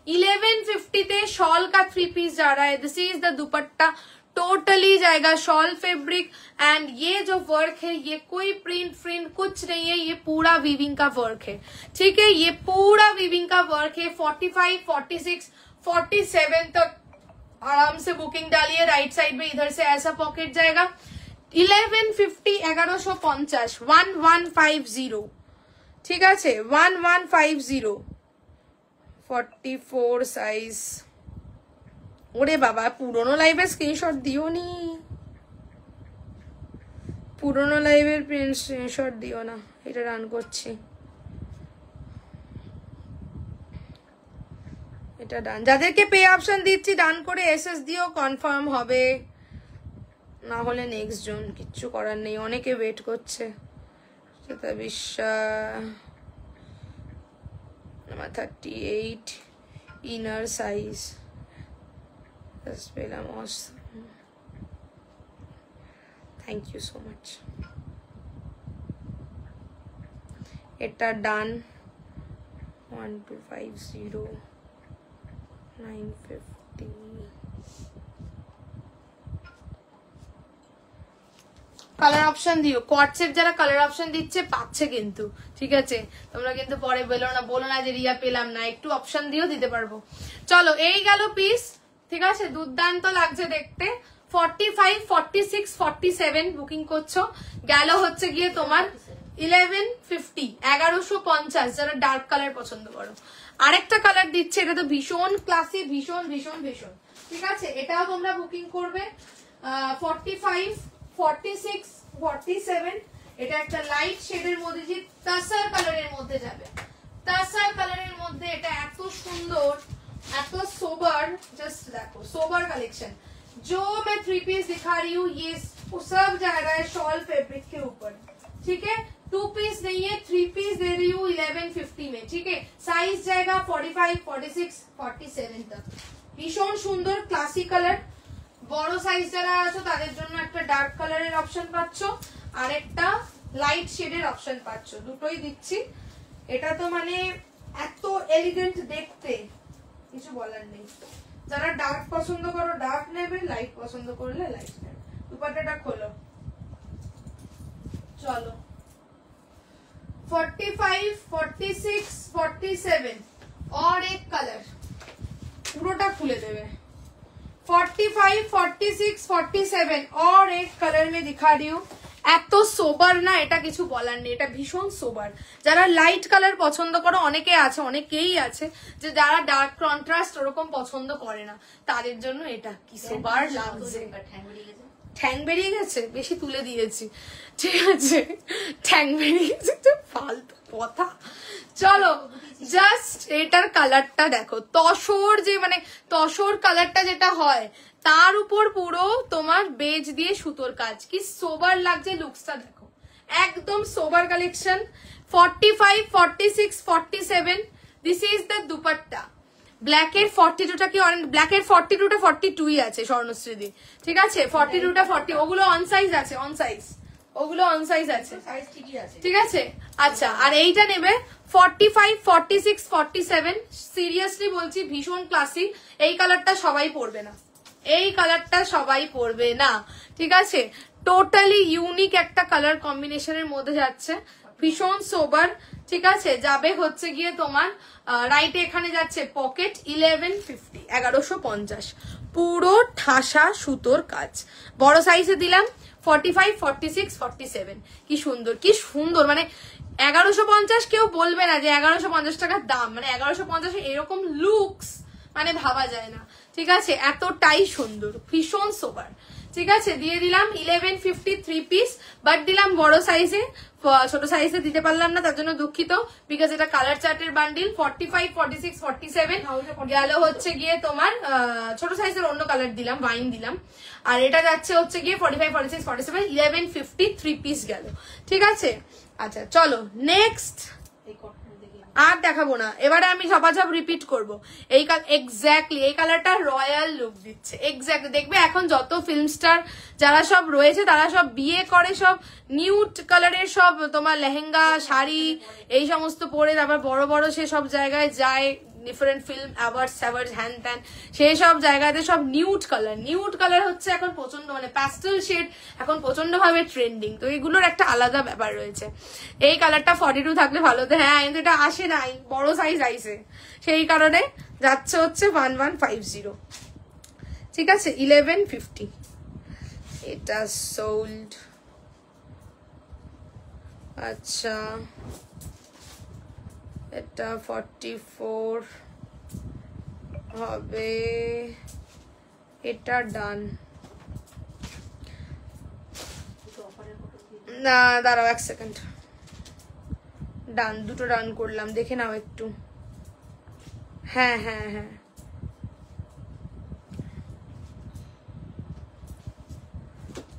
1150 তে शॉल का 3 पीस जा रहा है। This is the dupatta, totally जाएगा शॉल फैब्रिक। एंड ये जो वर्क है ये कोई प्रिंट कुछ नहीं है, ये पूरा वीविंग का वर्क है, ठीक है? ये पूरा वीविंग का वर्क है। 45 46 47 तक आराम से बुकिंग डालिए। राइट साइड में इधर से ऐसा पॉकेट जाएगा। 1150 1150 1150, ঠিক আছে? 1150 44 সাইজ। ওরে বাবা, পুরোনো লাইভের স্ক্রিনশট দিও নি, পুরোনো লাইভের স্ক্রিনশট দিও না। এটা রান করছি, এটা ডান। যাদেরকে পে অপশন দিচ্ছি ডান করে এসএস দিও, কনফার্ম হবে। না হলে নেক্সট জন, কিচ্ছু করার নেই, অনেকে ওয়েট করছে। সেটা বিশ্বাস 38 inner size. Just পেলাম, awesome. Thank you so much. এটা ডান। 1250 950। কালার অপশন দিও। কোয়ার্টসের যারা কালার অপশন দিচ্ছে পাচ্ছে কিন্তু, ঠিক আছে? তোমরা কিন্তু পরে বলো না যে রিয়া পেলাম না, একটু অপশন দিও, দিতে পারবো। চলো এই গেল পিস, ঠিক আছে? দুর্দান্ত লাগছে দেখতে। 45 46 47 বুকিং করছো। গেল হচ্ছে গিয়ে তোমার 1150 1150 যারা ডার্ক কালার পছন্দ করো। আরেকটা কালার দিচ্ছে, এটা তো ভীষণ ক্লাসি, ভীষণ ভীষণ ভীষণ, ঠিক আছে? এটাও তোমরা বুকিং করবে। 45 46 47 এটা একটা লাইট শেডের মধ্যে, যে তাসার কালারের মধ্যে যাবে। তাসার কালারের মধ্যে এটা এত সুন্দর, এত সোবার। জাস্ট দেখো सोबर कलेक्शन। जो मैं 3 पीस दिखा रही हूँ ये सब जा रहा है शॉल फैब्रिक के ऊपर, ठीक है? 2 पीस नहीं है, 3 पीस दे रही हूँ 1150 में, ठीक है? साइज जाएगा 45 46 47 तक। भीषण सुंदर क्लासिक कलर। বড় সাইজ যারা আছো তাদের জন্য একটা ডার্ক কালারের অপশন পাচ্ছ, আর একটা লাইট শেডের অপশন পাচ্ছ, দুটোই দিচ্ছি। এটা তো মানে এত এলিগেন্ট দেখতে, কিছু বলার নেই। যারা ডার্ক পছন্দ করো ডার্ক নেবে, লাইট পছন্দ করলে লাইট নেবে। দুপাট্টাটা খোলো। চলো 45 46 47 और एक कलर পুরোটা খুলে দেবে। 45, 46, 47 और एक कलर में दिखा रही हूँ। এত সোবার না, এটা কিছু বলার নেই, এটা ভীষণ সোবার। যারা লাইট কালার পছন্দ করো, অনেকেই আছে যে যারা ডার্ক কন্ট্রাস্ট ওরকম পছন্দ করে না, তাদের জন্য এটা কি সোবার লাগছে। ঠ্যাং বেরিয়ে গেছে, বেশি তুলে দিয়েছি, ঠিক আছে, ঠ্যাং বেরিয়ে গেছে, তো ফালতু কথা। চলো জাস্ট এটার কালারটা দেখো, তসর যে মানে তসর কালারটা যেটা হয় তার উপর পুরো তোমার বেজ দিয়ে সুতোর কাজ, কি সোবার লাগছে, লুকসটা দেখো, একদম sober collection. 45, 46, 47 this is the dupatta. ব্ল্যাকের 42টা কি ব্ল্যাকের 42টা 42ই আছে স্বর্ণশ্রীদি, ঠিক আছে, 42টা 40 ওগুলো অন সাইজ আছে, অন সাইজ ওগুলো অন সাইজ আছে, ঠিক আছে। আচ্ছা, আর এইটা নেবে 45, 46, 47। সিরিয়াসলি বলছি ভীষণ ক্লাসি। এই কালারটা সবাই পরবে না, এই কালারটা সবাই পরবে না, ঠিক আছে। টোটালি ইউনিক একটা কালার কম্বিনেশনের মধ্যে যাচ্ছে, ভীষণ সোবার, ঠিক আছে। যাবে হচ্ছে গিয়ে তোমার রাইটে এখানে যাচ্ছে পকেট 1150, 1150, পুরো ঠাসা সুতোর কাজ। বড় সাইজে দিলাম 45, 46, 47। কি সুন্দর, কি সুন্দর, মানে 1150 কেউ বলবে না যে 1150 টাকার দাম, মানে 1150 এরকম লুকস মানে ভাবা যায় না, ঠিক আছে, এতটাই সুন্দর, ভীষণ সোবার, ঠিক আছে। দিয়ে দিলাম 1150 3 পিস, বাট দিলাম বড় সাইজে, ছোট সাইজে দিতে পারলাম না, তার জন্য দুঃখিত, বিকজ এটা কালার চার্টের বান্ডিল। 45, 46, 47 গেল হচ্ছে গিয়ে তোমার ছোট সাইজের অন্য কালার দিলাম, ওয়াইন দিলাম, আর এটা যাচ্ছে হচ্ছে গিয়ে 45, 46, 47 1150 3 পিস গেল, ঠিক আছে। আচ্ছা চলো নেক্সট, আর দেখাবো না, এবারে আমি ঝপাঝপ রিপিট করবো। এই এক্স্যাক্টলি এই কালারটা রয়্যাল লুক দিচ্ছে, এক্স্যাক্টলি দেখবে এখন যত ফিল্ম স্টার যারা সব রয়েছে তারা সব বিয়ে করে সব নিউড কালারের সব তোমার লেহেঙ্গা শাড়ি এই সমস্ত পরে, তারপর বড় বড় সে সব জায়গায় যায়, ডিফারেন্ট ফিল্ম অ্যাওয়ার্ডস হ্যান ত্যান, সেই সব জায়গাতে সব নিউড কালার হচ্ছে এখন প্রচন্ড, মানে প্যাস্টেল শেড এখন প্রচন্ড ভাবে ট্রেন্ডিং, তো এগুলোর একটা আলাদা ব্যাপার রয়েছে। এই কালারটা 42 থাকলে ভালো হতো, হ্যাঁ কিন্তু এটা আসে নাই, বড় সাইজ আইসে, সেই কারণে যাচ্ছে হচ্ছে 1150, ঠিক আছে, 1150। এটা সোল্ড, আচ্ছা এটা 44 হবে, এটা ডান না, দাঁড়াও এক সেকেন্ড, ডান, দুটো ডান করলাম, দেখে নাও একটু, হ্যাঁ হ্যাঁ হ্যাঁ,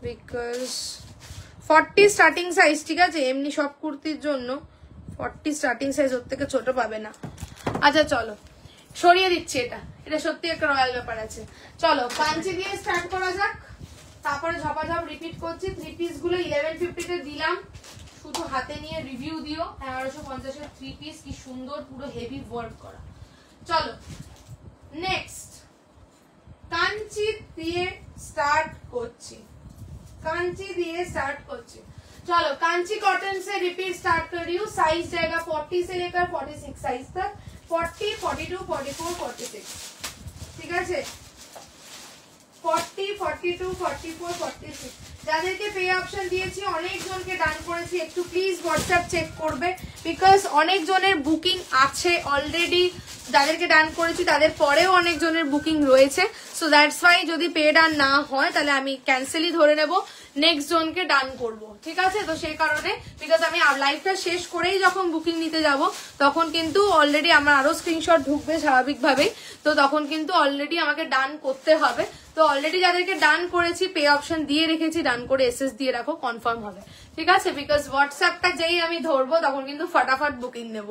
বিকজ 40 স্টার্টিং সাইজ, ঠিক আছে, এমনি সব কুর্তির জন্য 40 স্টার্টিং সাইজ, ওর থেকে ছোট পাবে না। আচ্ছা চলো সরিয়ে দিচ্ছি, এটা সত্যি একটা রয়্যাল ব্যাপার আছে। চলো কাঞ্চি দিয়ে স্টার্ট করা যাক, তারপরে ঝপাঝপ রিপিট করছি। 3 পিস গুলো 1150 তে দিলাম, শুধু হাতে নিয়ে রিভিউ দিও। 1150 এর 3 পিস, কি সুন্দর, পুরো হেভি ওয়ার্ক করা। চলো নেক্সট কাঞ্চি দিয়ে স্টার্ট করছি, चलो कांची कॉटन से रिपीट स्टार्ट कर रही हूँ। साइज जाएगा 40 से लेकर 46 साइज तक, 40, 42, 44, 46, ठीक है, 40, 42, 44, 46। যাদেরকে পে অপশন দিয়েছি অনেক জনকে ডান করেছি, একটু প্লিজ হোয়াটসঅ্যাপ চেক করবে, বিকজ অনেক জনের বুকিং আছে অলরেডি, যাদেরকে ডান করেছি তাদের পরেও অনেক জনের বুকিং রয়েছে, সো দ্যাটস ওয়াই যদি পে ডান না হয় তাহলে আমি ক্যান্সেলই ধরে নেব, নেক্সট জনকে ডান করব, ঠিক আছে। তো সেই কারণে বিকজ আমি লাইভটা শেষ করেই যখন বুকিং নিতে যাব তখন কিন্তু অলরেডি আমার আরো স্ক্রিনশট ঢুকবে স্বাভাবিকভাবেই, তো তখন কিন্তু অলরেডি আমাকে ডান করতে হবে। তো অলরেডি যাদেরকে ডান করেছি পে অপশন দিয়ে রেখেছি, ডান করে এসএস দিয়ে রাখো, কনফার্ম হবে, ঠিক আছে, বিকজ হোয়াটসঅ্যাপটা যেই আমি ধরবো তখন কিন্তু ফটাফট বুকিং নেব,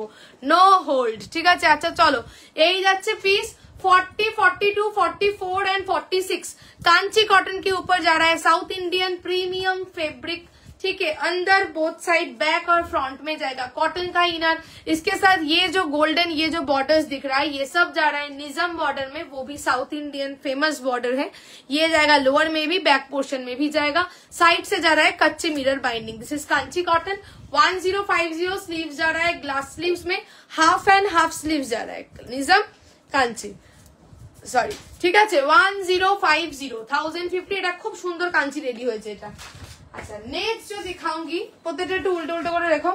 নো হোল্ড, ঠিক আছে। আচ্ছা চলো এই যাচ্ছে পিস 40, 42, 44 एंड 46 कांची कॉटन के ऊपर जा रहा है, साउथ इंडियन प्रीमियम फैब्रिक, ठीक है, अंदर बोथ साइड बैक और फ्रंट में जाएगा कॉटन का इनर, इसके साथ ये जो गोल्डन ये जो बॉर्डर्स दिख रहा है ये सब जा रहा है निज़म बॉर्डर में, वो भी साउथ इंडियन फेमस बॉर्डर है, ये जाएगा लोअर में भी, बैक पोर्शन में भी जाएगा, साइड से जा रहा है कच्चे mirror binding. This is Kanchi cotton 1050 sleeves जा रहा है, ग्लास स्लीव्स में हाफ एंड हाफ स्लीव्स जा रहा है, निज़म कांची সরি, ঠিক আছে 1050 1050, এটা খুব সুন্দর কাঞ্চি রেডি হয়েছে এটা। আচ্ছা নেক্সট जो दिखाऊंगी, প্রত্যেকটা একটু উল্টো উল্টো করে রেখো।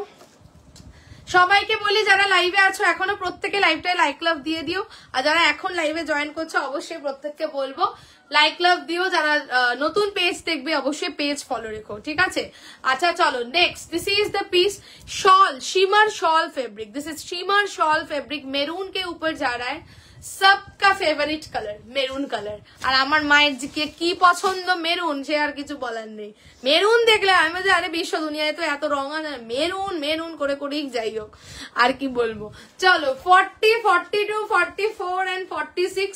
সবাইকে বলি যারা লাইভে আছো এখনো প্রত্যেকে লাইভটায় লাইক লাভ দিয়ে দিও, আর যারা এখন লাইভে জয়েন করছো অবশ্যই প্রত্যেককে বলবো লাইক লাভ দিও, যারা নতুন পেজ দেখবে অবশ্যই পেজ ফলো রেখো, ঠিক আছে। আচ্ছা চলো next, this is the piece shawl, shimmer shawl fabric, this is shimmer shawl fabric, maroon के ऊपर जा रहा है, सबका फेवरेट कलर মেরুন কালার। আর আমার মায়ের কি পছন্দ মেরুন, সে আর কিছু বলার নেই। মেরুন দেখলে আমি যে আরে বিশ্ব দুনিয়ায় তো এত রং আছে, মেরুন মেরুন করে করেই যাই হোক, আর কি বলবো। চলো 40 42 44 and 46,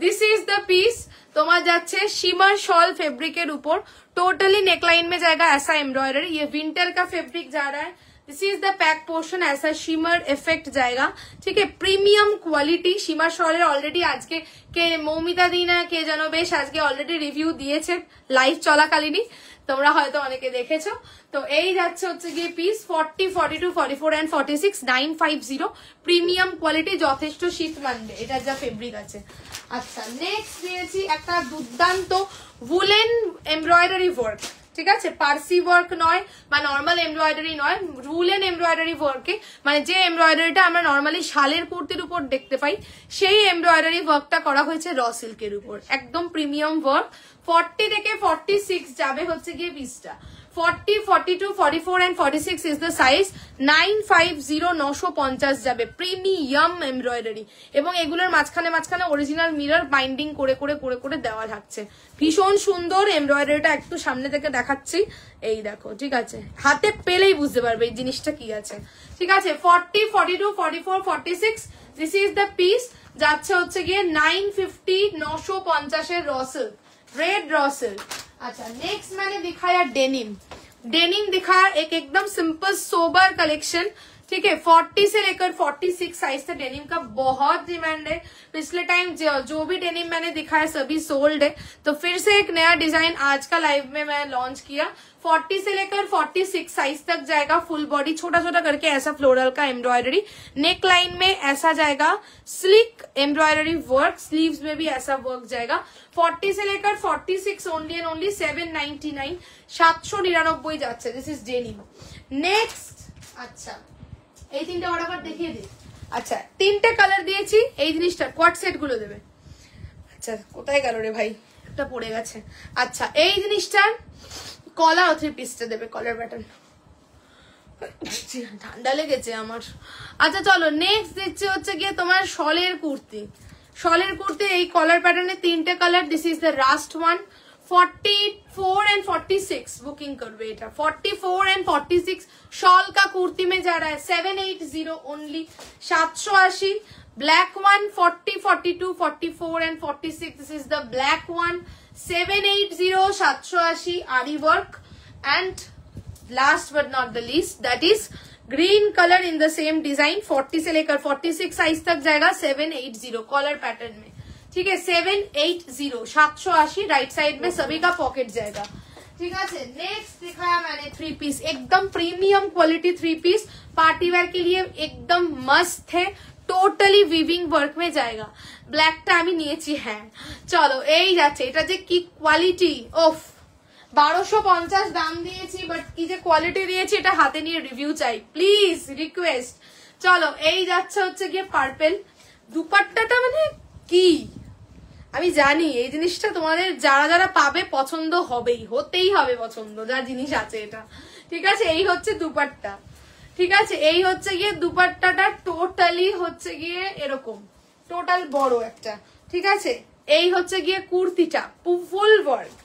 this is the piece. তোমার যাচ্ছে शिमर शॉल फैब्रिक এর উপর, टोटली नेकलाइन में जाएगा ऐसा एम्ब्रॉयडरी, ये विंटर का फैब्रिक जा रहा है, this is the pack portion, ऐसा शिमर इफेक्ट जाएगा, ठीक है। Premium quality shimmer shawl already আজকে কে মৌমিতা দিনা কে জানো বেশ আজকে অলরেডি রিভিউ দিয়েছে লাইভ চলাকালীনই, তোমরা হয়তো অনেকে দেখেছো। তো এই যাচ্ছে হচ্ছে গিয়ে পিস 40 42 44 এন্ড 46 950, প্রিমিয়াম কোয়ালিটি, যথেষ্ট শীত মানবে, এটার যা ফেব্রিক আছে। আচ্ছা নেক্সট দিয়েছি একটা দুর্দান্ত वुलेन এমব্রয়ডারি ওয়ার্ক, ঠিক আছে, পার্সি ওয়ার্ক নয় বা নর্মাল এমব্রয়ডারি নয়, রুলেন এমব্রয়ডারি ওয়ার্কে, মানে যে এমব্রয়ডারিটা আমরা নর্মালি শালের কুর্তির উপর দেখতে পাই সেই এমব্রয়ডারি ওয়ার্কটা করা হয়েছে র সিল্কের উপর, একদম প্রিমিয়াম ওয়ার্ক। 40 থেকে 46 যাবে হচ্ছে গিয়ে পিসটা, 40 42 44 एंड 46 ইজ দ্য সাইজ, 950 950 যাবে, প্রিমিয়াম এমব্রয়ডারি, এবং এগুলোর মাঝখানে মাঝখানে অরিজিনাল মিরর বাইন্ডিং করে করে করে করে দেওয়া থাকছে, ভীষণ সুন্দর এমব্রয়ডারিটা। একটু সামনে থেকে দেখাচ্ছি, এই দেখো, ঠিক আছে, হাতে পেলেই বুঝতে পারবে এই জিনিসটা কি আছে, ঠিক আছে। 40 42 44 46, দিস ইজ দ্য পিস, যাচ্ছে হচ্ছে গিয়ে 950 950 এর raw silk, red raw silk. अच्छा नेक्स्ट मैंने दिखाया डेनिम, डेनिम दिखाया एक एकदम सिंपल सोबर कलेक्शन, ठीक है। 40 से लेकर 46 साइज तक डेनिम का बहुत डिमांड है, पिछले टाइम जो भी डेनिम मैंने दिखाया सभी सोल्ड है, तो फिर से एक नया डिजाइन आज का लाइव में मैं लॉन्च किया। 40 से लेकर 46 साइज तक जाएगा, फुल बॉडी छोटा छोटा करके ऐसा फ्लोरल का एम्ब्रॉयडरी, नेक लाइन में ऐसा जाएगा स्लिक एम्ब्रॉयडरी वर्क, स्लीव्स में भी ऐसा वर्क जाएगा। 40 से लेकर 46 ओनली एंड ओनली 799, 799 যাচ্ছে, दिस इज डेनिम। नेक्स्ट अच्छा এই তিনটা অর্ডার দেখিয়ে দিই। আচ্ছা তিনটে কালার দিয়েছি, এই জিনিসটা কোয়াড সেট গুলো দেবে। আচ্ছা কোথায় গেল রে ভাই, একটা পড়ে গেছে। আচ্ছা এই জিনিসটার কলার ও 3 পিসটা দেবে, কলার প্যাটার্ন, ঠান্ডা লেগেছে আমার। আচ্ছা চলো নেক্সট দিচ্ছে হচ্ছে গিয়ে তোমার শলের কুর্তি, শলের কুর্তি এই কলার প্যাটার্নে তিনটে colour, this is the last one. 44 and 46 booking करवे এটা, 44 एंड 46 शॉल का कुर्ती में जा रहा है 780 only, 780। Black one 40 42 44 and 46, this is the black one, 780 780 आरी work. And last but not the least that is green colour in the same design, 40 से लेकर 46 साइज तक जाएगा, 780 कॉलर पैटर्न में, ठीक है। 780 780 राइट साइड में सभी का पॉकेट जाएगा, ठीक है। नेक्स्ट दिखाया मैंने 3 पीस, एकदम प्रीमियम क्वालिटी 3 पीस, पार्टी वेयर के लिए एकदम मस्त है, টোটালি উইভিং ওয়ার্ক মে জায়গা। ব্ল্যাকটা আমি নিয়েছি, হ্যাঁ চলো এই যাচ্ছে, এটা যে কি কোয়ালিটি, ওফ 1250 দাম দিয়েছি, বাট কি যে কোয়ালিটি দিয়েছি, এটা হাতে নিয়ে রিভিউ চাই প্লিজ, রিকোয়েস্ট। চলো এই যাচ্ছে হচ্ছে গিয়ে পার্পেল, দুপাট্টাটা মানে কি আমি জানি এই জিনিসটা তোমাদের যারা যারা পাবে পছন্দ হবেই, হতেই হবে পছন্দ, যা জিনিস আছে এটা, ঠিক আছে। এই হচ্ছে দুপাট্টা, ঠিক আছে, এই হচ্ছে গিয়ে দুপাট্টাটা টোটালি হচ্ছে গিয়ে এরকম টোটাল বড় একটা, ঠিক আছে। এই হচ্ছে গিয়ে কুর্তিটা ফুল ওয়ার্ক,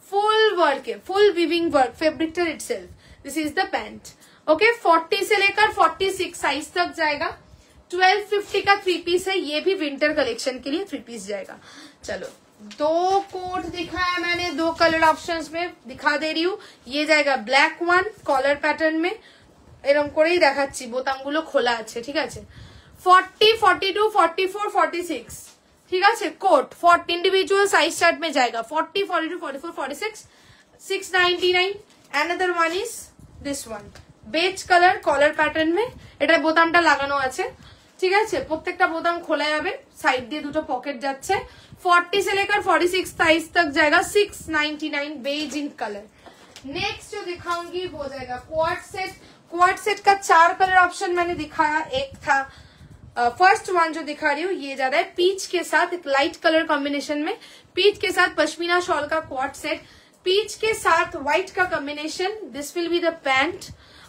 ফুল ওয়ার্কে ফুল উইভিং ওয়ার্ক, ফেব্রিকটা itself, this is the pant, okay. 40 से लेकर 46 साइज तक जाएगा, 1250 का 3 पीस है, ये भी विंटर कलेक्शन के लिए 3 पीस जाएगा। चलो 2 कोट दिखाया मैंने, 2 कलर ऑप्शंस में दिखा दे रही हूँ। ये जाएगा ब्लैक वन कॉलर पैटर्न में, এরকম করেই দেখাচ্ছি, বোতামগুলো খোলা আছে, ঠিক আছে। 40 42 44 46, ঠিক আছে। কোট 40 इंडिविजुअल साइज चार्ट में जाएगा, 40 42 44 46 699। Another one is this one, beige colour collar pattern মে, এটা বোতামটা লাগানো আছে, ঠিক আছে। প্রত্যেকটা বোতাম খোলা যাবে, সাইড দিয়ে দুটো পকেট যাচ্ছে, 40 से लेकर 46 साइज तक जाएगा 699 बेज इन कलर। नेक्स्ट जो दिखाऊंगी वो जाएगा क्वाड सेट। क्वाड सेट का 4 कलर ऑप्शन मैंने दिखाया, एक था फर्स्ट वन जो दिखा रही हूँ ये जा रहा है पीच के साथ, एक लाइट कलर कॉम्बिनेशन में, पीच के साथ पश्मीना शॉल का क्वाड सेट, पीच के साथ व्हाइट का combination. This will be the pant,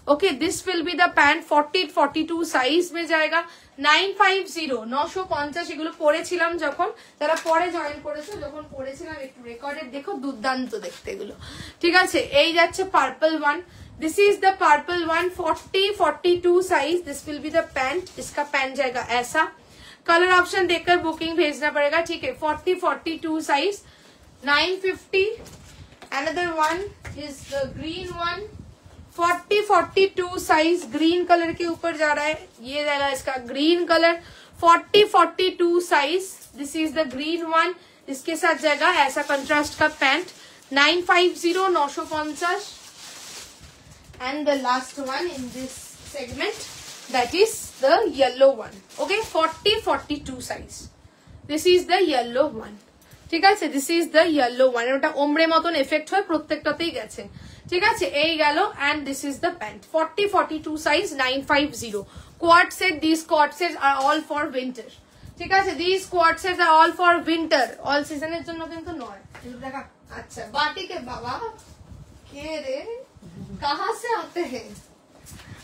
okay this will be the pant. 40-42 size में जाएगा। 950 এগুলো পরেছিলাম যখন, যারা পরে জয়েন করেছো যখন পরেছিলাম একটু রেকর্ডেড দেখো, দুর্দান্ত দেখতে এগুলো, ঠিক আছে। এই যাচ্ছে purple one, this is the purple one. 40-42 size, this will be the pant, इसका पैंट जाएगा ऐसा। कलर ऑप्शन देखकर बुकिंग भेजना पड़ेगा, ठीक है। 40-42 size 950। Another one is the green one. 40-42 size green colour के ऊपर जा रहा है, ये जाएगा इसका green colour. 40-42 size, this is the green one, इसके साथ जाएगा ऐसा कंट्रास्ट का pant. 950 and the last one in this segment, that is the yellow one, okay। 40-42 size, this is the yellow one, ঠিক আছে। this is the yellow one, ওটা ওমরে মতন এফেক্ট হয় প্রত্যেকটাতেই গেছে, ঠিক আছে। এই গেল, and this is the pant। 40-42 size 950 quad set। these quad sets are all for winter, ঠিক আছে। these quad sets are all for winter, all season এর জন্য কিন্তু নয়। আচ্ছা বাটিকে বাবা কে রে कहाँ से आते हैं।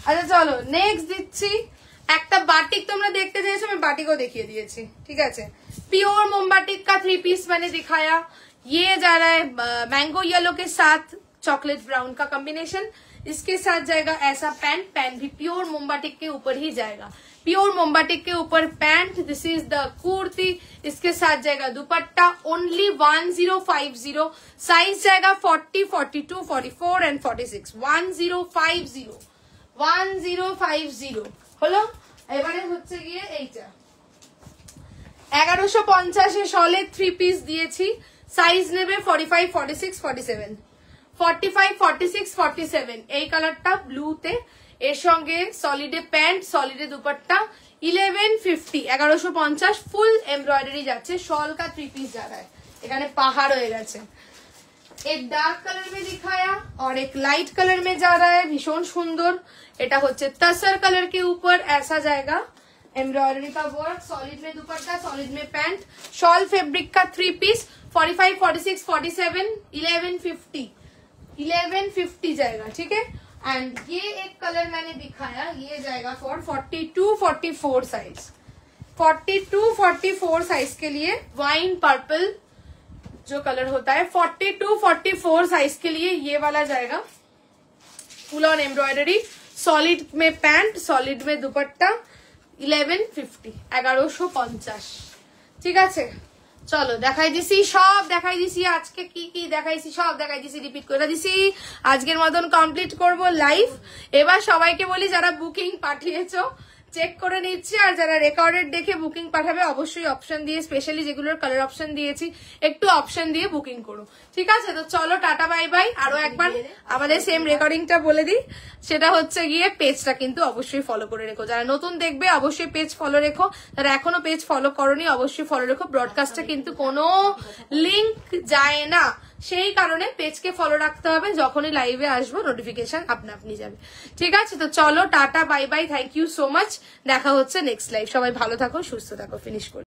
अच्छा चलो नेक्स्ट দিচ্ছি একটা বাটিক, তোমরা দেখতে চাইছো আমি বাটিকও দেখিয়ে দিয়েছি, ঠিক আছে। प्योर मोमबाटिक का 3 पीस मैंने दिखाया। ये जा रहा है मैंगो येलो के साथ चॉकलेट ब्राउन का कॉम्बिनेशन, इसके साथ जाएगा ऐसा पैंट। पैंट भी प्योर मोमबाटिक के ऊपर ही जाएगा, प्योर मोमबाटिक के ऊपर pant. This is the kurti, इसके साथ जाएगा दुपट्टा। ओनली 1050 साइज जाएगा 40, 42, 44 एंड 46। 1050 হলো। এবারে হচ্ছে গিয়ে এইটা 1150 শলের 3 পিস দিয়েছি। সাইজ নেবে 45, 46, 47। 45, 46, 47 এই কালারটা ব্লুতে, এর সঙ্গে সলিডে প্যান্ট, সলিডে দুপट्टा। 1150 1150 ফুল एम्ब्रॉयडरी যাচ্ছে। शॉल का 3 पीस जा रहा है, এখানে পাহাড় হয়ে গেছে। एक डार्क कलर में दिखाया और एक लाइट कलर में जा रहा है, भीषण सुंदर। এটা হচ্ছে तसर कलर के ऊपर ऐसा जाएगा एम्ब्रॉयडरी का वर्क। सॉलिड में दुपट्टा, सॉलिड में पैंट। शॉल फैब्रिक का 3 पीस। 45, 46, 47। 1150 जाएगा, ठीक है। एंड ये एक कलर मैंने दिखाया, ये जाएगा फॉर 42-44 साइज। 42-44 साइज के लिए वाइन पर्पल जो कलर होता है, 42-44 साइज के लिए ये वाला जाएगा फुल ऑन एम्ब्रॉयडरी। सॉलिड में पैंट, सॉलिड में दुपट्टा। 1150 1150, ঠিক আছে। চলো দেখাই দিছি, সব দেখাই দিছি আজকে, কি কি দেখাইছি সব দেখাই দিছি, রিপিট করে দিছি। আজকের মতন কমপ্লিট করব লাইভ। এবার সবাইকে বলি যারা বুকিং পাঠিয়েছো চেক করে নিচ্ছি, আর যারা রেকর্ডেড দেখে বুকিং পাঠাবে অবশ্যই অপশন দিয়ে, স্পেশালি যেগুলোর কালার অপশন দিয়েছি একটু অপশন দিয়ে বুকিং করো, ঠিক আছে। তো চলো টাটা বাই বাই। আরো একবার আমাদের সেম রেকর্ডিংটা বলে দিই, সেটা হচ্ছে গিয়ে পেজটা কিন্তু অবশ্যই ফলো করে রেখো। যারা নতুন দেখবে অবশ্যই পেজ ফলো রেখো, যারা এখনো পেজ ফলো করোনি অবশ্যই ফলো রেখো। ব্রডকাস্টে কিন্তু কোনো লিংক যায় না, সেই কারণে পেজকে ফলো রাখতে হবে। যখনই লাইভে আসবো নোটিফিকেশন আপনা আপনি যাবে, ঠিক আছে। তো চলো tata bye bye, thank you so much. দেখা হচ্ছে নেক্সট লাইভ। সবাই ভালো থাকো, সুস্থ থাকো। ফিনিশ করি।